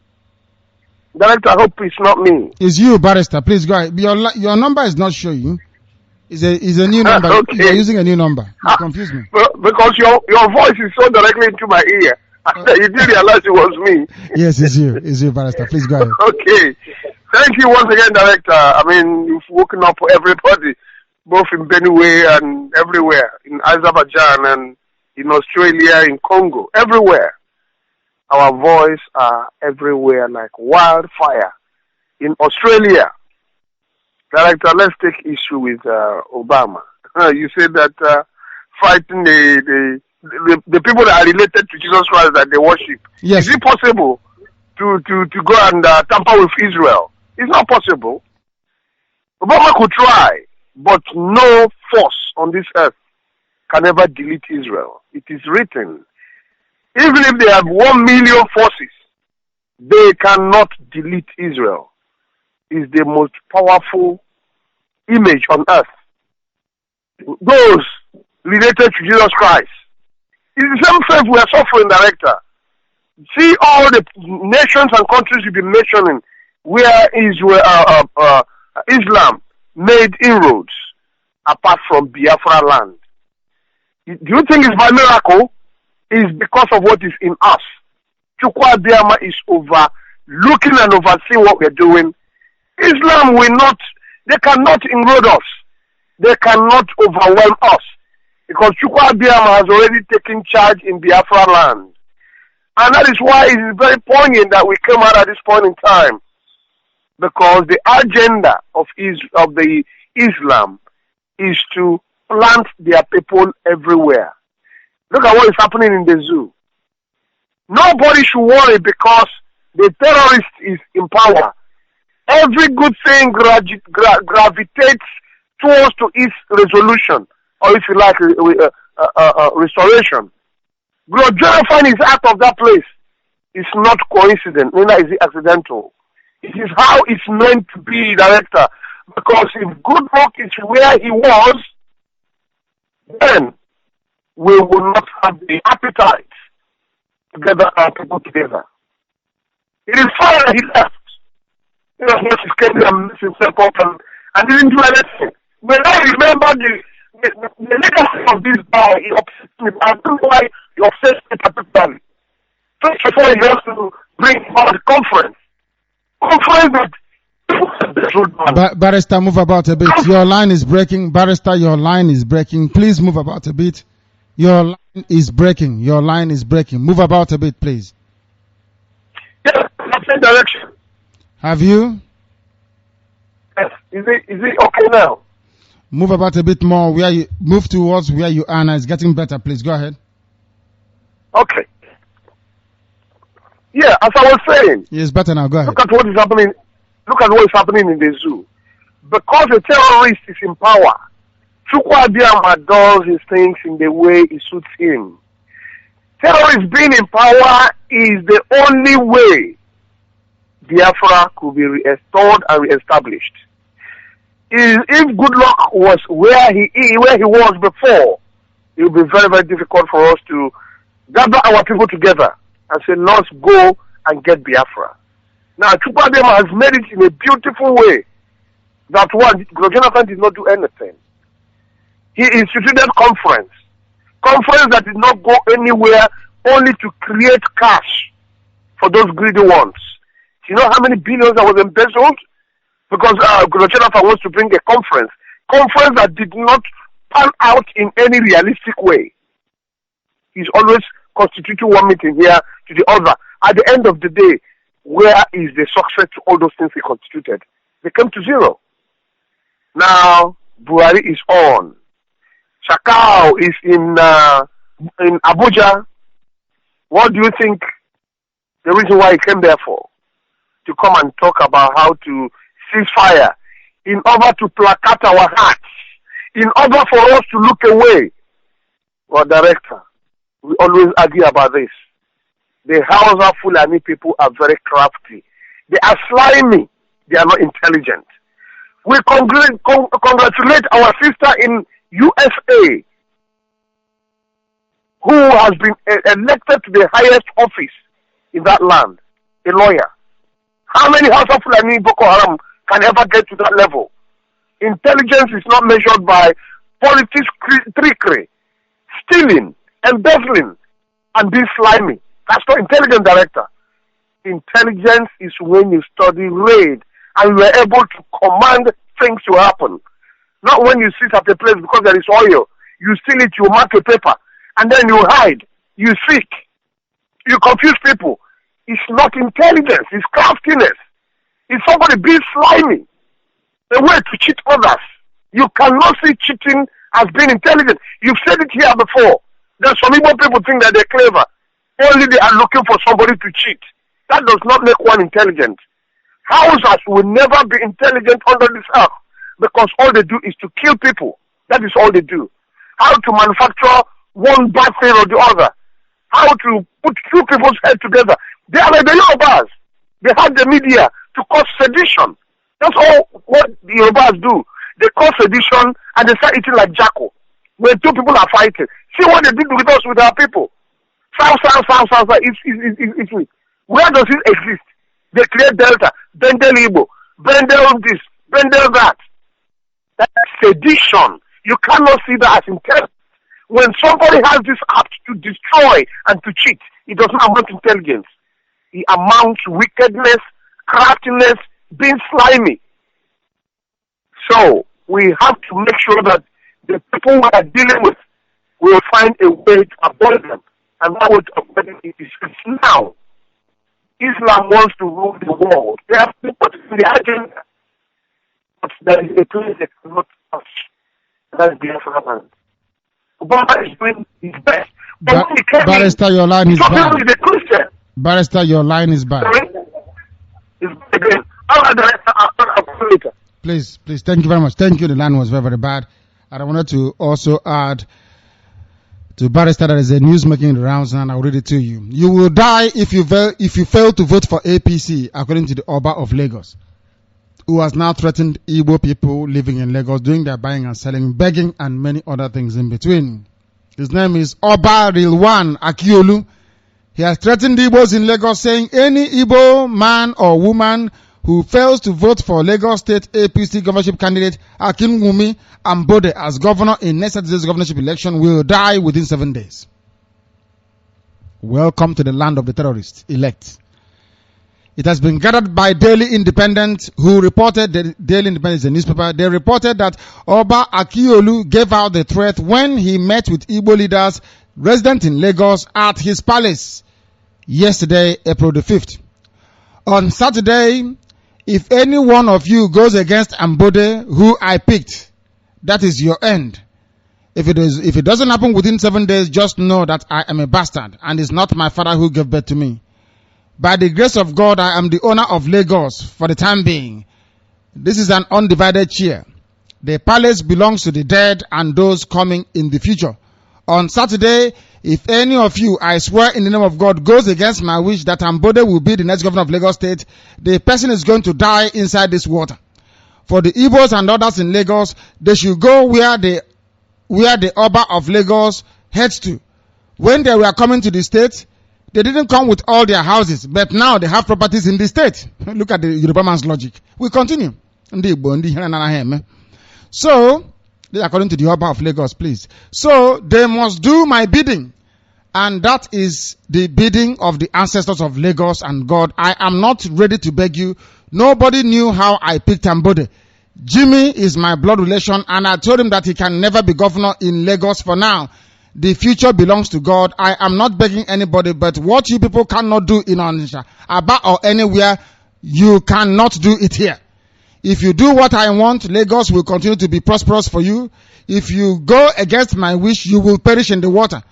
Director, I hope it's not me. It's you, barrister. Please go ahead. Your number is not showing. It's a new number. Okay. You're using a new number. You confuse me. Because your voice is so directly into my ear. You didn't realize it was me. Yes, it's you. It's you, barrister. Please go ahead. Okay. Thank you once again, Director. I mean, you've woken up everybody, both in Benue and everywhere, in Azerbaijan and in Australia, in Congo, everywhere. Our voice are everywhere like wildfire. In Australia, Director, let's take issue with Obama. You said that fighting the people that are related to Jesus Christ that they worship. Yes. Is it possible to go and tamper with Israel? It's not possible. Obama could try, but no force on this earth can ever delete Israel. It is written. Even if they have 1 million forces, they cannot delete Israel. It's the most powerful image on earth. Those related to Jesus Christ. It's the same faith we are suffering, Director. See all the nations and countries you've been mentioning where Islam made inroads apart from Biafra land. Do you think it's by miracle? It's because of what is in us. Chukwu Abiyama is overlooking and overseeing what we're doing. Islam will not, they cannot enroll us. They cannot overwhelm us. Because Chukwu Abiyama has already taken charge in Biafra land. And that is why it is very poignant that we came out at this point in time. Because the agenda of the Islam is to plant their people everywhere. Look at what is happening in the zoo. Nobody should worry because the terrorist is in power. Every good thing gravitates towards to its resolution, or if you like, restoration. Glorifying is out of that place. It's not coincident, neither is it accidental. It is how it's meant to be, Director. Because if good luck is where he was, then we will not have the appetite to gather our people together. It is fine that he left. You know, he came and messed himself up and didn't do anything. When I remember the legacy of this guy, it upsets me. I don't know why he upsets me particularly. First of all, he has to bring about the conference. Barrister, move about a bit. Your line is breaking. Barrister, your line is breaking. Please move about a bit. Your line is breaking. Your line is breaking. Move about a bit, please. Yes, in the same direction. Have you? Yes. Is it okay now? Move about a bit more. Move towards where you are now. It's getting better. Please go ahead. Okay. Yeah, as I was saying. It's better now. Go ahead. Look at what is happening. Look at what is happening in the zoo. Because a terrorist is in power, Chukwuabiama does his things in the way it suits him. Terrorists being in power is the only way Biafra could be restored and reestablished. If Goodluck was where he was before, it would be very, very difficult for us to gather our people together and say, let's go and get Biafra. Now, Chukwuabiama has made it in a beautiful way. That one, Jonathan did not do anything. He instituted conference that did not go anywhere, only to create cash for those greedy ones. You know how many billions that was embezzled? Because Jonathan wants to bring a conference that did not pan out in any realistic way. He's always constituting one meeting here to the other. At the end of the day, where is the success to all those things he constituted? They came to zero. Now, Buhari is on. Shakao is in Abuja. What do you think the reason why he came there for? To come and talk about how to cease fire in order to placate our hearts, in order for us to look away. Well, Director, we always argue about this. The Hausa Fulani people are very crafty. They are slimy. They are not intelligent. We congratulate our sister in USA who has been elected to the highest office in that land, a lawyer. How many Hausa Fulani Boko Haram can ever get to that level? Intelligence is not measured by politics, trickery, stealing, embezzling, and being slimy. That's not intelligent, Director. Intelligence is when you study, read, and you are able to command things to happen. Not when you sit at a place because there is oil. You steal it, you mark a paper, and then you hide. You seek. You confuse people. It's not intelligence, it's craftiness. It's somebody being slimy. A way to cheat others. You cannot see cheating as being intelligent. You've said it here before. There's some Igbo people think that they're clever. Only they are looking for somebody to cheat. That does not make one intelligent. Hausas will never be intelligent under this earth because all they do is to kill people. That is all they do. How to manufacture one bad thing or the other. How to put two people's heads together. They are like the Yorubas. They have the media to cause sedition. That's all what the Yorubas do. They cause sedition and they start eating like jackal. When two people are fighting. See what they did with us, with our people. South. It's where does it exist? They create Delta, Bendel Igbo, Bendel this, Bendel that. That's sedition. You cannot see that as intelligence. When somebody has this act to destroy and to cheat, it does not amount to intelligence. It amounts to wickedness, craftiness, being slimy. So, we have to make sure that the people we are dealing with will find a way to avoid them. And that way to avoid them is now. Islam wants to rule the world. They have to put it in the agenda. But there is a place they cannot touch. That's Biafran. Obama is doing his best. Barrister, your line is bad. Is a Christian. Barrister, your line is bad. Please, thank you very much. Thank you. The line was very, very bad. And I wanted to also add to Barrister that is a news making the rounds, and I'll read it to you. You will die if you fail to vote for APC, according to the Oba of Lagos, who has now threatened Igbo people living in Lagos, doing their buying and selling, begging, and many other things in between. His name is Oba Rilwan Akiolu. He has threatened Igbos in Lagos, saying any Igbo man or woman who fails to vote for Lagos State APC governorship candidate Akin Wumi Ambode as governor in next Saturday's governorship election will die within 7 days. Welcome to the land of the terrorists elect. It has been gathered by Daily Independent, who reported, the Daily Independent is a newspaper, they reported that Oba Akiolu gave out the threat when he met with Igbo leaders resident in Lagos at his palace yesterday, April the 5th. On Saturday, If any one of you goes against Ambode, who I picked, that is your end. If it doesn't happen within 7 days, just know that I am a bastard and it's not my father who gave birth to me. By the grace of God, I am the owner of Lagos for the time being. This is an undivided chair. The palace belongs to the dead and those coming in the future. On Saturday, if any of you, I swear in the name of God, goes against my wish that Ambode will be the next governor of Lagos State, the person is going to die inside this water. For the Igbos and others in Lagos, they should go where the Oba of Lagos heads to. When they were coming to the state, they didn't come with all their houses, but now they have properties in the state. Look at the Yoruba man's logic. We continue. So, according to the Oba of Lagos, please. So, they must do my bidding. And that is the bidding of the ancestors of Lagos and God. I am not ready to beg you. Nobody knew how I picked Ambode. Jimmy is my blood relation, and I told him that he can never be governor in Lagos for now. The future belongs to God. I am not begging anybody, but what you people cannot do in Onitsha, Aba, or anywhere, you cannot do it here. If you do what I want, Lagos will continue to be prosperous for you. If you go against my wish, you will perish in the water.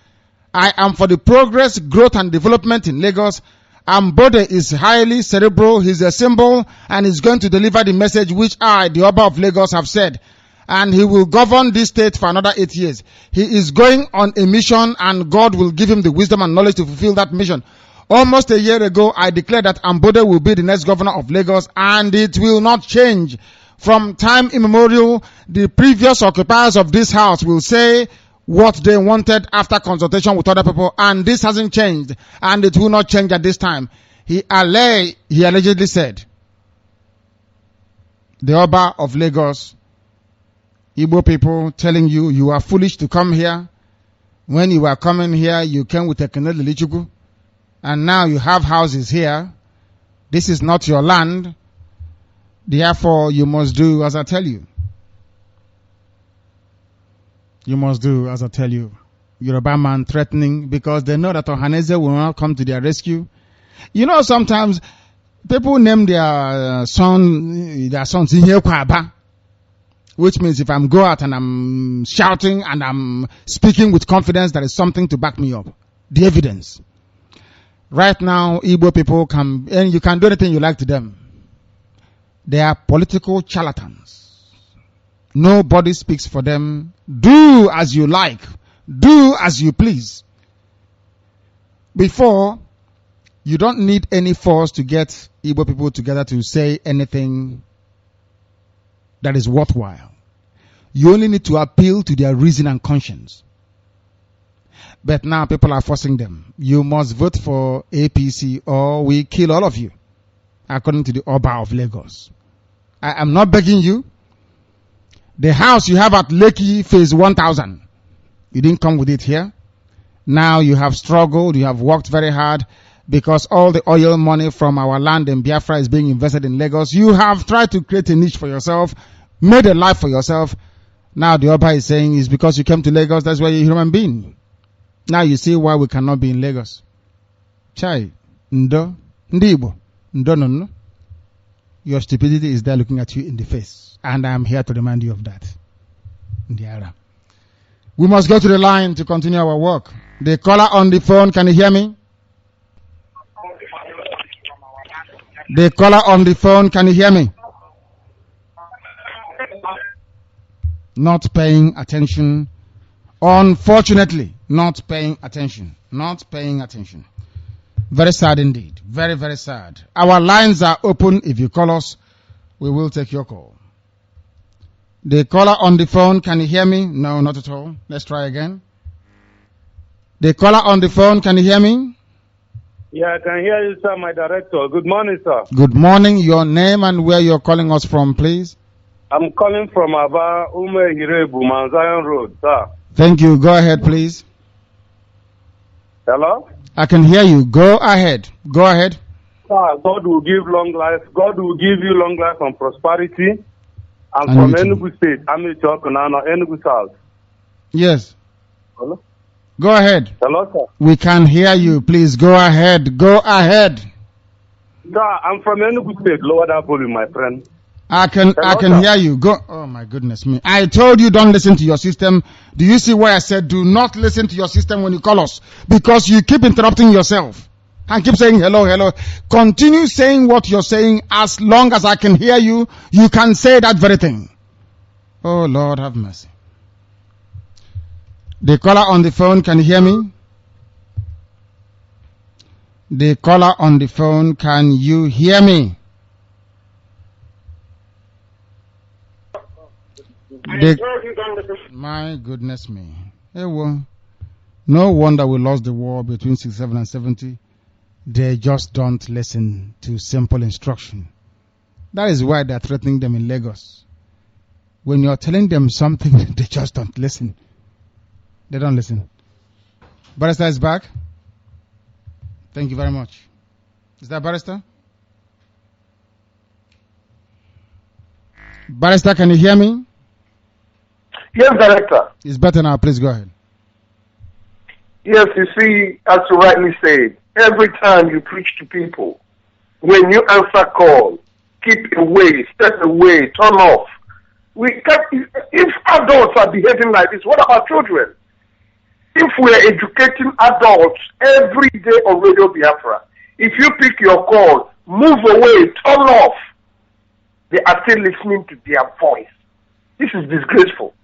I am for the progress, growth, and development in Lagos. Ambode is highly cerebral, he's a symbol, and is going to deliver the message which I, the Oba of Lagos, have said. And he will govern this state for another 8 years. He is going on a mission, and God will give him the wisdom and knowledge to fulfill that mission. Almost a year ago, I declared that Ambode will be the next governor of Lagos, and it will not change. From time immemorial, the previous occupiers of this house will say what they wanted after consultation with other people, and this hasn't changed, and it will not change at this time. He allegedly said, the Oba of Lagos, Igbo people telling you, you are foolish to come here. When you were coming here, you came with a Kenele Lichuku, and now you have houses here. This is not your land. Therefore, you must do as I tell you. You must do as I tell you. Yoruba man threatening because they know that Ohaneze will not come to their rescue. You know, sometimes people name their sons Inyekwaba, which means if I'm go out and I'm shouting and I'm speaking with confidence, there is something to back me up. The evidence. Right now, Igbo people can, and you can do anything you like to them. They are political charlatans. Nobody speaks for them. Do as you like. Do as you please. Before, you don't need any force to get Igbo people together to say anything that is worthwhile. You only need to appeal to their reason and conscience. But now people are forcing them. You must vote for APC or we kill all of you, according to the Oba of Lagos. I am not begging you. The house you have at LIKE phase 1000, you didn't come with it here. Now you have struggled, you have worked very hard because all the oil money from our land in Biafra is being invested in Lagos. You have tried to create a niche for yourself, made a life for yourself. Now the Oba is saying it's because you came to Lagos, that's why you're a human being. Now you see why we cannot be in Lagos. Chai, ndo, ndibo, ndo no no. Your stupidity is there looking at you in the face. And I am here to remind you of that. Ndiara. We must go to the line to continue our work. The caller on the phone, can you hear me? The caller on the phone, can you hear me? Not paying attention. Unfortunately, not paying attention. Not paying attention. Very sad indeed. Very, very sad. Our lines are open. If you call us, we will take your call. The caller on the phone, can you hear me? No, not at all. Let's try again. The caller on the phone, can you hear me? Yeah, I can hear you, sir, my director. Good morning, sir. Good morning. Your name and where you're calling us from, please. I'm calling from Aba, Ume Hirebu, Mount Zion Road, sir. Thank you. Go ahead, please. Hello? I can hear you. Go ahead. Go ahead. Sir, God will give long life. God will give you long life and prosperity. I'm from Enugu State. I'm in Chokonano, Enugu South. Yes. Hello? Go ahead. Hello, sir. We can hear you. Please go ahead. Go ahead. I'm from Enugu State. Lower that volume, my friend. I can hear you. Go. Oh my goodness me! I told you don't listen to your system. Do you see why I said do not listen to your system when you call us? Because you keep interrupting yourself and keep saying hello, hello. Continue saying what you're saying. As long as I can hear you, you can say that very thing. Oh Lord, have mercy. The caller on the phone, can you hear me? The caller on the phone, can you hear me? My goodness me. Hey, well, no wonder we lost the war between 67 and 70. They just don't listen to simple instruction. That is why they're threatening them in Lagos. When you're telling them something, they just don't listen. They don't listen. Barrister is back. Thank you very much. Is that Barrister? Barrister, can you hear me? Yes, Director. It's better now. Please go ahead. Yes, you see, as you rightly said, every time you preach to people, when you answer call, keep away, step away, turn off. If adults are behaving like this, what about children? If we are educating adults every day on Radio Biafra, if you pick your call, move away, turn off, they are still listening to their voice. This is disgraceful.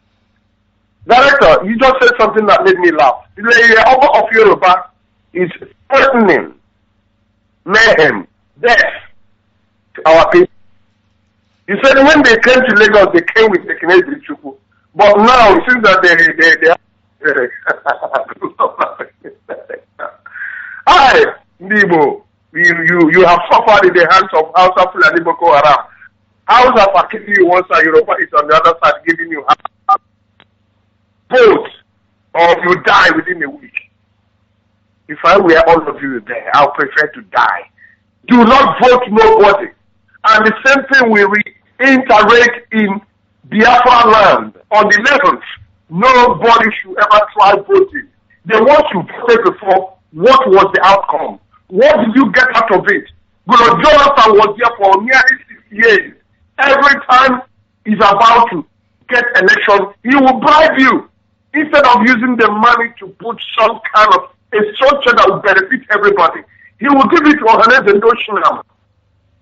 Director, you just said something that made me laugh. The Oba of Yoruba is threatening mayhem, death to our people. You said when they came to Lagos, they came with the Canadian Chuku. But now, it seems that they Hi, Igbo. You have suffered in the hands of Hausa Fulani Boko Haram. Hausa are killing you one side, Yoruba is on the other side giving you vote, or you die within a week. If I were all of you there, I would prefer to die. Do not vote nobody. And the same thing we reiterate in Biafran land on the 11th. Nobody should ever try voting. The ones you voted before, what was the outcome? What did you get out of it? Goodluck Jonathan was there for nearly 6 years. Every time he's about to get election, he will bribe you. Instead of using the money to put some kind of a structure that will benefit everybody, he will give it to Ohanes and Doshinam.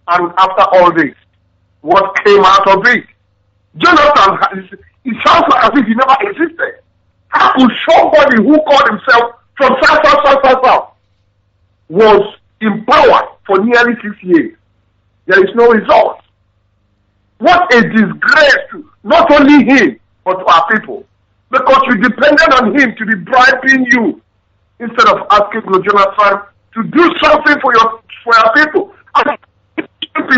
And after all this, what came out of it? Jonathan, it sounds like as if he never existed. How could somebody who called himself from South was in power for nearly 6 years? There is no result. What a disgrace to not only him, but to our people. Because you depended on him to be bribing you instead of asking Jonathan to do something for your people. And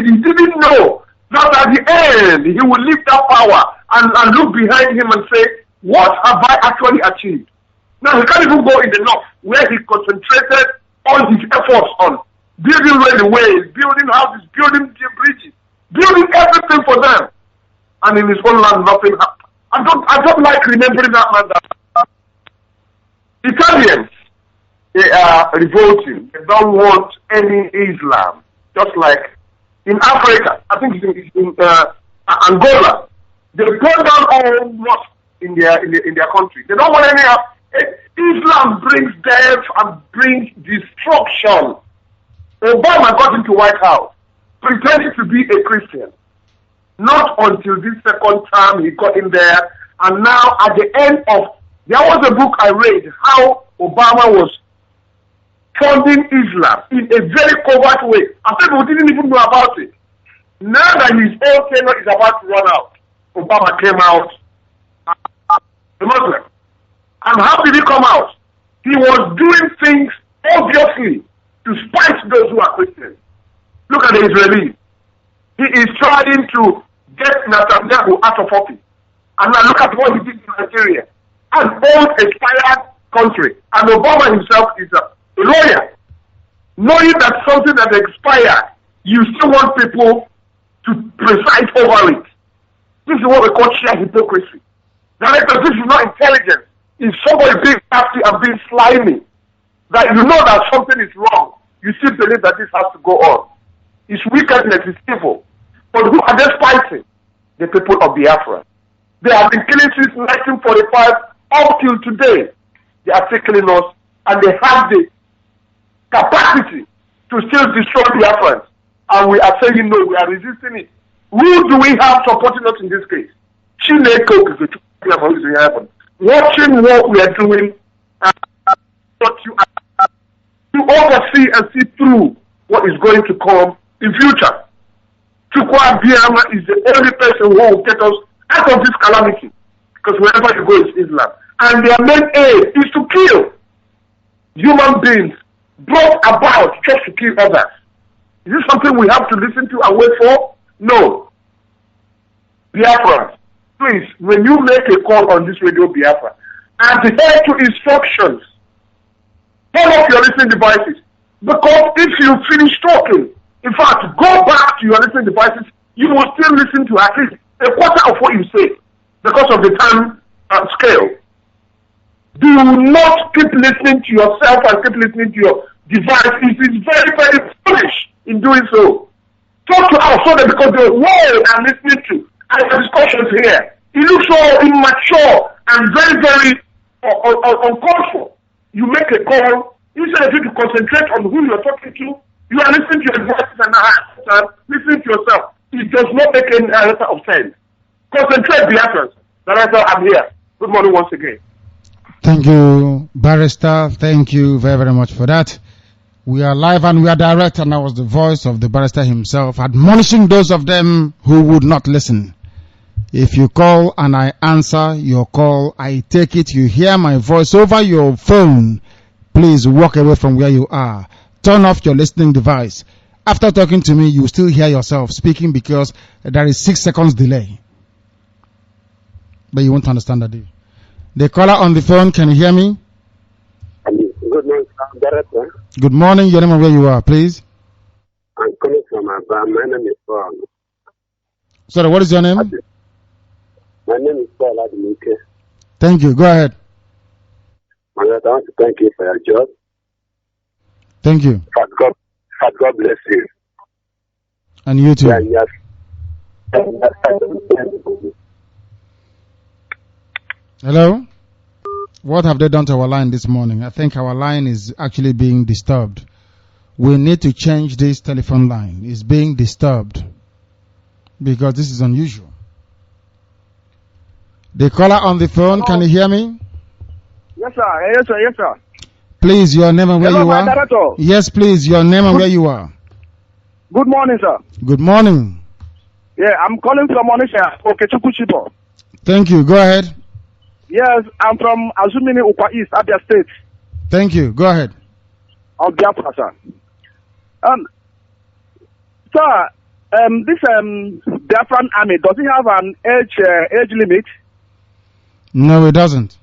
he didn't know that at the end he will leave that power and look behind him and say, what have I actually achieved? Now he can't even go in the north where he concentrated all his efforts on building railways, building houses, building bridges, building everything for them. And in his own land nothing happened. I don't like remembering that man. That Italians, they are revolting. They don't want any Islam. Just like in Africa, I think it's in Angola, they burn down all mosques in their country. They don't want any. Islam brings death and brings destruction. Obama got into White House pretending to be a Christian. Not until this second term he got in there, and now at the end of, there was a book I read, how Obama was funding Islam in a very covert way, and people didn't even know about it. Now that his own tenure is about to run out, Obama came out a Muslim. And how did he come out? He was doing things obviously to spite those who are Christians. Look at the Israelis. He is trying to get Netanyahu out of office. And now look at what he did in Nigeria. An old, expired country. And Obama himself is a lawyer. Knowing that something that expired, you still want people to preside over it. This is what we call sheer hypocrisy. Director, this is not intelligence. It's somebody being crafty and being slimy. That you know that something is wrong. You still believe that this has to go on. It's wickedness, it's evil. But who are they fighting? The people of Biafra. They have been killing since 1945 up till today. They are still killing us, and they have the capacity to still destroy Biafrans. And we are saying no, we are resisting it. Who do we have supporting us in this case? Chineke is the truth is happen. Watching what we are doing, and what you are to oversee and see through what is going to come in future. Chukwa Biama is the only person who will get us out of this calamity. Because wherever you go is Islam. And their main aim is to kill human beings brought about just to kill others. Is this something we have to listen to and wait for? No. Biafra, please, when you make a call on this radio Biafra, adhere to instructions. Turn off your listening devices. Because if you finish talking, in fact, go back to your listening devices, you will still listen to at least a quarter of what you say because of the time scale. Do not keep listening to yourself and keep listening to your device. It is very, very foolish in doing so. Talk to us so that because the world I'm listening to and the discussions here, it looks so immature and very, very uncalled for. You make a call, instead of you to concentrate on who you're talking to, you are listening to your voices and listening to yourself. It does not make any letter of sense. Concentrate, Biafrans. That's why I'm here. Good morning once again. Thank you, Barrister. Thank you very, very much for that. We are live and we are direct, and that was the voice of the barrister himself, admonishing those of them who would not listen. If you call and I answer your call, I take it, you hear my voice over your phone, please walk away from where you are. Turn off your listening device. After talking to me, you still hear yourself speaking because there is 6 seconds delay. But you won't understand that. The caller on the phone, can you hear me? Good morning, Director. Good morning. Your name and where you are, please. I'm calling from Aba. My name is Paul. Sorry, what is your name? My name is Paul Adimike. Thank you. Go ahead. I want to thank you for your job. Thank you. God bless you. And you too. Yes. Hello? What have they done to our line this morning? I think our line is actually being disturbed. We need to change this telephone line. It's being disturbed because this is unusual. The caller on the phone, can you hear me? Yes, sir. Yes, sir. Yes, sir. Please, your name and where Hello, you are. Director. Yes, please, your name and where you are. Good morning, sir. Good morning. Yeah, I'm calling from Onisha, Okechukwu. Thank you. Go ahead. Yes, I'm from Azumini Ukwa East, Abia State. Thank you. Go ahead. Of Biafra, sir. Sir, this Biafran army, does it have an age limit? No, it doesn't.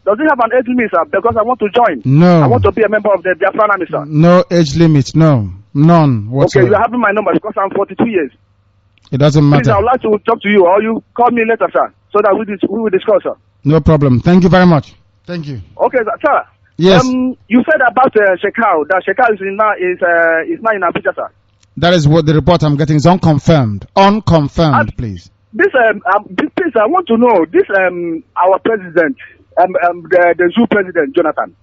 Does it have an age limit, sir? Because I want to join. No. I want to be a member of the Biafran army, sir. No age limit. No. None whatsoever. Okay, you're having my number because I'm 42 years. It doesn't matter. Please, I would like to talk to you, or you call me later, sir, so that we will discuss, sir. No problem. Thank you very much. Thank you. Okay, sir. Yes. You said about Shekau, that Shekau is now in Abuja, sir. That is what the report I'm getting is unconfirmed. Unconfirmed, please. Please, I want to know, this, our president, the zoo president, Jonathan,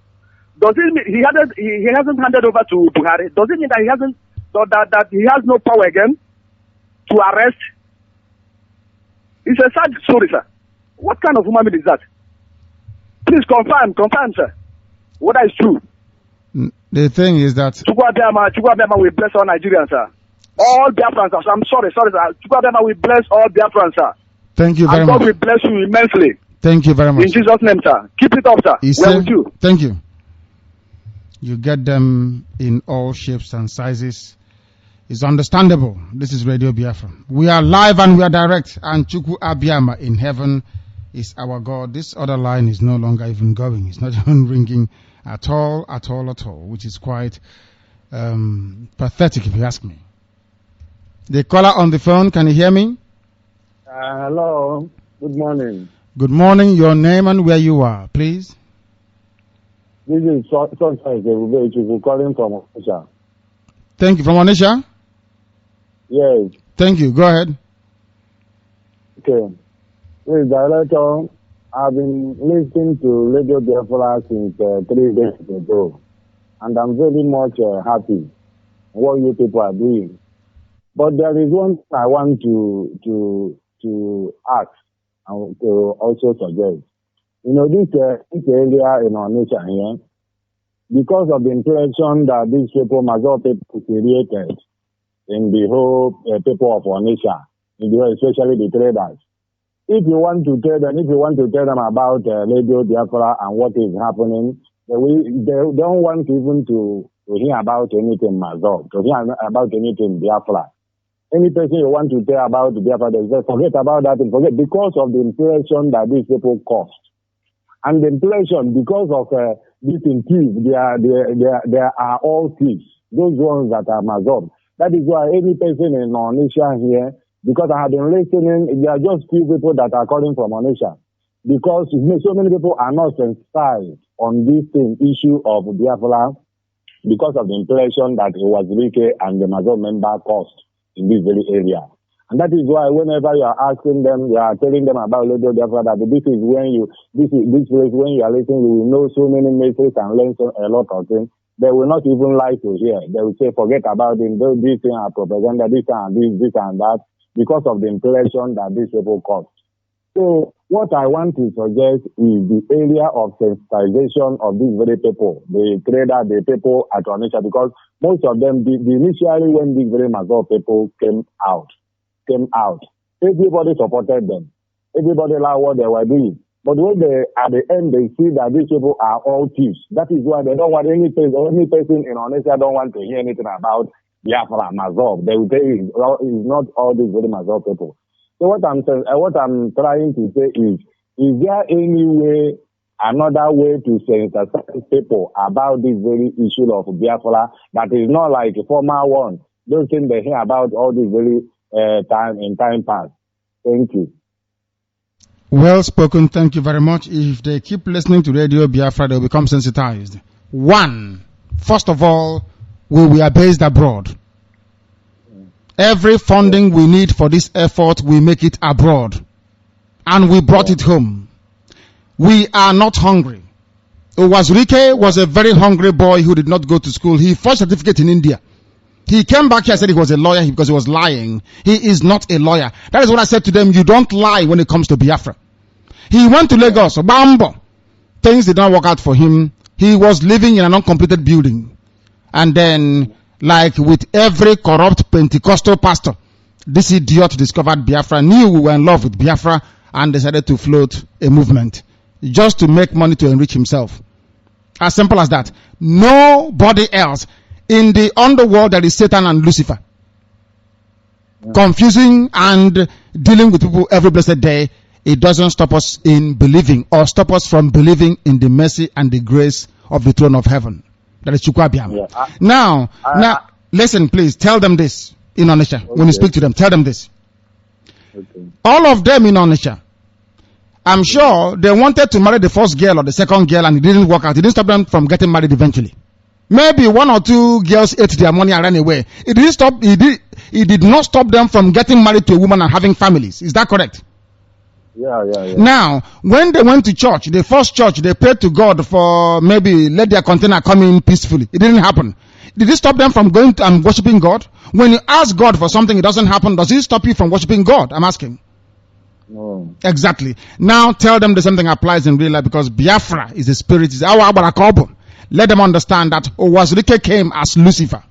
does it mean he hasn't handed over to Buhari? Does it mean that he hasn't, that he has no power again to arrest? It's a sad story, sir. What kind of human being is that? Please confirm, sir. Whether it's true. The thing is that Chukwa Biafra will bless all Nigerians, sir. All Biafrans, sir. I'm sorry, sir. Chukwa Biafra will bless all Biafrans, sir. Thank you very much. God will bless you immensely. Thank you very much. In Jesus' name, sir. Keep it up, sir. We're with you. Thank you. You get them in all shapes and sizes. It's understandable. This is Radio Biafra. We are live and we are direct. And Chukwu Abiyama in heaven is our God. This other line is no longer even going. It's not even ringing at all, which is quite pathetic if you ask me. The caller on the phone, can you hear me? Hello. Good morning. Good morning. Your name and where you are, please. This is Sunshine calling from Naija. Thank you. From Onisha? Yes. Thank you. Go ahead. Okay. Please, Director, I've been listening to Radio Biafra since 3 days ago, and I'm very much happy what you people are doing. But there is one I want to ask and to also suggest. You know, this area in our nation here, because of the impression that these people, Mazo people, created in the whole people of our nation, especially the traders. If you want to tell them about Radio Biafra and what is happening, they don't want even to hear about anything Mazo, to hear about anything Biafra. Any person you want to tell about Biafra, they say, forget about that and forget, because of the impression that these people caused. And the impression, because of this thieves, they are all thieves. Those ones that are Mazov. That is why any person in Onisha here, because I have been listening, there are just few people that are calling from Onisha. Because so many people are not sensitized on this issue of Biafra because of the impression that it was LIKE and the Mazov member caused in this very area. And that is why whenever you are asking them, you are telling them about Radio Biafra, that this place when you are listening, you will know so many messages and learn a lot of things. They will not even like to hear. They will say, forget about it. These things are propaganda, this and this and that, because of the impression that these people cause. So what I want to suggest is the area of sensitization of these very people, the trader, the people at Onisha, because most of them, initially when these very Mazor people came out, everybody supported them. Everybody liked what they were doing. But when at the end they see that these people are all thieves, that is why they don't want any person in Onisha don't want to hear anything about Biafra, Mazor. They will say it's not all these very Mazor people. So what I'm trying to say is there any way, another way to sensitize people about this very issue of Biafra that is not like a formal one? Those things they hear about all this very time past. Thank you. Well spoken. Thank you very much. If they keep listening to Radio Biafra, they'll become sensitized. First of all, we are based abroad. Every funding we need for this effort, we make it abroad. And we brought it home. We are not hungry. LIKE was a very hungry boy who did not go to school. He first certificate in India. He came back here and said he was a lawyer because he was lying. He is not a lawyer. That is what I said to them. You don't lie when it comes to Biafra. He went to Lagos, Bambo. Things did not work out for him. He was living in an uncompleted building. And then, like with every corrupt Pentecostal pastor, this idiot discovered Biafra, knew we were in love with Biafra, and decided to float a movement just to make money to enrich himself. As simple as that. Nobody else. In the underworld, there is Satan and Lucifer. Confusing and dealing with people every blessed day. It doesn't stop us in believing or stop us from believing in the mercy and the grace of the throne of heaven. That is Chukwabiam. Now, listen, please. Tell them this in Onisha. Okay. When you speak to them, tell them this. Okay. All of them in Onisha, I'm sure they wanted to marry the first girl or the second girl and it didn't work out. It didn't stop them from getting married eventually. Maybe one or two girls ate their money and ran away. It did not stop them from getting married to a woman and having families. Is that correct? Yeah. Now, when they went to church, the first church, they prayed to God for maybe let their container come in peacefully. It didn't happen. Did it stop them from going to and worshiping God? When you ask God for something, it doesn't happen. Does it stop you from worshiping God? I'm asking. No. Exactly. Now tell them the same thing applies in real life, because Biafra is a spirit. It's our Abarakobo. Let them understand that LIKE came as Lucifer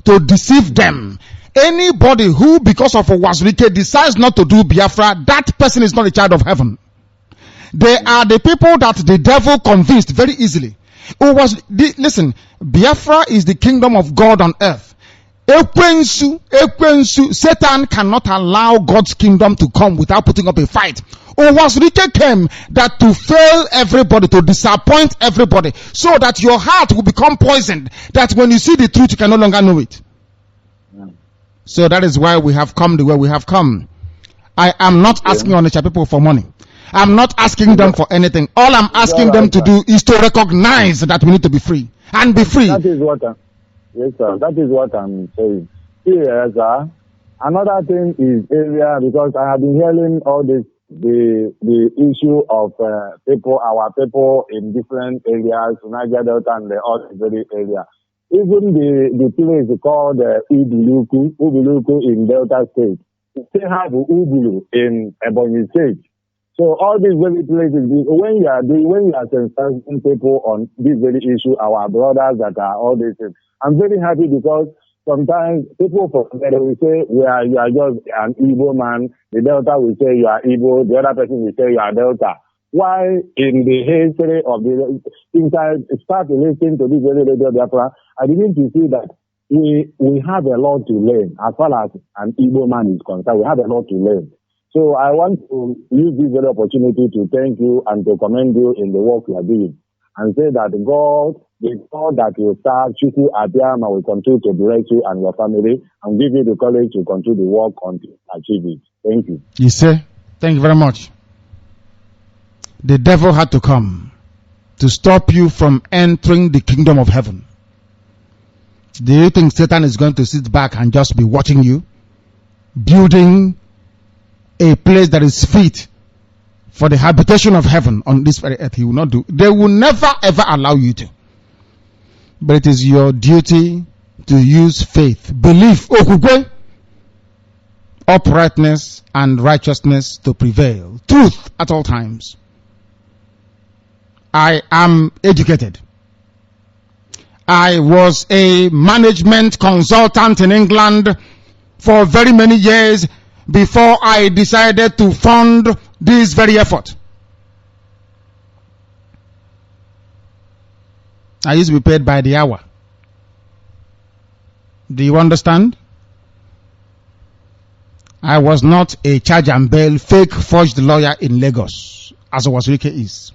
to deceive them. Anybody who, because of LIKE, decides not to do Biafra, that person is not a child of heaven. They are the people that the devil convinced very easily. Listen, Biafra is the kingdom of God on earth. Satan cannot allow God's kingdom to come without putting up a fight. LIKE came that to fail everybody, to disappoint everybody, so that your heart will become poisoned, that when you see the truth, you can no longer know it. So that is why we have come the way we have come. I am not asking Onisha people for money. I'm not asking them for anything. All I'm asking them to do is to recognize that we need to be free and be free. That is what Yes, sir. That is what I'm saying. Here, sir. Another thing is area, because I have been hearing all this, the issue of our people in different areas, Niger Delta and the other very area. Even the place called Ubuluku in Delta State. They have Ubulu in Ebonyi State. So all these very places, when you are sensitizing people on this very issue, our brothers that are all these things, I'm very happy because sometimes people from there will say, you are just an Igbo man. The Delta will say you are Igbo. The other person will say you are Delta. Why in the history of the, since I started listening to this very Radio Biafra, I begin to see that we have a lot to learn. As far as an Igbo man is concerned, we have a lot to learn. So I want to use this very opportunity to thank you and to commend you in the work you are doing, and say that God, the God that will start, Chukwu Abiyama, will continue to bless you and your family and give you the courage to continue the work until achieve it. Thank you. You say, thank you very much. The devil had to come to stop you from entering the kingdom of heaven. Do you think Satan is going to sit back and just be watching you, building a place that is fit for the habitation of heaven on this very earth? He will not do. They will never ever allow you to. But it is your duty to use faith, belief, uprightness and righteousness to prevail. Truth at all times. I am educated. I was a management consultant in England for very many years before I decided to fund this very effort. I used to be paid by the hour. Do you understand? I was not a charge and bail, fake forged lawyer in Lagos, as Wazirike is.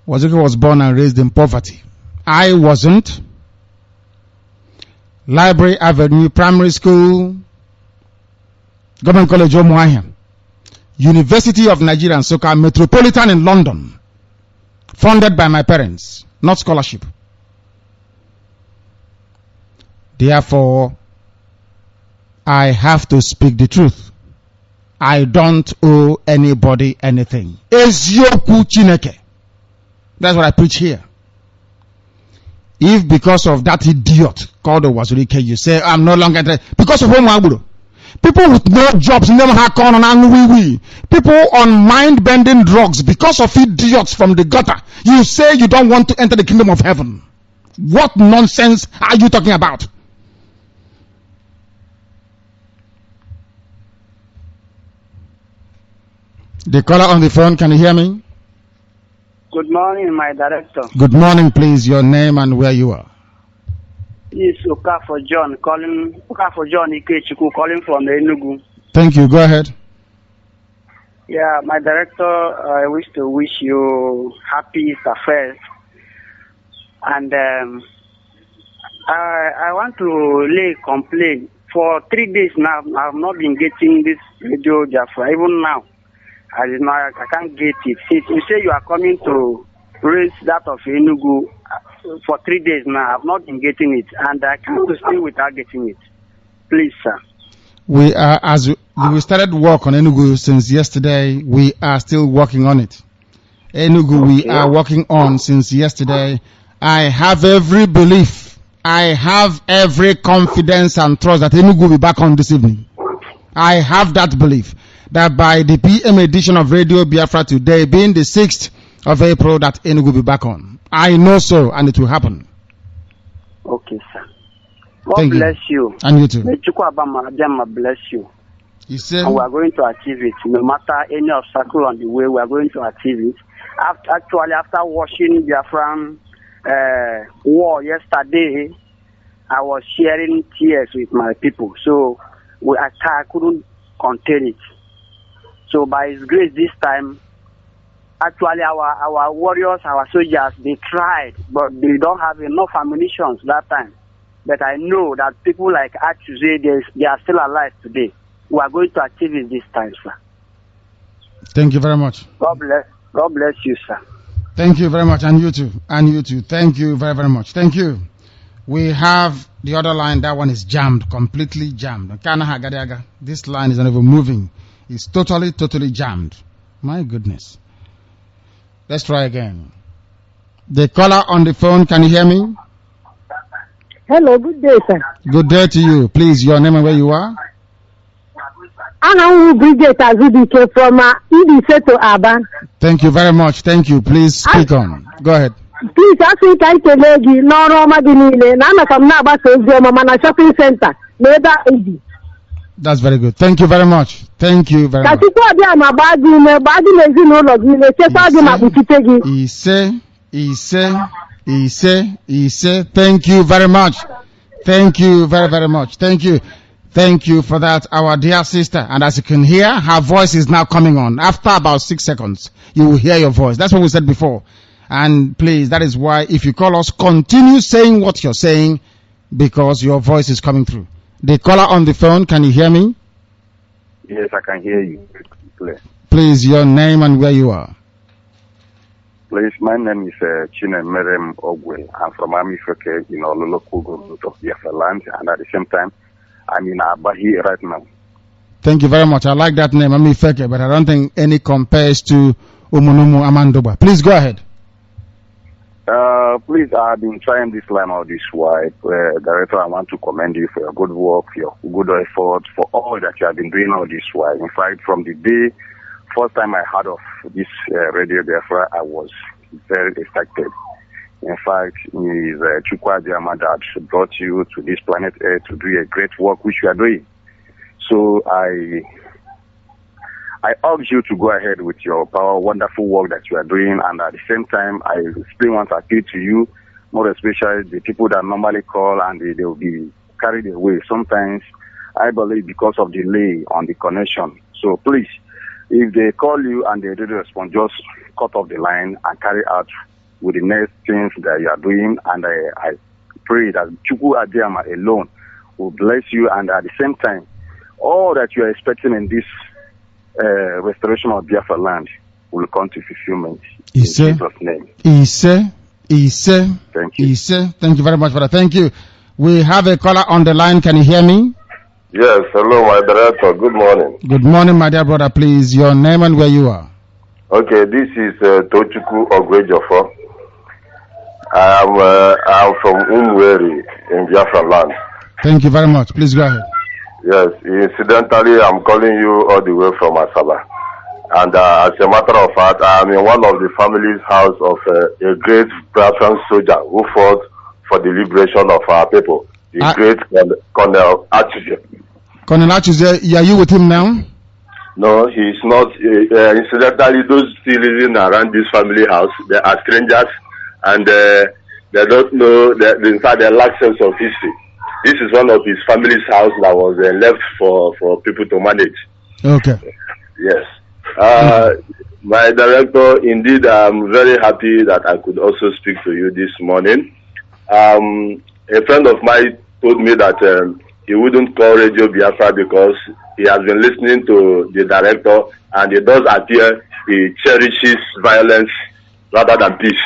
Wazirike was born and raised in poverty. I wasn't. Library Avenue Primary School, Government College Omuahia, University of Nigeria and Soka, Metropolitan in London, funded by my parents, not scholarship. Therefore, I have to speak the truth. I don't owe anybody anything. Ezioku Chineke. That's what I preach here. If because of that idiot called Owazurike, you say, I'm no longer interested, because of whom? People with no jobs, people on mind-bending drugs, because of idiots from the gutter, you say you don't want to enter the kingdom of heaven. What nonsense are you talking about? The caller on the phone, can you hear me? Good morning, my director. Good morning, please. Your name and where you are. This is Okafor John Ikechuku calling from Enugu. Thank you. Go ahead. Yeah, my director, I wish to wish you happy Easter first. And I want to lay a complaint. For 3 days now, I have not been getting this Radio Biafra. Even now, I can't get it. Since you say you are coming to raise that of Enugu for 3 days now, I have not been getting it, and I can't stay without getting it. Please, sir. We are, as we started work on Enugu since yesterday, we are still working on it. Enugu, okay. We are working on since yesterday. I have every belief, I have every confidence and trust that Enugu will be back on this evening. I have that belief that by the PM edition of Radio Biafra today, being the 6th of April, that Enugu will be back on. I know so, and it will happen. Okay, sir. God bless you. And you too. May Chukwabama bless you. You say, and we are going to achieve it. No matter any obstacle on the way, we are going to achieve it. After watching Biafran war yesterday, I was sharing tears with my people. So I couldn't contain it. So by His grace this time, actually our warriors, our soldiers, they tried, but they don't have enough ammunition that time. But I know that people like Achuze, they are still alive today. We are going to achieve it this time, sir. Thank you very much. God bless you, sir. Thank you very much, and you too. And you too. Thank you very, very much. Thank you. We have the other line. That one is jammed, completely jammed. This line is not even moving. It's totally jammed. My goodness. Let's try again. The caller on the phone, can you hear me? Hello, good day, sir. Good day to you. Please, your name and where you are? I'm Bridget Azubike from Ibise to Aba. Thank you very much. Thank you. Please speak on. Go ahead. Please, I think I can make you no Madinile. Nana from Naba Mama shopping center. That's very good. Thank you very much. Thank you very much. He said, thank you very much. Thank you very much. Thank you. Thank you for that, our dear sister. And as you can hear, her voice is now coming on. After about 6 seconds, you will hear your voice. That's what we said before. And please, that is why if you call us, continue saying what you're saying because your voice is coming through. The caller on the phone, can you hear me? Yes, I can hear you. Clear. Please, your name and where you are. Please, my name is Chinemerem Ogwe. I'm from Amifeke in the local government of Biafra land, and at the same time, I'm in Abahi right now. Thank you very much. I like that name, Amifeke, but I don't think any compares to Umunumu Amandoba. Please go ahead. Please, I've been trying this line all this while. Director, I want to commend you for your good work, your good effort, for all that you have been doing all this while. In fact, from the day, first time I heard of this Radio Biafra, I was very excited. In fact, it is Chukwa Diama that brought you to this planet Earth to do a great work which you are doing. So I urge you to go ahead with your wonderful work that you are doing, and at the same time, I still want to appeal to you, more especially the people that normally call and they will be carried away. Sometimes, I believe because of delay on the connection. So please, if they call you and they didn't respond, just cut off the line and carry out with the next things that you are doing. And I pray that Chukwu Adiama alone will bless you, and at the same time, all that you are expecting in this restoration of Biafra land will come to fulfillment in Jesus' name. Thank you. Thank you very much for that. Thank you. We have a caller on the line. Can you hear me? Yes, hello, my director. Good morning. Good morning, my dear brother. Please, your name and where you are. Okay, this is Tochukwu Ogwejofo. I'm from Umweri in Biafra land. Thank you very much. Please go ahead. Yes, incidentally, I'm calling you all the way from Asaba. And as a matter of fact, I'm in one of the family's house of a great Biafran soldier who fought for the liberation of our people, the great Colonel Achize. Colonel Achize, are you with him now? No, he's not. Incidentally, those still living around this family house, they are strangers, and they don't know, in fact, they lack sense of history. This is one of his family's house that was left for people to manage. Okay. Yes. My director, indeed, I'm very happy that I could also speak to you this morning. A friend of mine told me that he wouldn't call Radio Biafra because he has been listening to the director, and it does appear he cherishes violence rather than peace.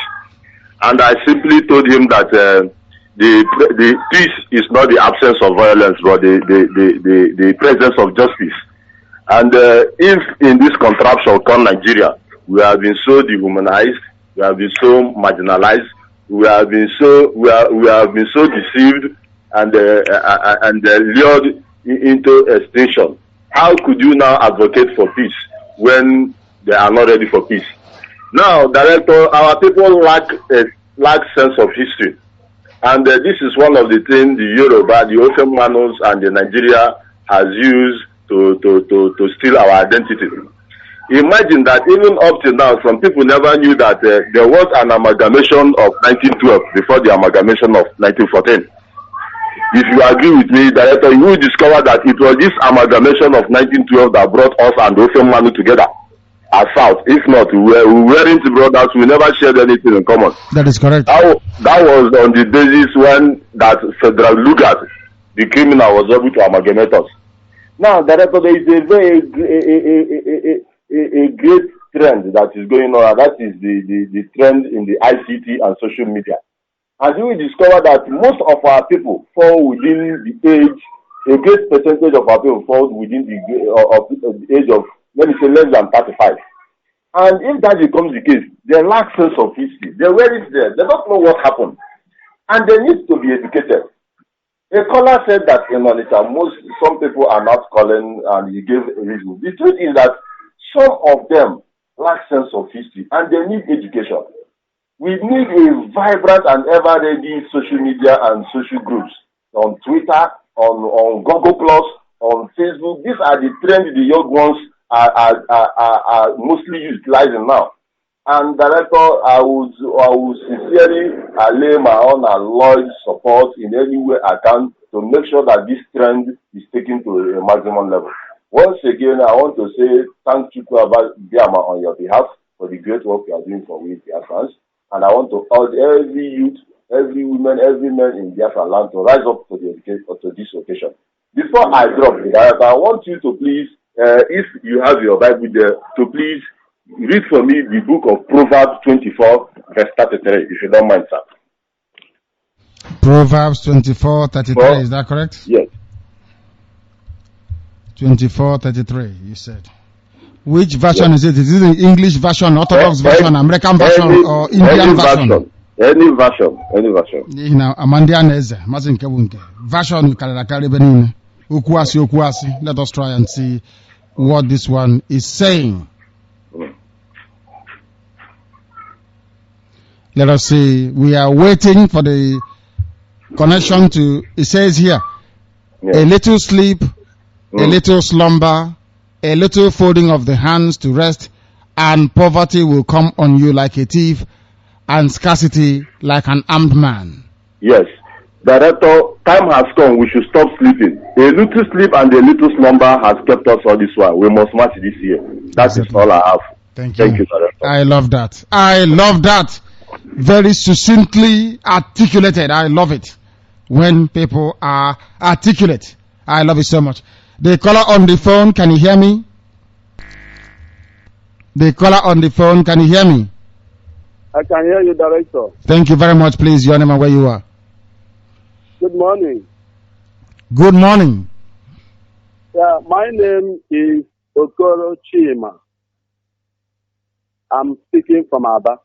And I simply told him that the peace is not the absence of violence, but the presence of justice. And if in this contraption called Nigeria, we have been so dehumanized, we have been so marginalized, we have been so deceived and lured into extinction. How could you now advocate for peace when they are not ready for peace? Now, director, our people lack sense of history. And this is one of the things the Yoruba, the Ofen Manos, and the Nigeria has used to steal our identity. Imagine that even up to now, some people never knew that there was an amalgamation of 1912 before the amalgamation of 1914. If you agree with me, Director, you will discover that it was this amalgamation of 1912 that brought us and the Ofen Manu together as South. If not, we weren't brothers, we never shared anything in common. That is correct. That was on the basis when that Federal Lugat, the criminal, was able to amalgamate us. Now, Director, there is a great trend that is going on, and that is the trend in the ICT and social media. And you will discover that most of our people fall within the age, a great percentage of our people fall within the age of, let me say, less than 35. And if that becomes the case, they lack sense of history. They were it there. They don't know what happened. And they need to be educated. A caller said that in Onitsha, some people are not calling, and he gave a reason. The truth is that some of them lack sense of history, and they need education. We need a vibrant and ever-ready social media and social groups on Twitter, on Google Plus, on Facebook. These are the trends the young ones are mostly utilizing now. And Director, I would sincerely lay my own alloyed support in any way I can to make sure that this trend is taken to a maximum level. Once again, I want to say thank you to Biama on your behalf for the great work you are doing for we Biafrans. And I want to urge every youth, every woman, every man in Biafra land to rise up to this occasion. Before I drop the Director, I want you to please, if you have your Bible there, to please read for me the book of Proverbs 24, verse 33, if you don't mind, sir. Proverbs 24:33, is that correct? Yes. 24:33, you said. Which version is it? Is it the English version, Orthodox version, American version, or Indian version? Any version. You know, Amandian Eze, Mazin Kebunke. Version Karakari Benin. Ukuasi. Let us try and see what this one is saying. Let us see. We are waiting for the connection to, it says here, a little sleep, a little slumber, a little folding of the hands to rest, and poverty will come on you like a thief, and scarcity like an armed man. Yes. Director, time has come. We should stop sleeping. A little sleep and a little slumber has kept us all this while. We must match this year. That is all I have. Thank you. Thank you, Director. I love that. Very succinctly articulated. I love it when people are articulate. I love it so much. The caller on the phone, can you hear me? The caller on the phone, can you hear me? I can hear you, Director. Thank you very much. Please, your name and where you are. Good morning. Good morning. Yeah, my name is Okoro Chima. I'm speaking from Aba.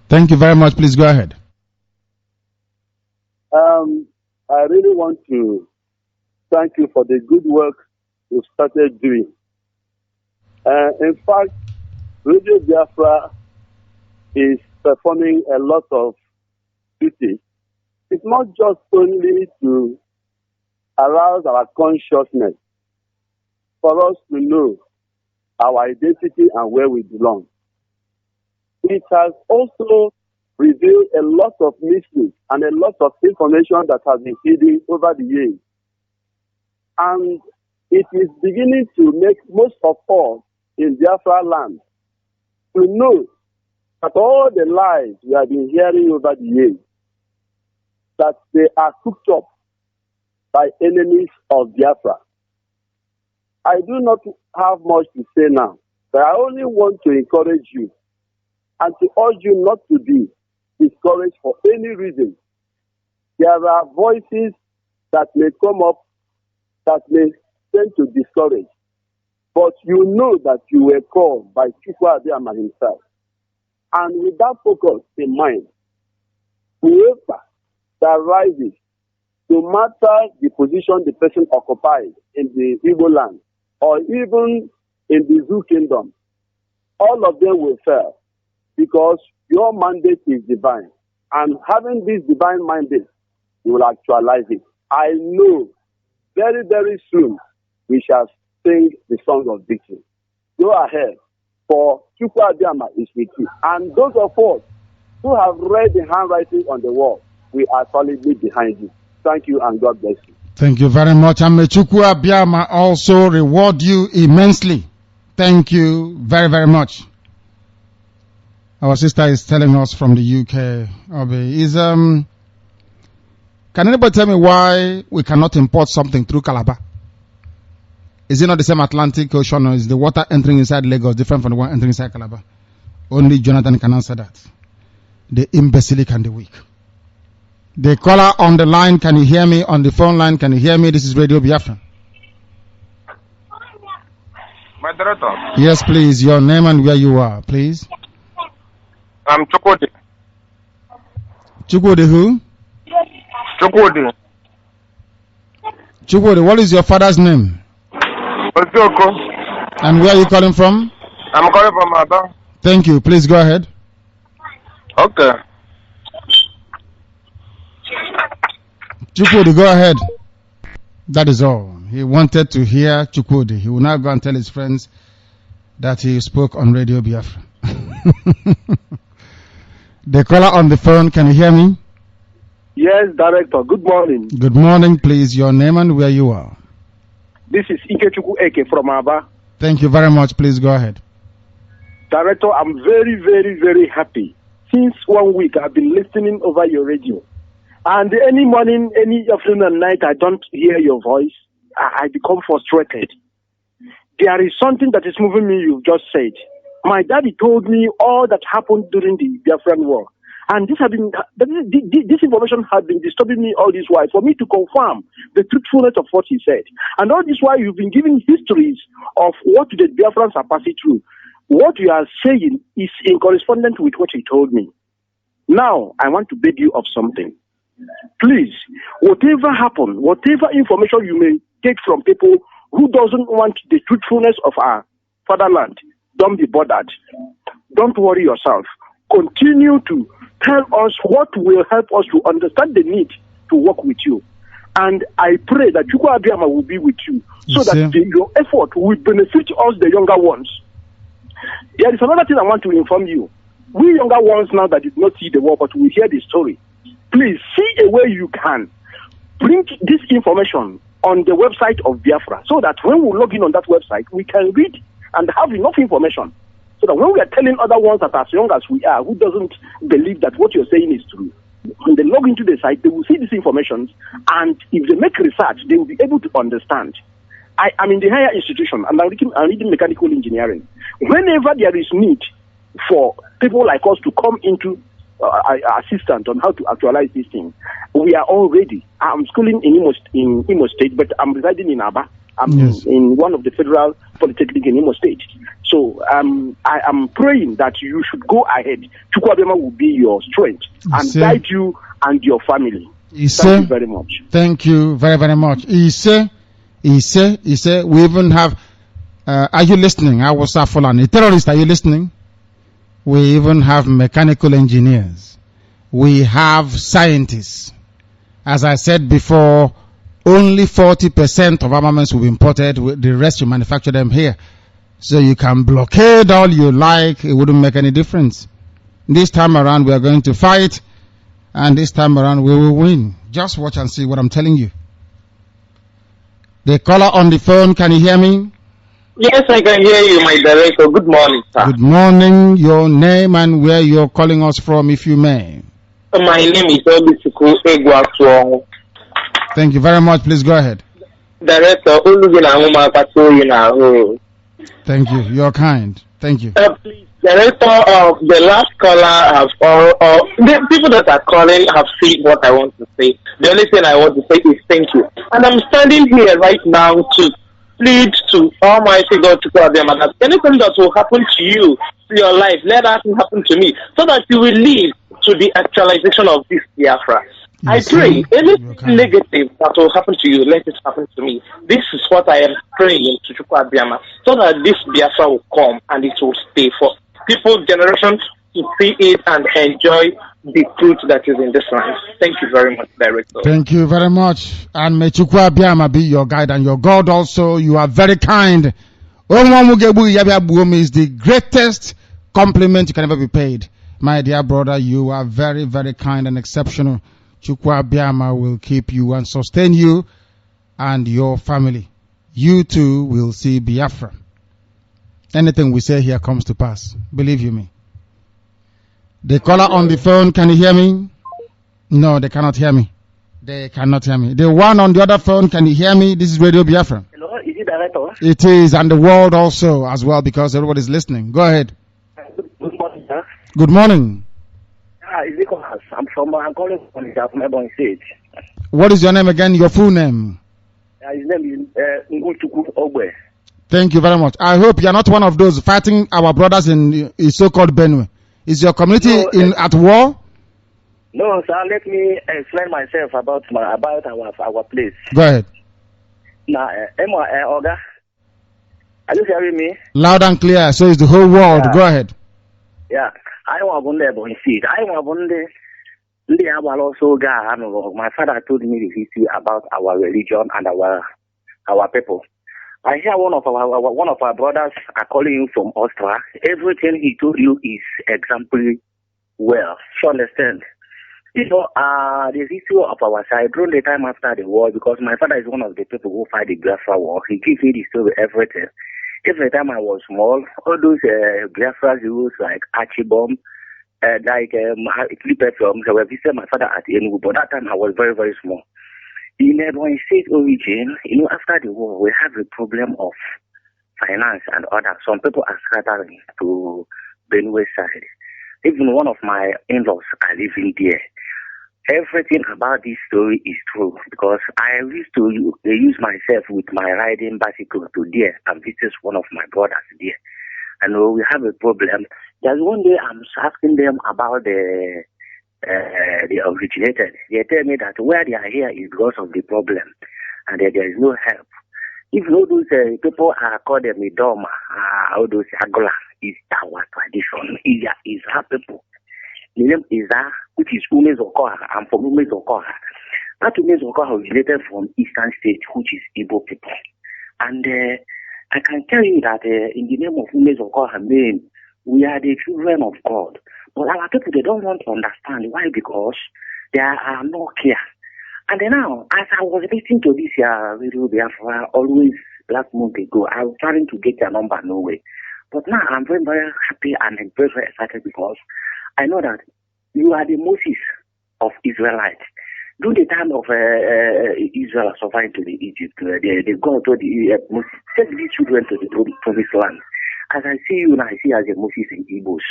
Thank you very much. Please go ahead. I really want to thank you for the good work you started doing. In fact, Radio Biafra is performing a lot of duty. It's not just only to arouse our consciousness, for us to know our identity and where we belong. It has also revealed a lot of mysteries and a lot of information that has been hidden over the years. And it is beginning to make most of us in Biafra land to know that all the lies we have been hearing over the years, that they are cooked up by enemies of Biafra. I do not have much to say now, but I only want to encourage you and to urge you not to be discouraged for any reason. There are voices that may come up that may tend to discourage, but you know that you were called by Chukwu Abiyama himself. And with that focus in mind, whoever that rises, no matter the position the person occupies in the Igbo land or even in the Zoo Kingdom, all of them will fail because your mandate is divine. And having this divine mandate, you will actualize it. I know very, very soon we shall sing the song of victory. Go ahead, for Chukwu Abiyama is with you. And those of us who have read the handwriting on the wall, we are solidly behind you. Thank you and God bless you. Thank you very much. And may Chukwu Abiyama also reward you immensely. Thank you very, very much. Our sister is telling us from the UK. Can anybody tell me why we cannot import something through Calabar? Is it not the same Atlantic Ocean, or is the water entering inside Lagos different from the one entering inside Calabar? Only Jonathan can answer that. The imbecilic and the weak. The caller on the line, can you hear me? On the phone line, can you hear me? This is Radio Biafra. My director. Yes, please. Your name and where you are, please. I'm Chukwudi. Chukwudi who? Chukwudi. Chukwudi, what is your father's name? Osioko. And where are you calling from? I'm calling from Aba. Thank you. Please go ahead. Okay. Chukwudi, go ahead. That is all. He wanted to hear Chukwudi. He will now go and tell his friends that he spoke on Radio Biafra. The caller on the phone, can you hear me? Yes, Director. Good morning. Good morning, please. Your name and where you are. This is Ikechukwu Eke from Aba. Thank you very much. Please go ahead. Director, I'm very, very, very happy. Since 1 week, I've been listening over your radio. And any morning, any afternoon and night, I don't hear your voice. I become frustrated. There is something that is moving me, you've just said. My daddy told me all that happened during the Biafran war. And this information has been disturbing me all this while for me to confirm the truthfulness of what he said. And all this while you've been giving histories of what the Biafrans are passing through. What you are saying is in correspondence with what he told me. Now, I want to beg you of something. Please, whatever happened, whatever information you may take from people who doesn't want the truthfulness of our fatherland, don't be bothered. Don't worry yourself. Continue to tell us what will help us to understand the need to work with you. And I pray that Chukwu Abiyama will be with you so that your effort will benefit us, the younger ones. There is another thing I want to inform you. We younger ones now that did not see the war, but we hear the story. Please see a way you can bring this information on the website of Biafra so that when we log in on that website, we can read and have enough information so that when we are telling other ones that as young as we are, who doesn't believe that what you're saying is true, when they log into the site, they will see this information, and if they make research, they will be able to understand. I'm in the higher institution, and I'm reading mechanical engineering. Whenever there is need for people like us to come into assistance on how to actualize this thing, we are all ready. I'm schooling in Imo State, but I'm residing in Aba. I'm in one of the federal polytechnic in Imo State. So I am praying that you should go ahead. Chukwu Abiyama will be your strength and guide you and your family. Thank you very much. Thank you very, very much. Ise, we even have, are you listening? I was a terrorist, are you listening? We even have mechanical engineers. We have scientists. As I said before, only 40% of armaments will be imported. The rest you manufacture them here. So you can blockade all you like. It wouldn't make any difference. This time around, we are going to fight. And this time around, we will win. Just watch and see what I'm telling you. The caller on the phone, can you hear me? Yes, I can hear you, my director. Good morning, sir. Good morning. Your name and where you're calling us from, if you may. My name is Obisuku Egwasuong. Thank you very much. Please go ahead. Director, thank you. You're kind. Thank you. Please, Director, the last caller have the people that are calling have said what I want to say. The only thing I want to say is thank you. And I'm standing here right now to plead to Almighty God to God, that anything that will happen to you, to your life, let that happen to me, so that you will lead to the actualization of this Biafra. I pray anything negative that will happen to you, let it happen to me. This is what I am praying to Chukwu Abiyama, so that this Biafra will come and it will stay for people, generations to see it and enjoy the fruit that is in this land. Thank you very much, Director. Thank you very much. And may Chukwu Abiyama be your guide and your God also. You are very kind. Is the greatest compliment you can ever be paid. My dear brother, you are very, very kind and exceptional. Chukwu Abiyama will keep you and sustain you and your family. You too will see Biafra. Anything we say here comes to pass. Believe you me. The caller on the phone, can you hear me? No, they cannot hear me. They cannot hear me. The one on the other phone, can you hear me? This is Radio Biafra. Hello, is it Director? It is, and the world also as well, because everybody's listening. Go ahead. Good morning, sir. Good morning. Is it I'm calling from Ebonyi State. What is your name again? Your full name? His name is Nguchukwu Ogbe. Thank you very much. I hope you are not one of those fighting our brothers in so-called Benue. Is your community at war? No, sir. Let me explain myself about our place. Go ahead. Now, Oga, are you hearing me? Loud and clear. So is the whole world. Go ahead. Yeah, I want to Ebonyi State. I want to. My father told me the history about our religion and our people. I hear one of our brothers are calling you from Austria. Everything he told you is exemplary well. You understand? You know, the history of our side during the time after the war, because my father is one of the people who fight the Biafra war. He gives me the story everything. Every time I was small, all those Biafra heroes like Archibomb, LIKE films, I were visiting my father at the end, but that time I was very, very small. In Ebonyi State origin, you know, after the war, we have a problem of finance and other. Some people are scattering to Benue side. Even one of my in-laws are living there. Everything about this story is true because I used to use myself with my riding bicycle to there and visit one of my brothers there. And we have a problem. There's one day I'm asking them about the originated. They tell me that where they are here is because of the problem and there is no help. Even though those people are called them Idoma, all those Agola, is our tradition. Is our people. The name is which is Umes Okoha. I'm from Umes Okoha. That Umes Okoha originated from Eastern State, which is Igbo people. And I can tell you that in the name of Umes Okoha, we are the children of God. But our people, they don't want to understand why, because there are no care. And then now, as I was listening to this RadioBiafra always last month ago, I was trying to get their number, no way. But now I'm very, very happy and very, very excited because I know that you are the Moses of Israelites. During the time of Israel surviving to the Egypt, they go to the Moses, take these children to the promised land. As I see you now, I see as a Moses in Igbos.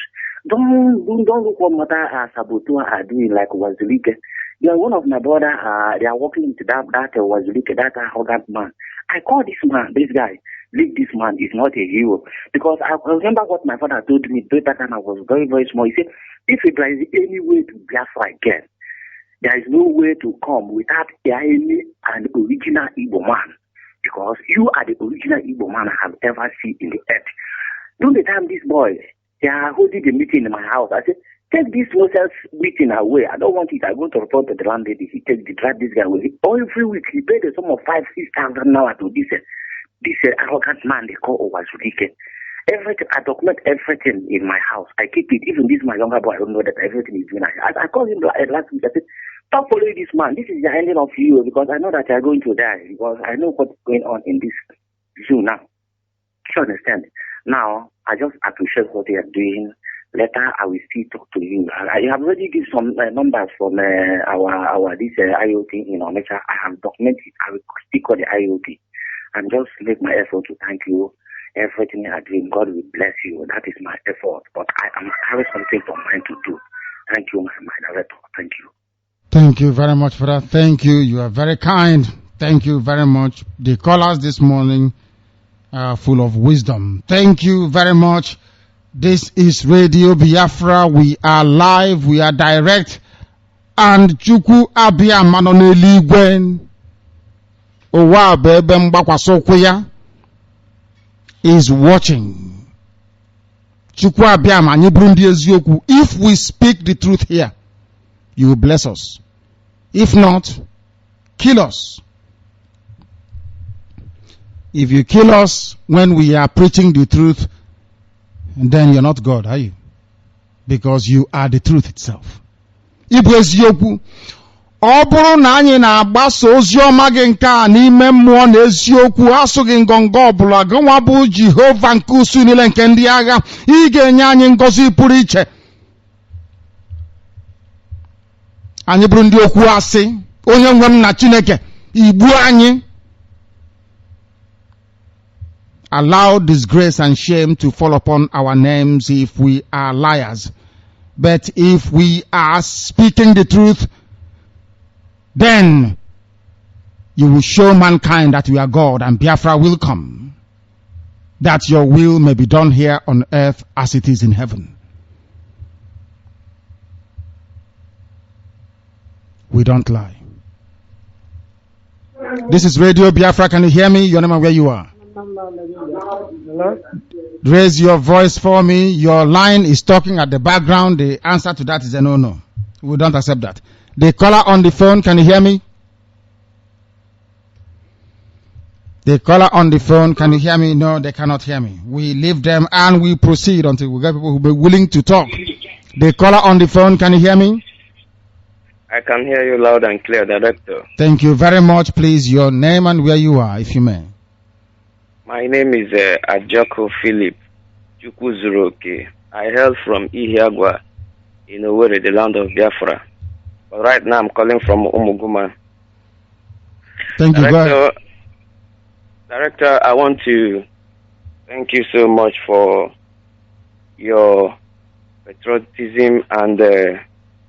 Don't look what Mata Sabotua are doing like Wazulike. You are one of my brother. They are working with that Wazulike, that arrogant man. I call this man, this guy. Leave this man is not a hero. Because I remember what my father told me that time I was very, very small. He said, if there is any way to Biafra again, there is no way to come without any an original Igbo man. Because you are the original Igbo man I have ever seen in the earth. During the time this boy, they are holding the meeting in my house. I said, take this nonsense meeting away. I don't want it. I'm going to report to the landlady. He drive this guy away. Every week he paid the sum of 5,000-6,000 now to this arrogant man they call Owazulike. Everything, I document everything in my house. I keep it. Even this my younger boy, I don't know that everything is doing. I called him last week. I said, stop following this man. This is the ending of you because I know that you are going to die. Because I know what's going on in this zoo now. You understand? Now, I just appreciate what they are doing. Later, I will still talk to you. I have already given some numbers from our this IoT in Naija. I have documented. I will still call the IoT and just make my effort to thank you. Everything you are doing, God will bless you. That is my effort. But I am having something from mine to do. Thank you, my director. Thank you. Thank you very much for that. Thank you. You are very kind. Thank you very much. The callers this morning are full of wisdom. Thank you very much. This is Radio Biafra. We are live. We are direct. And Chukwu Abia Manoneli Gwen Owa Bebe Mbakwasokwya is watching. Chukwu Abia Mani Burundi Ezioku. If we speak the truth here, you will bless us. If not, kill us. If you kill us when we are preaching the truth, then you're not God, are you? Because you are the truth itself. Ibu eziokwu. Ọ bụrụ na anyị na-agbasa ozi ọma gị nke a n'ime mmụọ na eziokwu, asụghị ngọngọ ọbụla, gị nwa bụ Jehova nke usu niile nke ndị agha, ị ga-enye anyị ngọzi pụrụ iche. Anyị bụrụ ndị okwu asị, onye nwe m na Chineke, igbu anyị. Allow disgrace and shame to fall upon our names if we are liars. But if we are speaking the truth, then you will show mankind that we are God and Biafra will come, that your will may be done here on earth as it is in heaven. We don't lie. This is Radio Biafra. Can you hear me? Your name and where you are. Hello? Raise your voice for me. Your line is talking at the background. The answer to that is a no. We don't accept that. The caller on the phone, can you hear me? The caller on the phone, can you hear me? No, they cannot hear me. We leave them and we proceed until we get people who will be willing to talk. The caller on the phone, can you hear me? I can hear you loud and clear, Director. Thank you very much. Please, your name and where you are, if you may. My name is Ajako Philip Chukwuzuroke. I hail from Ihiagwa in Owerri, the land of Biafra. But right now I'm calling from Umuguma. Thank you, Director, I want to thank you so much for your patriotism and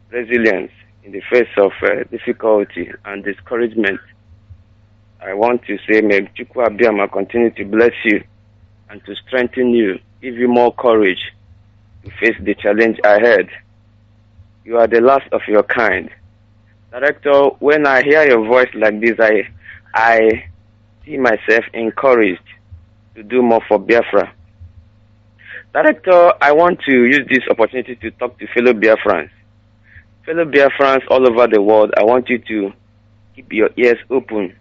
resilience in the face of difficulty and discouragement. I want to say, may Chukwu Abiyama continue to bless you and to strengthen you, give you more courage to face the challenge ahead. You are the last of your kind. Director, when I hear your voice like this, I see myself encouraged to do more for Biafra. Director, I want to use this opportunity to talk to fellow Biafrans. Fellow Biafrans all over the world, I want you to keep your ears open.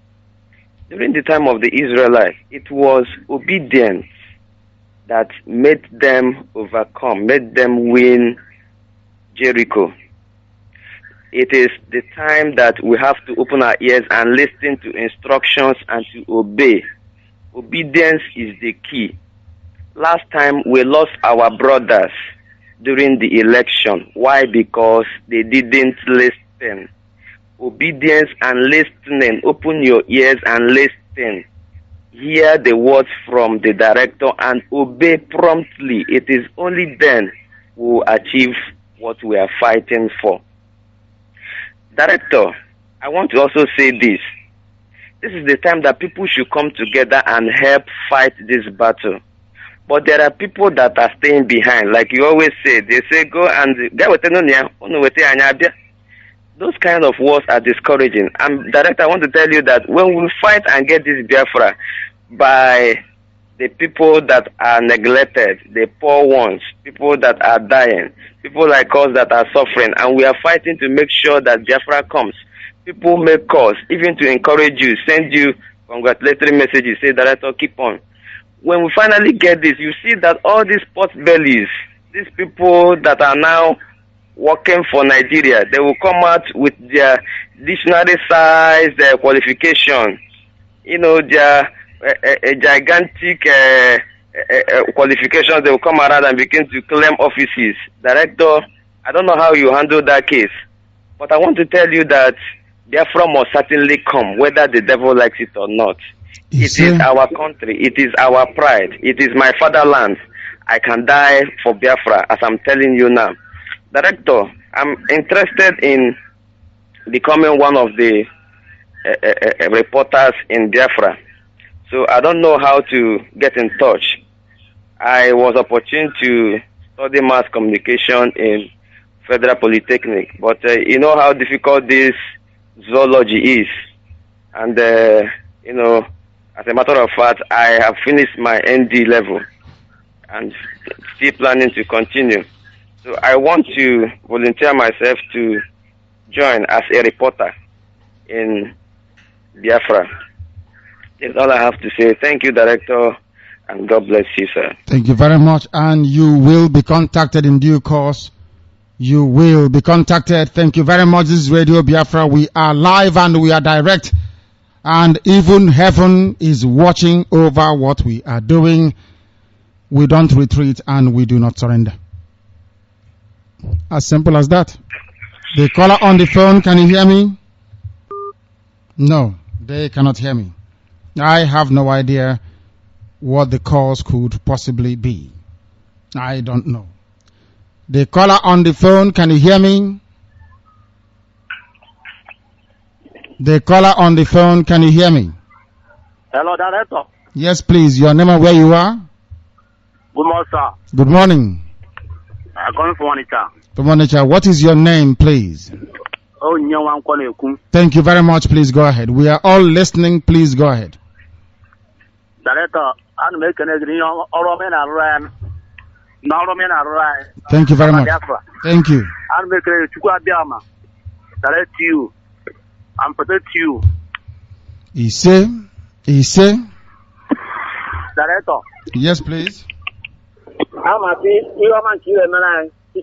During the time of the Israelites, it was obedience that made them overcome, made them win Jericho. It is the time that we have to open our ears and listen to instructions and to obey. Obedience is the key. Last time we lost our brothers during the election. Why? Because they didn't listen. Obedience and listening. Open your ears and listen. Hear the words from the director and obey promptly. It is only then we will achieve what we are fighting for. Director, I want to also say this. This is the time that people should come together and help fight this battle. But there are people that are staying behind. Like you always say, they say, go and get with those kind of words are discouraging. And Director, I want to tell you that when we fight and get this Biafra by the people that are neglected, the poor ones, people that are dying, people like us that are suffering, and we are fighting to make sure that Biafra comes. People make calls, even to encourage you, send you congratulatory messages, say, Director, keep on. When we finally get this, you see that all these pot bellies, these people that are now working for Nigeria, they will come out with their dictionary size, their qualification, their gigantic qualifications. They will come around and begin to claim offices. Director, I don't know how you handle that case, but I want to tell you that Biafra must certainly come, whether the devil likes it or not. It is our country. It is our pride. It is my fatherland. I can die for Biafra, as I'm telling you now. Director, I'm interested in becoming one of the reporters in Biafra. So I don't know how to get in touch. I was opportune to study mass communication in Federal Polytechnic, but you know how difficult this zoology is. And, as a matter of fact, I have finished my ND level and still planning to continue. So I want to volunteer myself to join as a reporter in Biafra. That's all I have to say. Thank you, Director, and God bless you, sir. Thank you very much. And you will be contacted in due course. You will be contacted. Thank you very much. This is Radio Biafra. We are live and we are direct. And even heaven is watching over what we are doing. We don't retreat and we do not surrender. As simple as that. The caller on the phone, can you hear me? No, they cannot hear me. I have no idea what the cause could possibly be. I don't know. The caller on the phone, can you hear me? The caller on the phone, can you hear me? Hello, Director. Yes, please. Your name and where you are? Good morning, sir. Good morning. I'm calling from Naija. Good morning, sir. What is your name, please? Oh, Nyawan Kwaneku. Thank you very much. Please go ahead. We are all listening. Please go ahead. Director, I'm making a green Oromen Aran. Thank you very much. Thank you. I'm making a Chukwa Biama. Direct you. I'm protect you. He say. Director. Yes, please. I'm happy. You are my killer, man. He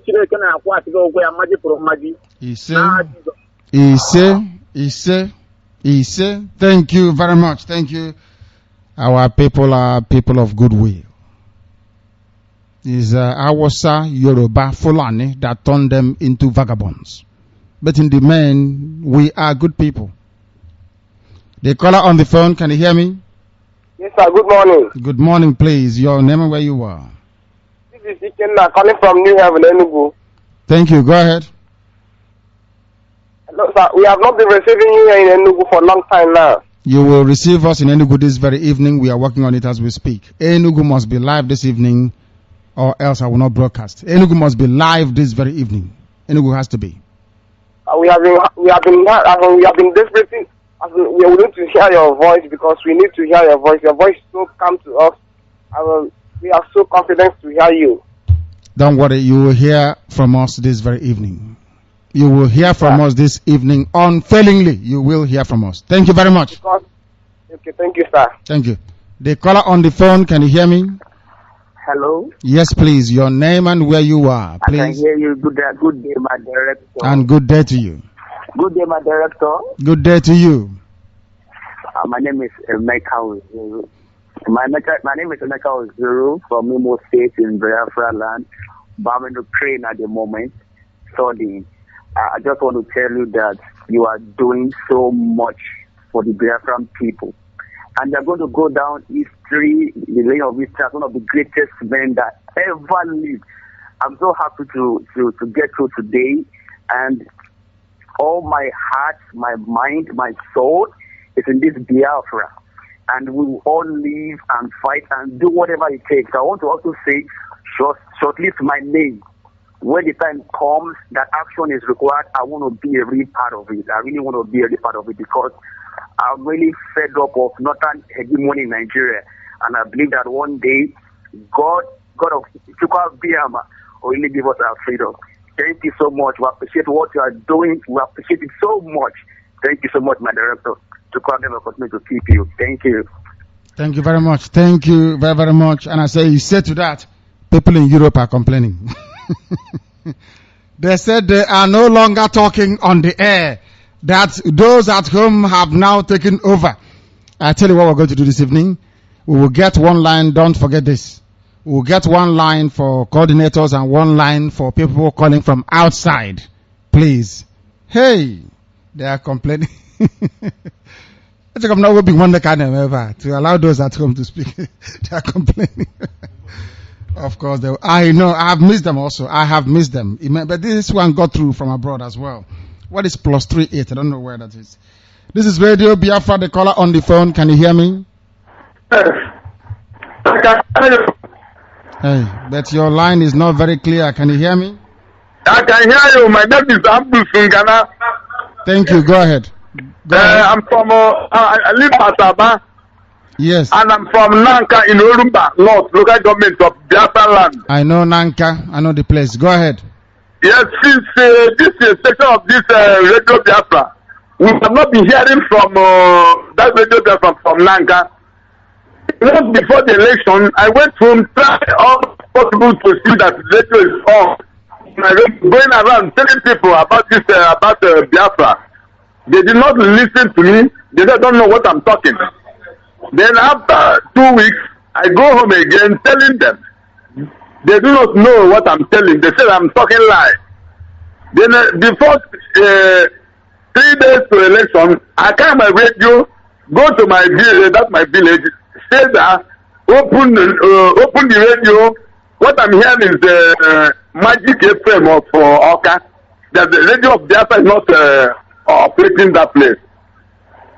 say. Thank you very much. Thank you. Our people are people of goodwill. It's Awasa, Yoruba, Fulani that turned them into vagabonds. But in the main, we are good people. The caller on the phone, can you hear me? Yes, sir. Good morning. Good morning, please. Your name and where you are? This is Ikenna calling from New Haven, Enugu. Thank you. Go ahead. Hello, sir. We have not been receiving you here in Enugu for a long time now. You will receive us in Enugu this very evening. We are working on it as we speak. Enugu must be live this evening, or else I will not broadcast. Enugu must be live this very evening. Enugu has to be. We have been desperate. We are willing to hear your voice because we need to hear your voice. Your voice so come to us. We are so confident to hear you. Don't worry, you will hear from us this very evening. You will hear from us this evening unfailingly. You will hear from us. Thank you very much. Okay, thank you, sir. Thank you. The caller on the phone, can you hear me? Hello? Yes, please. Your name and where you are, please. I can hear you. Good day, my director. And good day to you. Good day, my director. Good day to you. My name is Emeka Ozuru. My name is Emeka Ozuru from Imo State in Biafra land. But I'm in Ukraine at the moment studying. I just want to tell you that you are doing so much for the Biafran people. And you're going to go down history, the lane of history, as one of the greatest men that ever lived. I'm so happy to get through today. And all my heart, my mind, my soul is in this Biafra. And we will all live and fight and do whatever it takes. I want to also say, shortlist my name. When the time comes that action is required, I want to be a real part of it. I really want to be a real part of it because I'm really fed up of northern hegemony in Nigeria. And I believe that one day, God of Chukwa Biama will really give us our freedom. Thank you so much. We appreciate what you are doing. We appreciate it so much. Thank you so much, my director. Chukwa Biama continue to keep you. Thank you. Thank you very much. Thank you very, very much. And I say, you said to that, people in Europe are complaining. They said they are no longer talking on the air, that those at home have now taken over. I tell you what we're going to do this evening. We will get one line, don't forget this. We will get one line for coordinators and one line for people calling from outside. Please. Hey, they are complaining. I think I'm not going to be one ever to allow those at home to speak. They are complaining. Of course, I know. I have missed them also. I have missed them. But this one got through from abroad as well. What is +38? I don't know where that is. This is Radio Biafra, the caller on the phone. Can you hear me? Yes. I can hear you. Hey, but your line is not very clear. Can you hear me? I can hear you. My name is Abdul Sungana. Thank you. Go ahead. I'm from, I live in Asaba. Yes. And I'm from Nanka in Orumba, North, local government of Biafran land. I know Nanka. I know the place. Go ahead. Yes, since this section of this Radio Biafra, we have not been hearing from that Radio Biafra from Nanka. Just before the election, I went home, tried all possible to see that the radio is on. Going around telling people about this, about Biafra. They did not listen to me. They don't know what I'm talking. Then after 2 weeks, I go home again telling them. They do not know what I'm telling. They say I'm talking lie. Then before 3 days to election, I carry my radio, go to my village, that's my village, stay there, open the radio, What I'm hearing is the magic FM of Oka. That the radio of Biafra is not operating that place.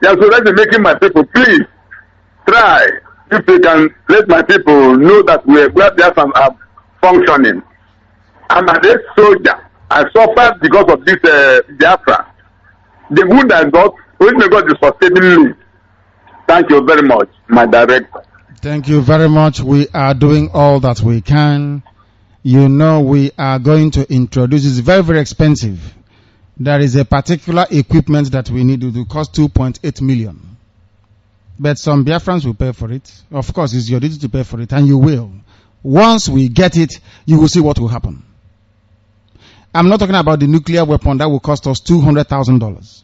Yeah, so that's making my people, please try if you can let my people know that where Biafra are functioning. I'm a dead soldier. I suffered because of this Biafra. The wound I got, only God is sustaining me. Thank you very much, my director. Thank you very much. We are doing all that we can. You know, we are going to introduce, it's very, very expensive. There is a particular equipment that we need to cost 2.8 million. But some Biafrans will pay for it. Of course, it's your duty to pay for it, and you will. Once we get it, you will see what will happen. I'm not talking about the nuclear weapon that will cost us $200,000.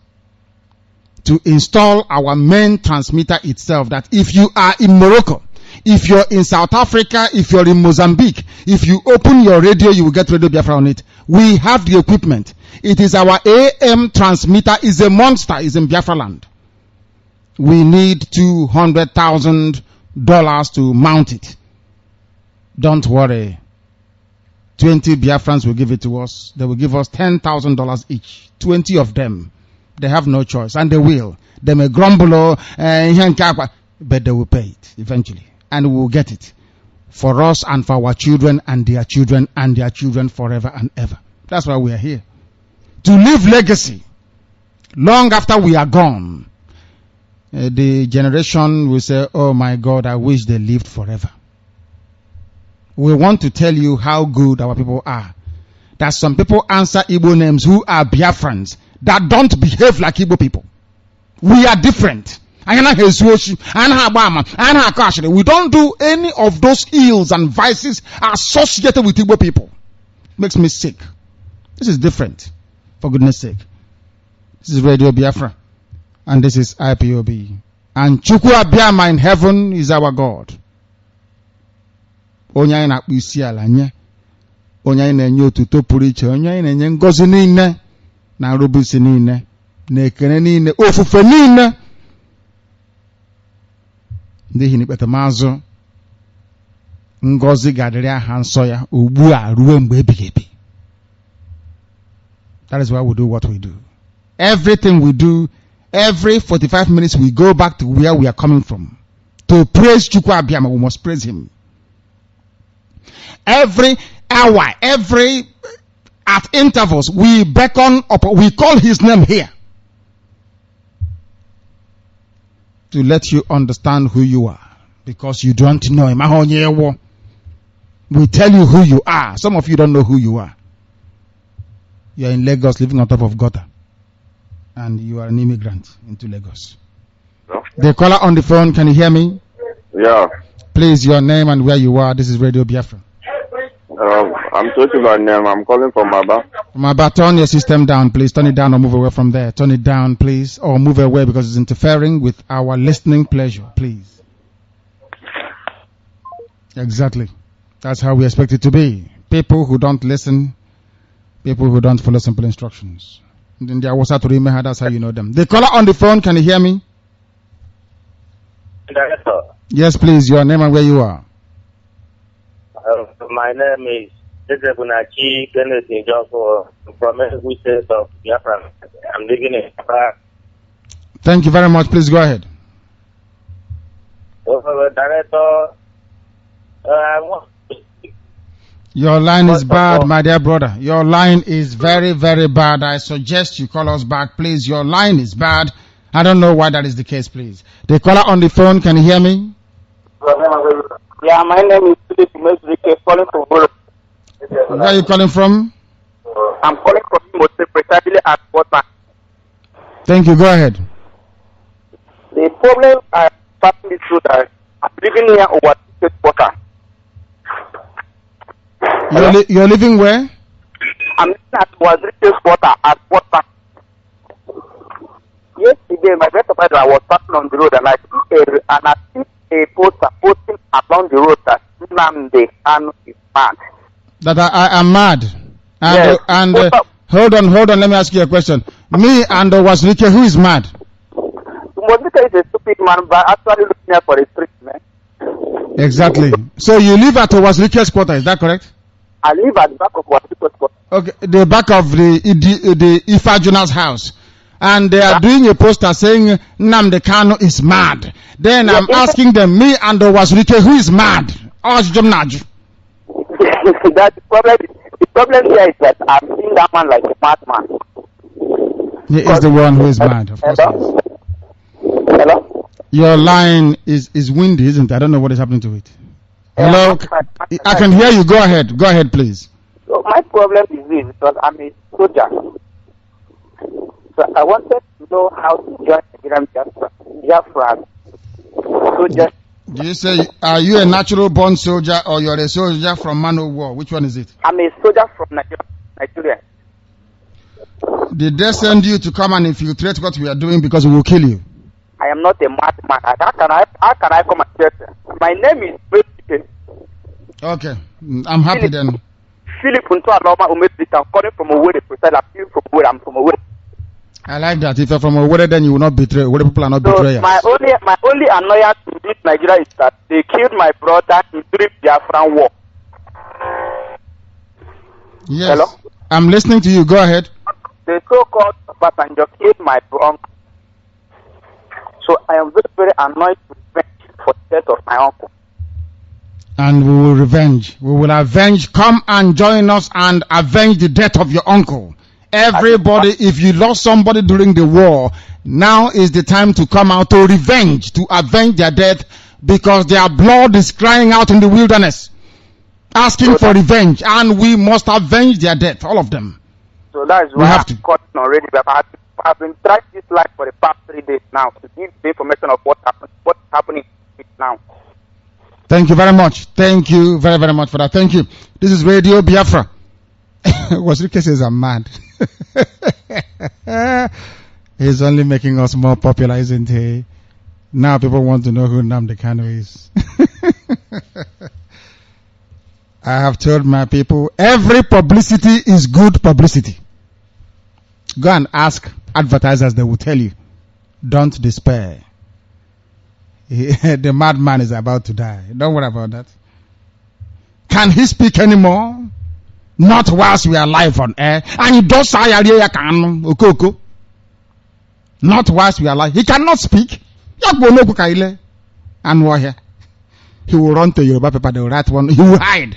To install our main transmitter itself, that if you are in Morocco, if you're in South Africa, if you're in Mozambique, if you open your radio, you will get Radio Biafra on it. We have the equipment. It is our AM transmitter. Is a monster. Is in Biafra land. We need $200,000 to mount it. Don't worry. 20 Biafrans will give it to us. They will give us $10,000 each. 20 of them. They have no choice, and they will. They may grumble, but they will pay it eventually. And we will get it for us and for our children and their children and their children forever and ever. That's why we are here. To leave legacy long after we are gone. The generation will say, oh my God, I wish they lived forever. We want to tell you how good our people are. That some people answer Igbo names who are Biafrans that don't behave like Igbo people. We are different. We don't do any of those ills and vices associated with Igbo people. Makes me sick. This is different. For goodness sake. This is Radio Biafra. And this is IPOB. And Chukwu Abiyama in heaven is our God. Onye anyị na-akpụ isi ala nye. Onye anyị na-enye otuto pụrụ iche. Onye anyị na-enye ngọzi niile. Na nrubeisi niile. Na ekele niile. Ofufe niile. N'ihi n'ikpete maazụ ngọzi ga-adịrị aha nsọ ya ugbu a ruo mgbe ebighị ebi. That is why we do what we do. Everything we do, every 45 minutes we go back to where we are coming from. To praise Chukwu Abiyama, we must praise him. Every hour, at intervals, we beckon up, we call his name here. To let you understand who you are. Because you don't know him. We tell you who you are. Some of you don't know who you are. You are in Lagos living on top of gutter. And you are an immigrant into Lagos. No? The caller on the phone, can you hear me? Yeah. Please, your name and where you are. This is Radio Biafra. I'm talking about name. I'm calling from Aba. From Aba, turn your system down, please. Turn it down or move away from there. Turn it down, please. Or move away because it's interfering with our listening pleasure, please. Exactly. That's how we expect it to be. People who don't listen, people who don't follow simple instructions. Then there was to remember, that's how you know them. The caller on the phone, can you hear me? Director. Yes, please. Your name and where you are. My name is Ezebunachi Kenneth Njoko from Enugu State of Biafran. I'm living in Biafra. Thank you very much. Please go ahead. Director, I want to speak. Your line is bad, my dear brother. Your line is very, very bad. I suggest you call us back, please. Your line is bad. I don't know why that is the case, please. The caller on the phone, can you hear me? Yeah, my name is Philip Mesrike, calling from Europe. Where are you calling from? I'm calling from Imo State, precisely at Portland. Thank you. Go ahead. The problem I passing it through that I'm living here over the water. You're living where? I'm living at Wazirike's water at Portland. Yesterday, my best friend was passing on the road and I see a poster posting along the road that Nnamdi Kanu is mad. That I am mad. And, yes. Hold on, let me ask you a question. Me and Wazirike, who is mad? Wazirike is a stupid man, but actually looking here for a street, man. Exactly. So you live at Owasrike's quarter, is that correct? I live at the back of Owasrike's quarter. Okay, the back of the Ifa Jonas house. And they are doing a poster saying Nnamdi Kanu is mad. Then I'm asking them, me and Owasrike, who is mad? That the problem here is that I'm seeing that man like a madman. He is the one who is mad, of course. Hello? Hello? Your line is windy, isn't it? I don't know what is happening to it. Hello? I can hear you. Go ahead. Go ahead, please. So my problem is this, because I'm a soldier. So I wanted to know how to join Nigerian Biafra. Soldier. Do you say, are you a natural born soldier or you're a soldier from Man of War? Which one is it? I'm a soldier from Nigeria. Did they send you to come and infiltrate what we are doing because we will kill you? I am not a madman. How can I come and get them? My name is Philip. Okay, I'm happy then. Philip Unto Aloma Umedita. I'm calling from Owerri. I'm from Owerri. I like that. If you're from Owerri, then you will not betray. Owerri people are not betrayers. My only annoyance in this Nigeria is that they killed my brother in the Biafran war. Yes. Hello? I'm listening to you. Go ahead. The so-called Basanjo killed my brother. So I am very, very annoyed for the death of my uncle. And we will revenge. We will avenge. Come and join us and avenge the death of your uncle. Everybody, if you lost somebody during the war, now is the time to come out to revenge, to avenge their death, because their blood is crying out in the wilderness, asking for revenge, and we must avenge their death, all of them. So that is why I'm caught already. I've been trying this life for the past 3 days now to give the information of what's happening now. Thank you very much. Thank you very, very much for that. Thank you. This is Radio Biafra. Wasrike says I'm mad. He's only making us more popular, isn't he? Now people want to know who Nnamdi Kanu is. I have told my people, every publicity is good publicity. Go and ask advertisers, they will tell you. Don't despair. The madman is about to die. Don't worry about that. Can he speak anymore? Not whilst we are live on air. And he does say, not whilst we are live. He cannot speak. And we're here. He will run to Yoruba paper, they will write one. He will hide.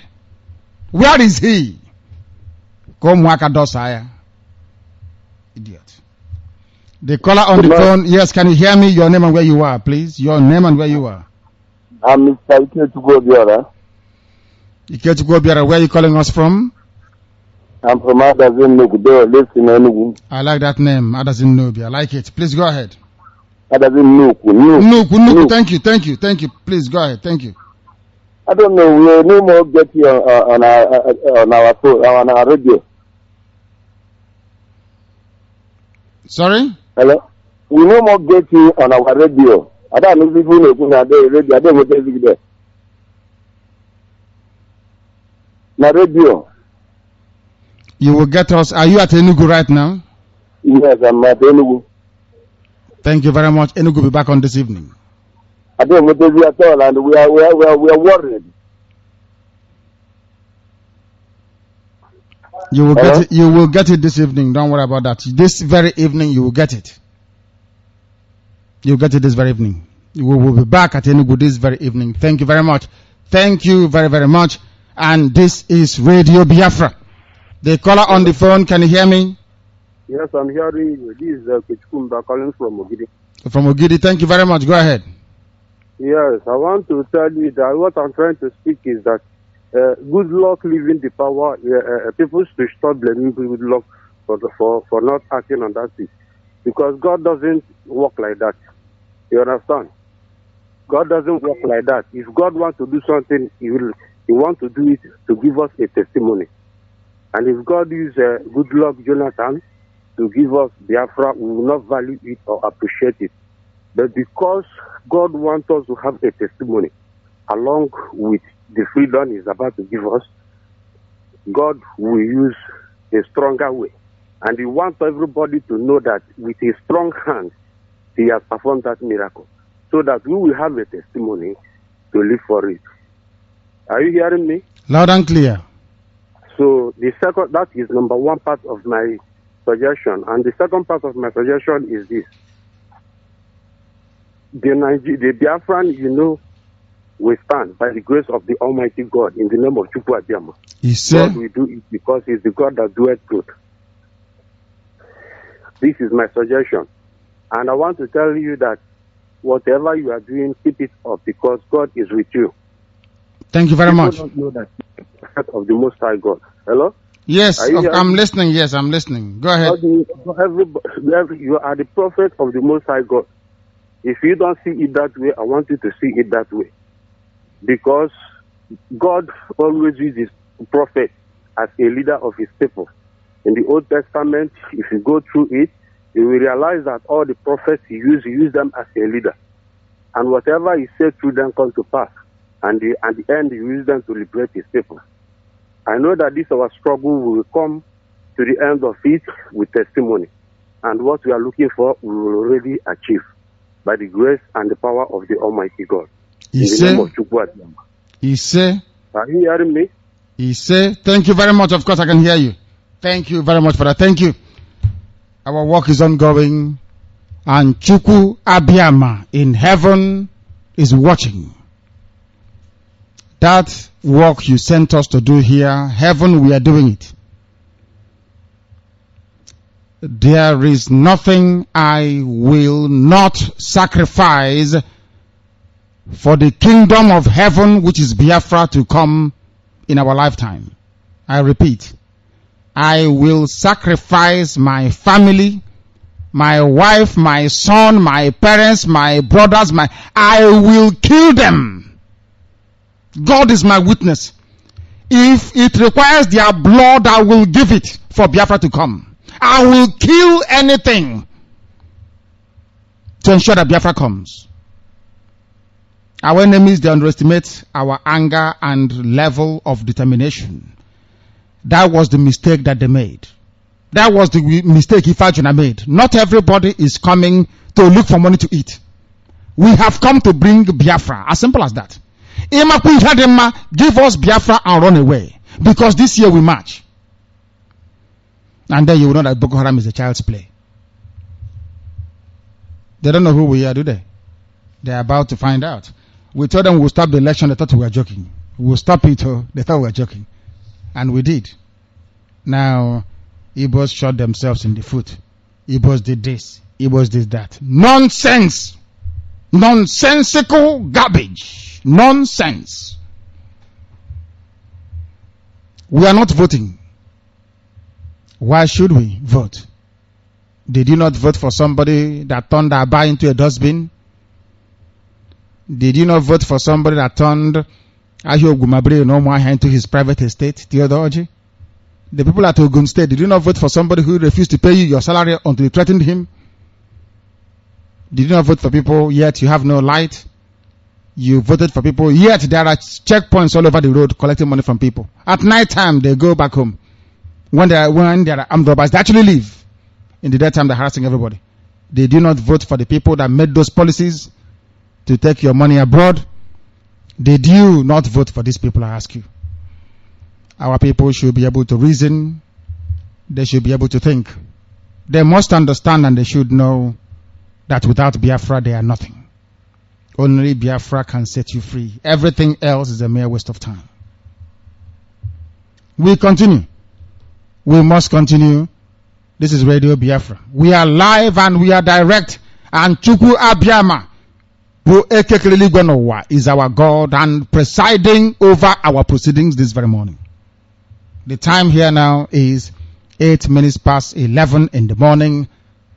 Where is he? Come waka dosaya. Idiot. The caller on the phone. Yes, can you hear me? Your name and where you are, please. Your name and where you are. I'm Mr. Ikechukwuobiora. Ikechukwuobiora, where are you calling us from? I'm from Adazin Nukudo, lives in Enugu. I like that name, Adazin Nubi. I like it. Please go ahead. Adazin Nuku. Thank you. Please go ahead. Thank you. I don't know. We no more get here on our radio. Sorry? Hello? We no more get here on our radio. I don't know if people know radio. I don't know what there. Na radio. You will get us. Are you at Enugu right now? Yes, I'm at Enugu. Thank you very much. Enugu will be back on this evening. I don't know what at all, and we are worried. You will get it. You will get it this evening. Don't worry about that. This very evening, you will get it. You will get it this very evening. We will be back at Enugu this very evening. Thank you very much. Thank you very, very much. And this is Radio Biafra. The caller on the phone, can you hear me? Yes, I'm hearing you. This is Kechkumba calling from Ogidi. From Ogidi, thank you very much. Go ahead. Yes, I want to tell you that what I'm trying to speak is that good luck leaving the power. People should stop blaming good luck for not acting on that thing. Because God doesn't work like that. You understand? God doesn't work like that. If God wants to do something, He wants to do it to give us a testimony. And if God uses good luck Jonathan to give us Biafra, we will not value it or appreciate it. But because God wants us to have a testimony along with the freedom He's about to give us, God will use a stronger way. And He wants everybody to know that with His strong hand, He has performed that miracle. So that we will have a testimony to live for it. Are you hearing me? Loud and clear. So the second, that is number one part of my suggestion. And the second part of my suggestion is this. The Biafran, we stand by the grace of the Almighty God in the name of Chukwu Abiyama. God will do it because He's the God that doeth good. This is my suggestion. And I want to tell you that whatever you are doing, keep it up because God is with you. Thank you very much. Don't know that of the Most High God. Hello? Yes, I'm listening. Yes, I'm listening. Go ahead. You are the prophet of the Most High God. If you don't see it that way, I want you to see it that way. Because God always uses prophet as a leader of his people. In the Old Testament, if you go through it, you will realize that all the prophets he used them as a leader. And whatever he said through them comes to pass. And at the end, he used them to liberate his people. I know that this our struggle will come to the end of it with testimony. And what we are looking for, we will already achieve by the grace and the power of the Almighty God. In the name of Chukwu Abiyama. Are you hearing me? Thank you very much. Of course, I can hear you. Thank you very much for that. Thank you. Our work is ongoing, and Chukwu Abiyama in heaven is watching. That work you sent us to do here, heaven, we are doing it. There is nothing I will not sacrifice for the kingdom of heaven, which is Biafra, to come in our lifetime. I repeat, I will sacrifice my family, my wife, my son, my parents, my brothers, I will kill them. God is my witness. If it requires their blood, I will give it for Biafra to come. I will kill anything to ensure that Biafra comes. Our enemies, they underestimate our anger and level of determination. That was the mistake that they made. That was the mistake Ifajuna made. Not everybody is coming to look for money to eat. We have come to bring Biafra. As simple as that. Give us Biafra and run away. Because this year we march. And then you will know that Boko Haram is a child's play. They don't know who we are, do they? They're about to find out. We told them we'll stop the election. They thought we were joking. We'll stop it. They thought we were joking. And we did. Now, Igbos shot themselves in the foot. Igbos did this. Igbos did that. Nonsense. Nonsensical garbage. Nonsense. We are not voting. Why should we vote? Did you not vote for somebody that turned Aba into a dustbin? Did you not vote for somebody that turned Ahio Gumabre into his private estate, Theodorogy? The people at Ogun State, did you not vote for somebody who refused to pay you your salary until you threatened him? Did you not vote for people, yet you have no light? You voted for people, yet there are checkpoints all over the road collecting money from people. At night time, they go back home. When there are armed robbers, they actually leave. In the daytime, they're harassing everybody. Did you not vote for the people that made those policies to take your money abroad? Did you not vote for these people, I ask you? Our people should be able to reason. They should be able to think. They must understand and they should know that without Biafra, they are nothing. Only Biafra can set you free. Everything else is a mere waste of time. We continue. We must continue. This is Radio Biafra. We are live and we are direct. And Chukwu Abiyama, who is our God and presiding over our proceedings this very morning. The time here now is 8 minutes past 11 in the morning,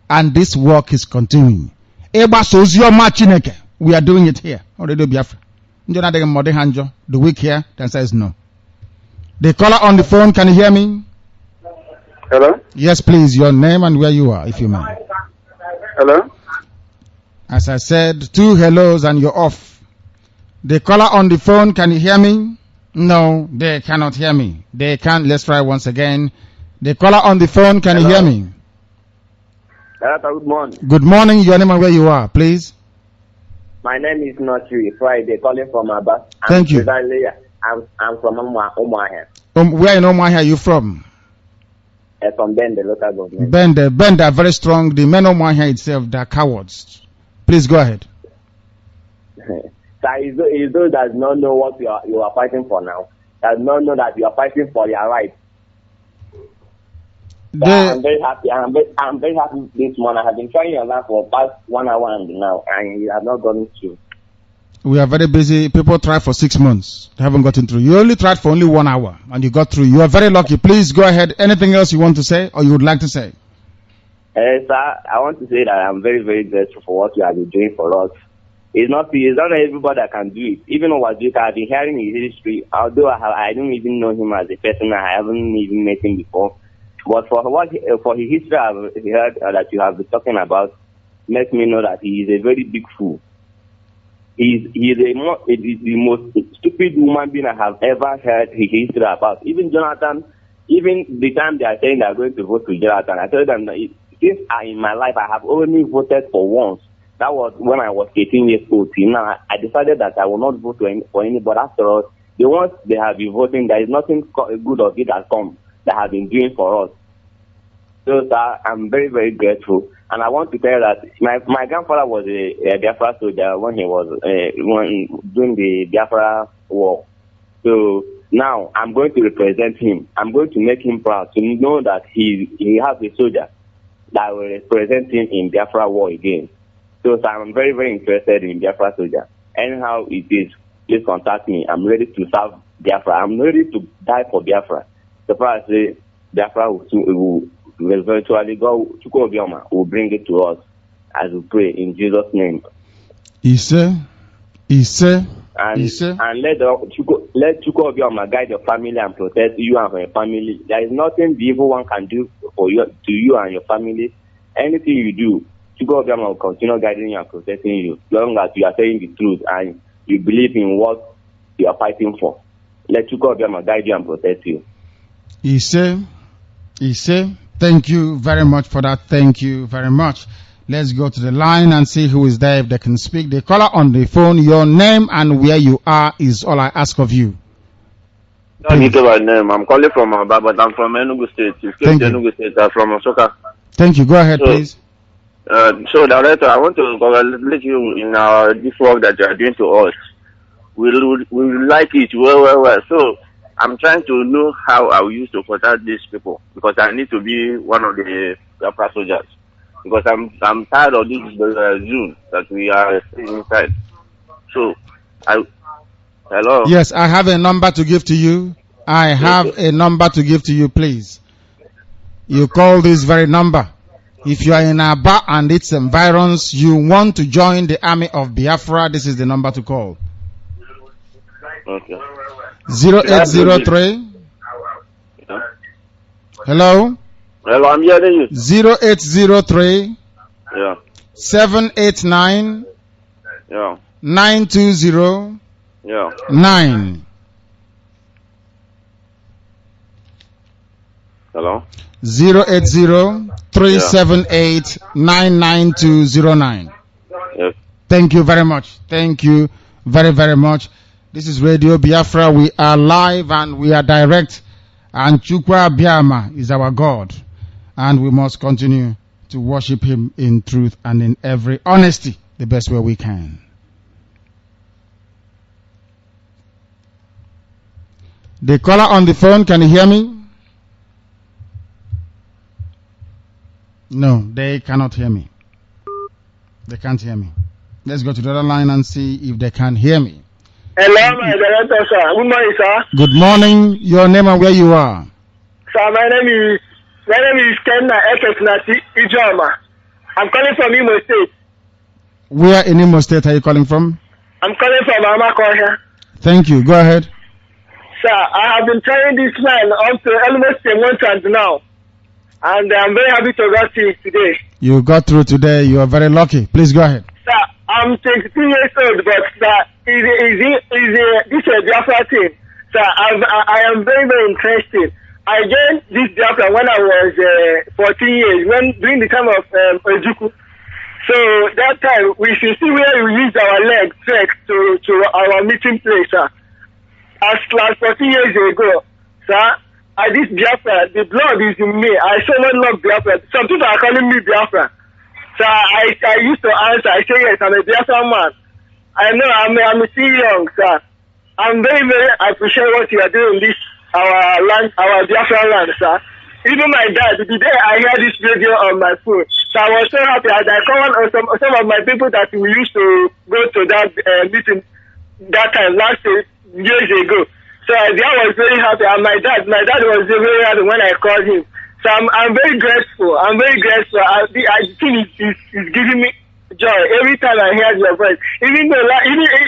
and this work is continuing. We are doing it here on Radio Biafra. The week here, then says no. The caller on the phone, can you hear me? Hello? Yes, please, your name and where you are, if you may. Hello? As I said, 2 hellos and you're off. The caller on the phone, can you hear me? No, they cannot hear me. They can't. Let's try once again. The caller on the phone, can you hear me? Good morning. Good morning, your name and where you are, please. My name is not you. Friday, calling from Aba. Thank you. I'm from Umuahia. Where in Umuahia are you from? From Bende, local government. Bende are very strong. The men of Umuahia itself, they are cowards. Please go ahead. So is those that do not know what you are fighting for now, that do not know that you are fighting for your rights. So I'm very happy. I'm very happy this morning. I have been trying your line for past 1 hour and now, and you have not gotten through. We are very busy. People try for 6 months. They haven't gotten through. You only tried for only 1 hour and you got through. You are very lucky. Please go ahead. Anything else you want to say or you would like to say? Sir, I want to say that I'm very, very grateful for what you have been doing for us. It's not everybody that can do it. Even Wazuka, I've been hearing his history, although I don't even know him as a person. I haven't even met him before. But for his history I've heard that you have been talking about, makes me know that he is a very big fool. He is the most stupid human being I have ever heard his history about. Even Jonathan, even the time they are saying they are going to vote for Jonathan, I told them that since in my life I have only voted for once. That was when I was 18 years old. Now I decided that I will not vote for anybody. After all, the ones they have been voting, there is nothing good of it that come that have been doing for us. So sir, I'm very, very grateful. And I want to tell you that my grandfather was a Biafra soldier when he was during the Biafra war. So now I'm going to represent him. I'm going to make him proud to know that he has a soldier that will represent him in Biafra war again. So I'm very, very interested in Biafra soldier. Anyhow it is, please contact me. I'm ready to serve Biafra. I'm ready to die for Biafra. So far I say Biafra will eventually go to Obioma will bring it to us as we pray in Jesus' name. And let Chuko Obioma guide your family and protect you and your family. There is nothing the evil one can do for you, to you and your family. Anything you do, Chuko Obioma will continue guiding you and protecting you, as long as you are saying the truth and you believe in what you are fighting for. Let Chuko Obioma guide you and protect you. Thank you very much for that. Thank you very much. Let's go to the line and see who is there if they can speak. The caller on the phone, your name and where you are is all I ask of you. Don't need my name. I'm calling from Aba, but I'm from Enugu State. Enugu State. I'm from Osoka. Thank you. Go ahead, please. So, Director, I want to congratulate you in this work that you are doing to us. We like it well. So, I'm trying to know how I will use to contact these people because I need to be one of the Biafra soldiers. Because I'm tired of this Zoom that we are inside. So, hello. Yes, I have a number to give to you. I have a number to give to you, please. You call this very number. If you are in Aba and its environs, you want to join the army of Biafra, this is the number to call. Okay. 0803. Hello? Hello, I'm hearing you. 0803. Yeah. 789. Yeah. 920. Yeah. 9. Hello? 080-378-99209. Yes. Thank you very much. Thank you very, very much. This is Radio Biafra. We are live and we are direct. And Chukwa Biama is our God. And we must continue to worship him in truth and in every honesty, the best way we can. The caller on the phone, can you hear me? No, they cannot hear me. They can't hear me. Let's go to the other line and see if they can hear me. Hello, my director, sir. Good morning, sir. Good morning. Your name and where you are? Sir, my name is Kenna Ekesnati Ijoma. I'm calling from Imo State. Where in Imo State are you calling from? I'm calling from Amakohia. Thank you. Go ahead. Sir, I have been trying this line up to almost a month and now. And I'm very happy to get it today. You got through today. You are very lucky. Please go ahead. Sir, I'm 22 years old, but this is a Biafra thing. Sir, I am very, very interested. I joined this Biafra when I was 14 years, during the time of Ojuku. So that time, we should see where we used our leg trek to our meeting place, sir. As last 40 years ago, sir, at this Biafra, the blood is in me. I so much love Biafra. Some people are calling me Biafra. So I used to answer, I say yes, I'm a Biafra man. I know I'm still young, sir. I'm very, very appreciate what you are doing in this, our land, our Biafra land, sir. Even my dad, the day I heard this radio on my phone, so I was so happy as I called some of my people that we used to go to that meeting that time, last years ago. So I was very happy, and my dad was very happy when I called him. So I'm very grateful. I'm very grateful. I think it's giving me joy every time I hear your voice. Even though,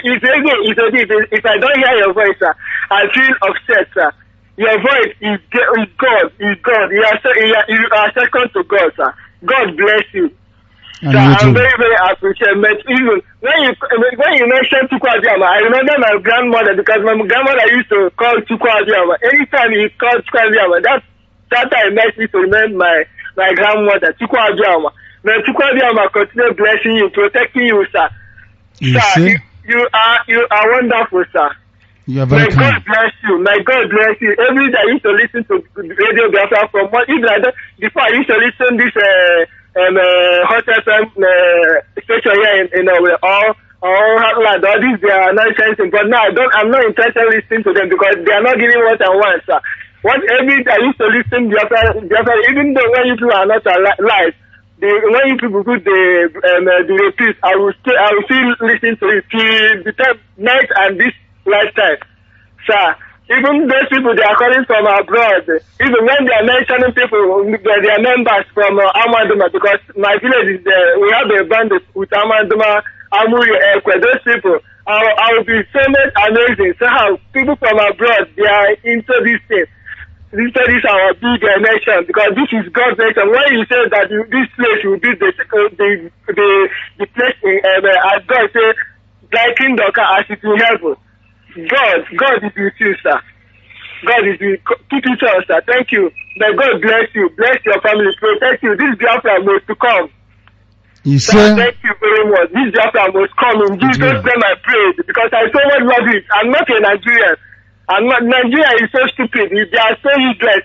if I don't hear your voice, sir, I feel upset, sir. Your voice is God. Is God. You are second to God, sir. God bless you. So I'm very, very appreciative. Even when you mentioned Chukwuadiama, I remember my grandmother, because my grandmother used to call Chukwuadiama. Anytime he called Chukwuadiama, that time makes me to remember my grandmother, Chukwuadiama. May Chukwuadiama continue blessing you, protecting you, sir. Sir, you are wonderful, sir. You are very kind. God bless you. May God bless you. Every day I used to listen to Radio Biafra from before I used to listen this Hot FM station here in all these they are nonsense, but now I'm not interested in listening to them because they are not giving what I want, sir. Every day I used to listen to Biafra, even though when you people are not alive, when you people put the repeat, I will still listen to it till the time night and this lifetime, sir. Even those people they are calling from abroad, even when they are mentioning people, they are members from Amaduma, because my village is there. We have a band with Amaduma, Amuri, Ekwe. Those people, I will be so much amazing. So how people from abroad they are into this thing. This is our big nation, because this is God's nation. When you say that this place will be the place as God said, like in Doka as it in heaven. God is with you, sir. God is with you. Keep it on, sir. Thank you. May God bless you. Bless your family. Protect you. This Biafra must to come. You sir, thank you very much. This Biafra must come. In Jesus' name I prayed, because I so much love it. I'm not a Nigerian. Nigeria is so stupid. They are so useless.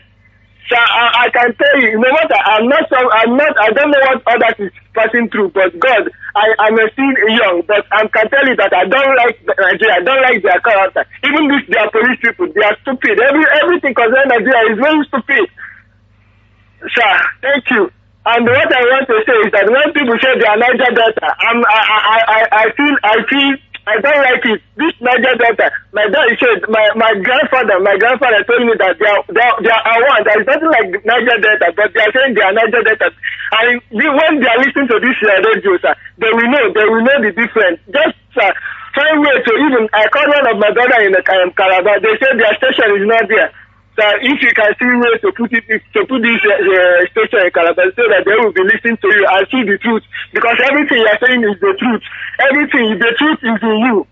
So I can tell you, no matter, I don't know what others is passing through, but God, I'm still young, but I can tell you that I don't like Nigeria, I don't like their character. Even this, their police people, they are stupid. Everything concerning Nigeria is very stupid. Sir, thank you. And what I want to say is that when people say they are Niger Delta, I don't like it. This Niger Delta, my dad said, my grandfather told me that they are one. There is nothing like Niger Delta, but they are saying they are Niger Delta. And when they are listening to this radio, sir, they will know the difference. Just find way to even, I called one of my brother in the Calabar, they said their station is not there. So if you can see ways to put this station in Calabar so that they will be listening to you and see the truth, because everything you are saying is the truth. The truth is in you.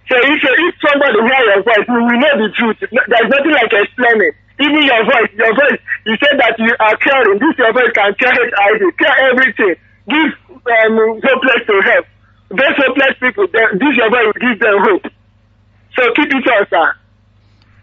So if somebody hear your voice, we will know the truth. There's nothing like explaining. Even your voice, you said that you are caring. This your voice can cure HIV, cure everything. Give hopeless to help. Those hopeless people, this your voice will give them hope. So keep it on, sir.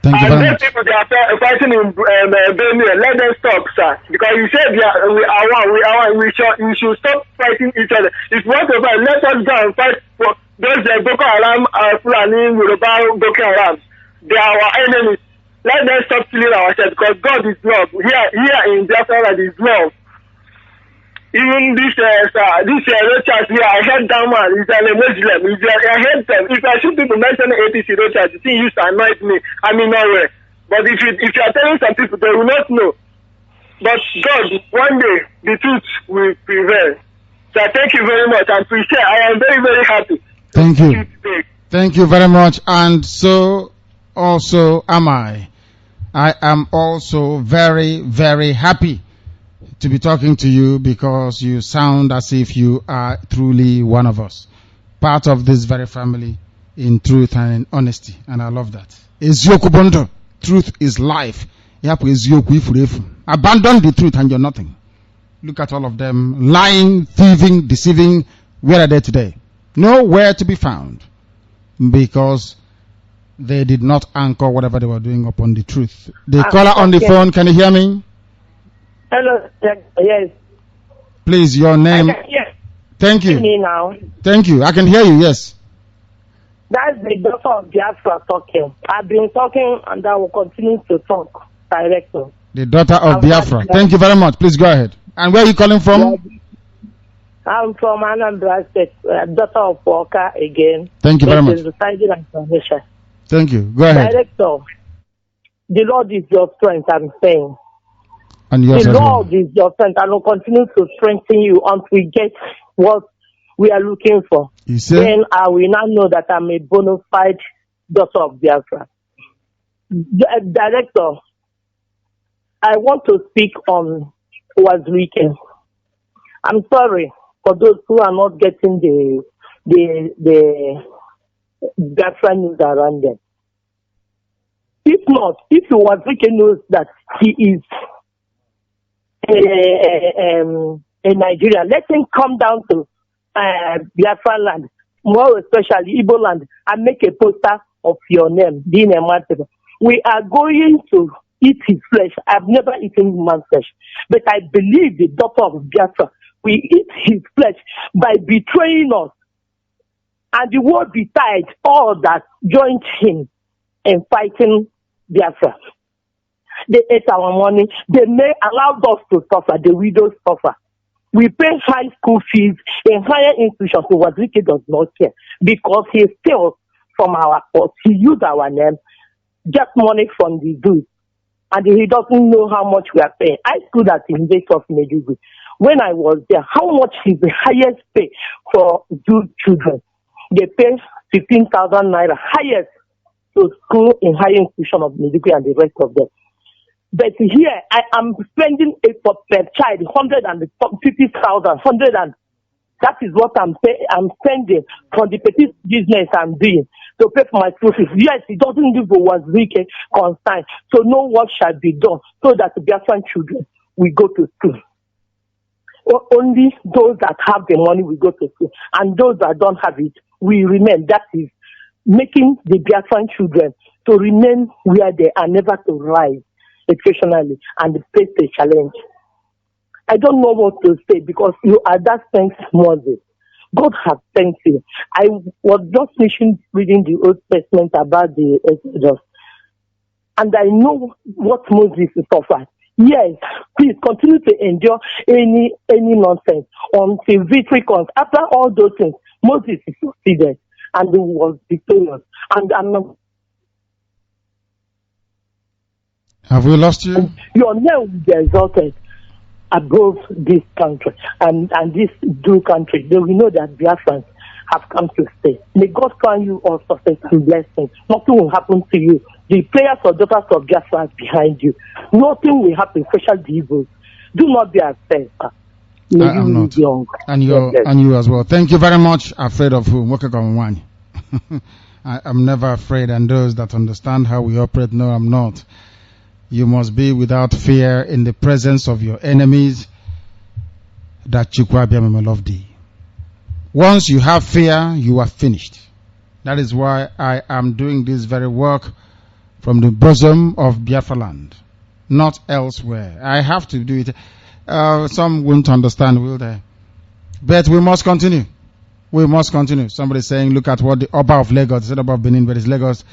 Thank you very much. People they are fighting in Benue, let them stop, sir. Because you said we are one. We should stop fighting each other. If you want to fight, let us go and fight for those Boko Haram, Fulani, Yoruba, Boko Haram. They are our enemies. Let them stop killing ourselves, because God is love. Here in Biafra is love. Even this Rochas here, I heard that man, he's a Muslim. I heard them. If I see people mentioning APC Rochas, the thing used to annoy me. I'm in nowhere. But if you are telling some people, they will not know. But God, one day, the truth will prevail. So thank you very much. And appreciate. I am very, very happy. Thank you. Thank you very much. And so also am I. I am also very, very happy to be talking to you, because you sound as if you are truly one of us, part of this very family in truth and in honesty, and I love that. Truth is life. Abandon the truth and you're nothing. Look at all of them. Lying, thieving, deceiving. Where are they today? Nowhere to be found. Because they did not anchor whatever they were doing upon the truth. The caller on the phone, can you hear me? Hello, yes. Please, your name. Thank you. Me now. Thank you. I can hear you, yes. That's the daughter of Biafra talking. I've been talking and I will continue to talk, Director. The daughter of Biafra. Thank you very much. Please go ahead. And where are you calling from? I'm from Anambra State, daughter of Walker again. Thank you very much. Thank you. Go ahead. Director, the Lord is your strength, I'm saying. And yours the as Lord well. is your strength and will continue to strengthen you until we get what we are looking for. You see? Then I will now know that I'm a bona fide daughter of Biafra. Director, I want to speak on LIKE. I'm sorry for those who are not getting the Biafra news around them. If not, if LIKE knows that he is a Nigerian, let him come down to Biafra land, more especially Igbo land, and make a poster of your name, being a martyr. We are going to eat his flesh. I've never eaten human flesh, but I believe the daughter of Biafra, we eat his flesh by betraying us. And the world besides all that joined him in fighting Biafra. They ate our money. They allowed us to suffer. The widows suffer. We pay high school fees in higher institutions. So LIKE does not care because he steals from our courts. He used our name, get money from the Jews, and he doesn't know how much we are paying. I stood at the University of Nigeria. When I was there, how much is the highest pay for Jew children? They pay 15,000 naira, highest to school in higher institution of Nigeria and the rest of them. But here, I am spending per child 150,000, that is what I'm spending from the petit business I'm doing to pay for my school fees. Yes, it doesn't give LIKE concern to know what shall be done so that the Biafran children will go to school. Only those that have the money will go to school, and those that don't have it will remain. That is making the Biafran children to remain where they are, never to rise educationally and face the challenge. I don't know what to say because you are that thanks Moses. God has thanked you. I was just reading the Old Testament about the Exodus, and I know what Moses suffered. Yes, please continue to endure any nonsense until victory comes. After all those things, Moses succeeded and he was victorious. And have we lost you? Your name will be exalted above this country and this Jew country. They will know that Biafrans have come to stay. May God crown you all success and blessings. Nothing will happen to you. The prayers of daughters of Biafra are behind you. Nothing will happen, especially the evil. Do not be afraid. May I am not. Young. And you as well. Thank you very much. Afraid of whom? I am never afraid, and those that understand how we operate know I'm not. You must be without fear in the presence of your enemies, that Chukwuabiama may love thee. Once you have fear, you are finished. That is why I am doing this very work from the bosom of Biafra land, not elsewhere. I have to do it. Some won't understand, will they? But we must continue. We must continue. Somebody saying, look at what the Oba of Lagos said about Benin, but it's Lagos.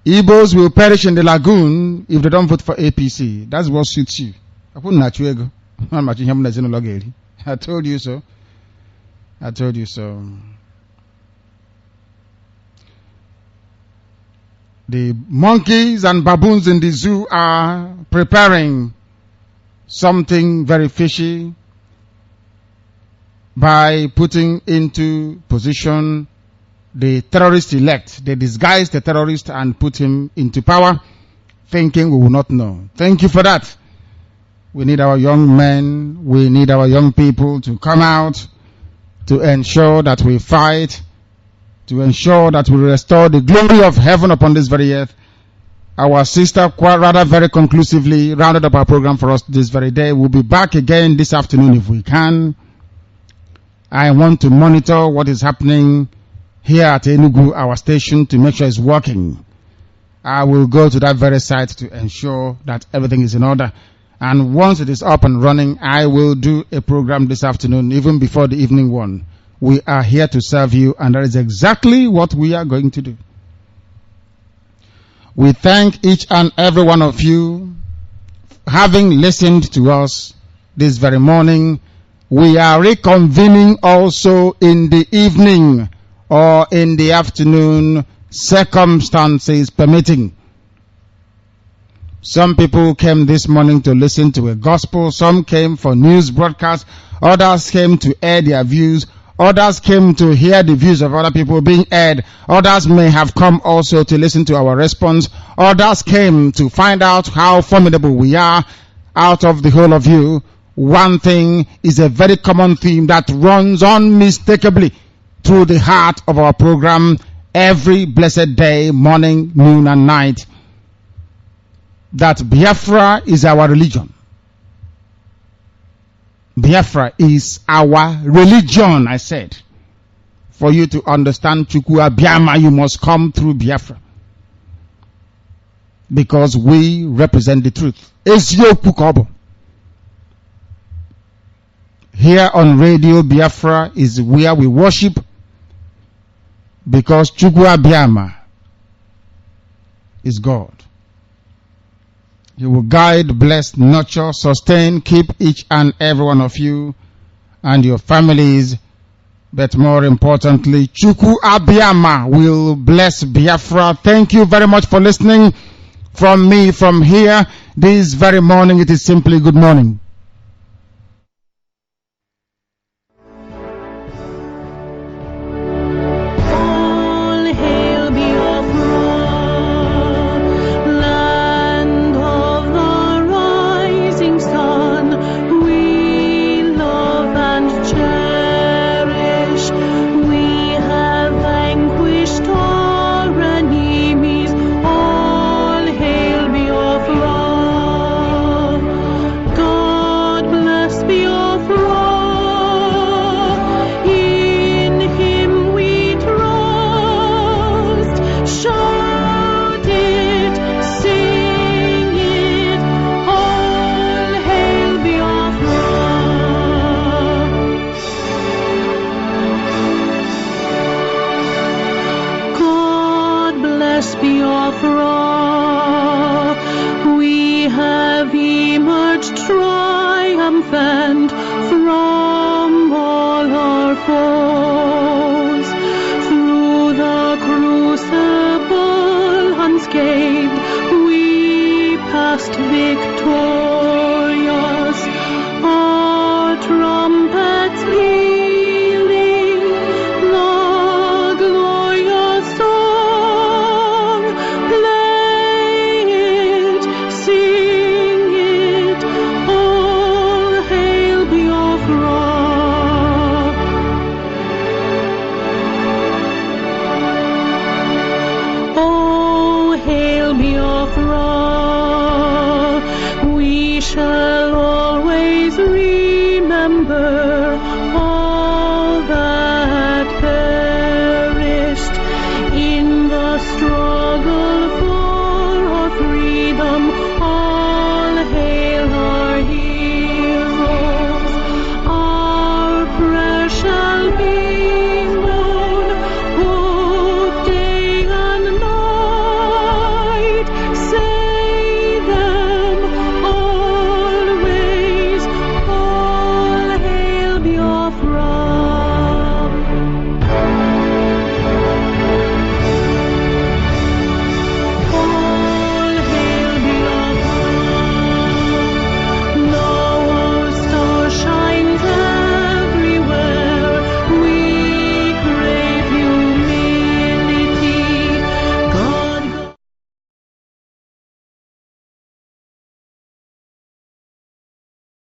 Igbos will perish in the lagoon if they don't vote for APC. That's what suits you. I told you so. I told you so. The monkeys and baboons in the zoo are preparing something very fishy by putting into position the terrorist elect. They disguised the terrorist and put him into power, thinking we will not know. Thank you for that. We need our young men, we need our young people to come out to ensure that we fight, to ensure that we restore the glory of heaven upon this very earth, Our sister, quite rather very conclusively rounded up our program for us this very day. We'll be back again this afternoon if we can. I want to monitor what is happening here at Enugu, our station, to make sure it's working. I will go to that very site to ensure that everything is in order. And once it is up and running, I will do a program this afternoon, even before the evening one. We are here to serve you, and that is exactly what we are going to do. We thank each and every one of you having listened to us this very morning. We are reconvening also in the evening or in the afternoon, circumstances permitting. Some people came this morning to listen to a gospel, some came for news broadcast, others came to air their views, others came to hear the views of other people being aired, others may have come also to listen to our response, others came to find out how formidable we are. Out of the whole of you, one thing is a very common theme that runs unmistakably through the heart of our program every blessed day, morning, noon, and night. That Biafra is our religion. Biafra is our religion, I said. For you to understand Chukwu Abiama, you must come through Biafra. Because we represent the truth. Eziokwu kobo. Here on Radio Biafra is where we worship, because Chukwu Abiama is God. He will guide, bless, nurture, sustain, keep each and every one of you and your families. But more importantly, Chukwu Abiama will bless Biafra. Thank you very much for listening. From me, from here, this very morning, it is simply good morning. Triumphant from all our foes, through the crucible unscathed we passed victorious, our trumpets pealing the glorious song. Play it, sing it, all hail Biafra. Oh, hail Biafra.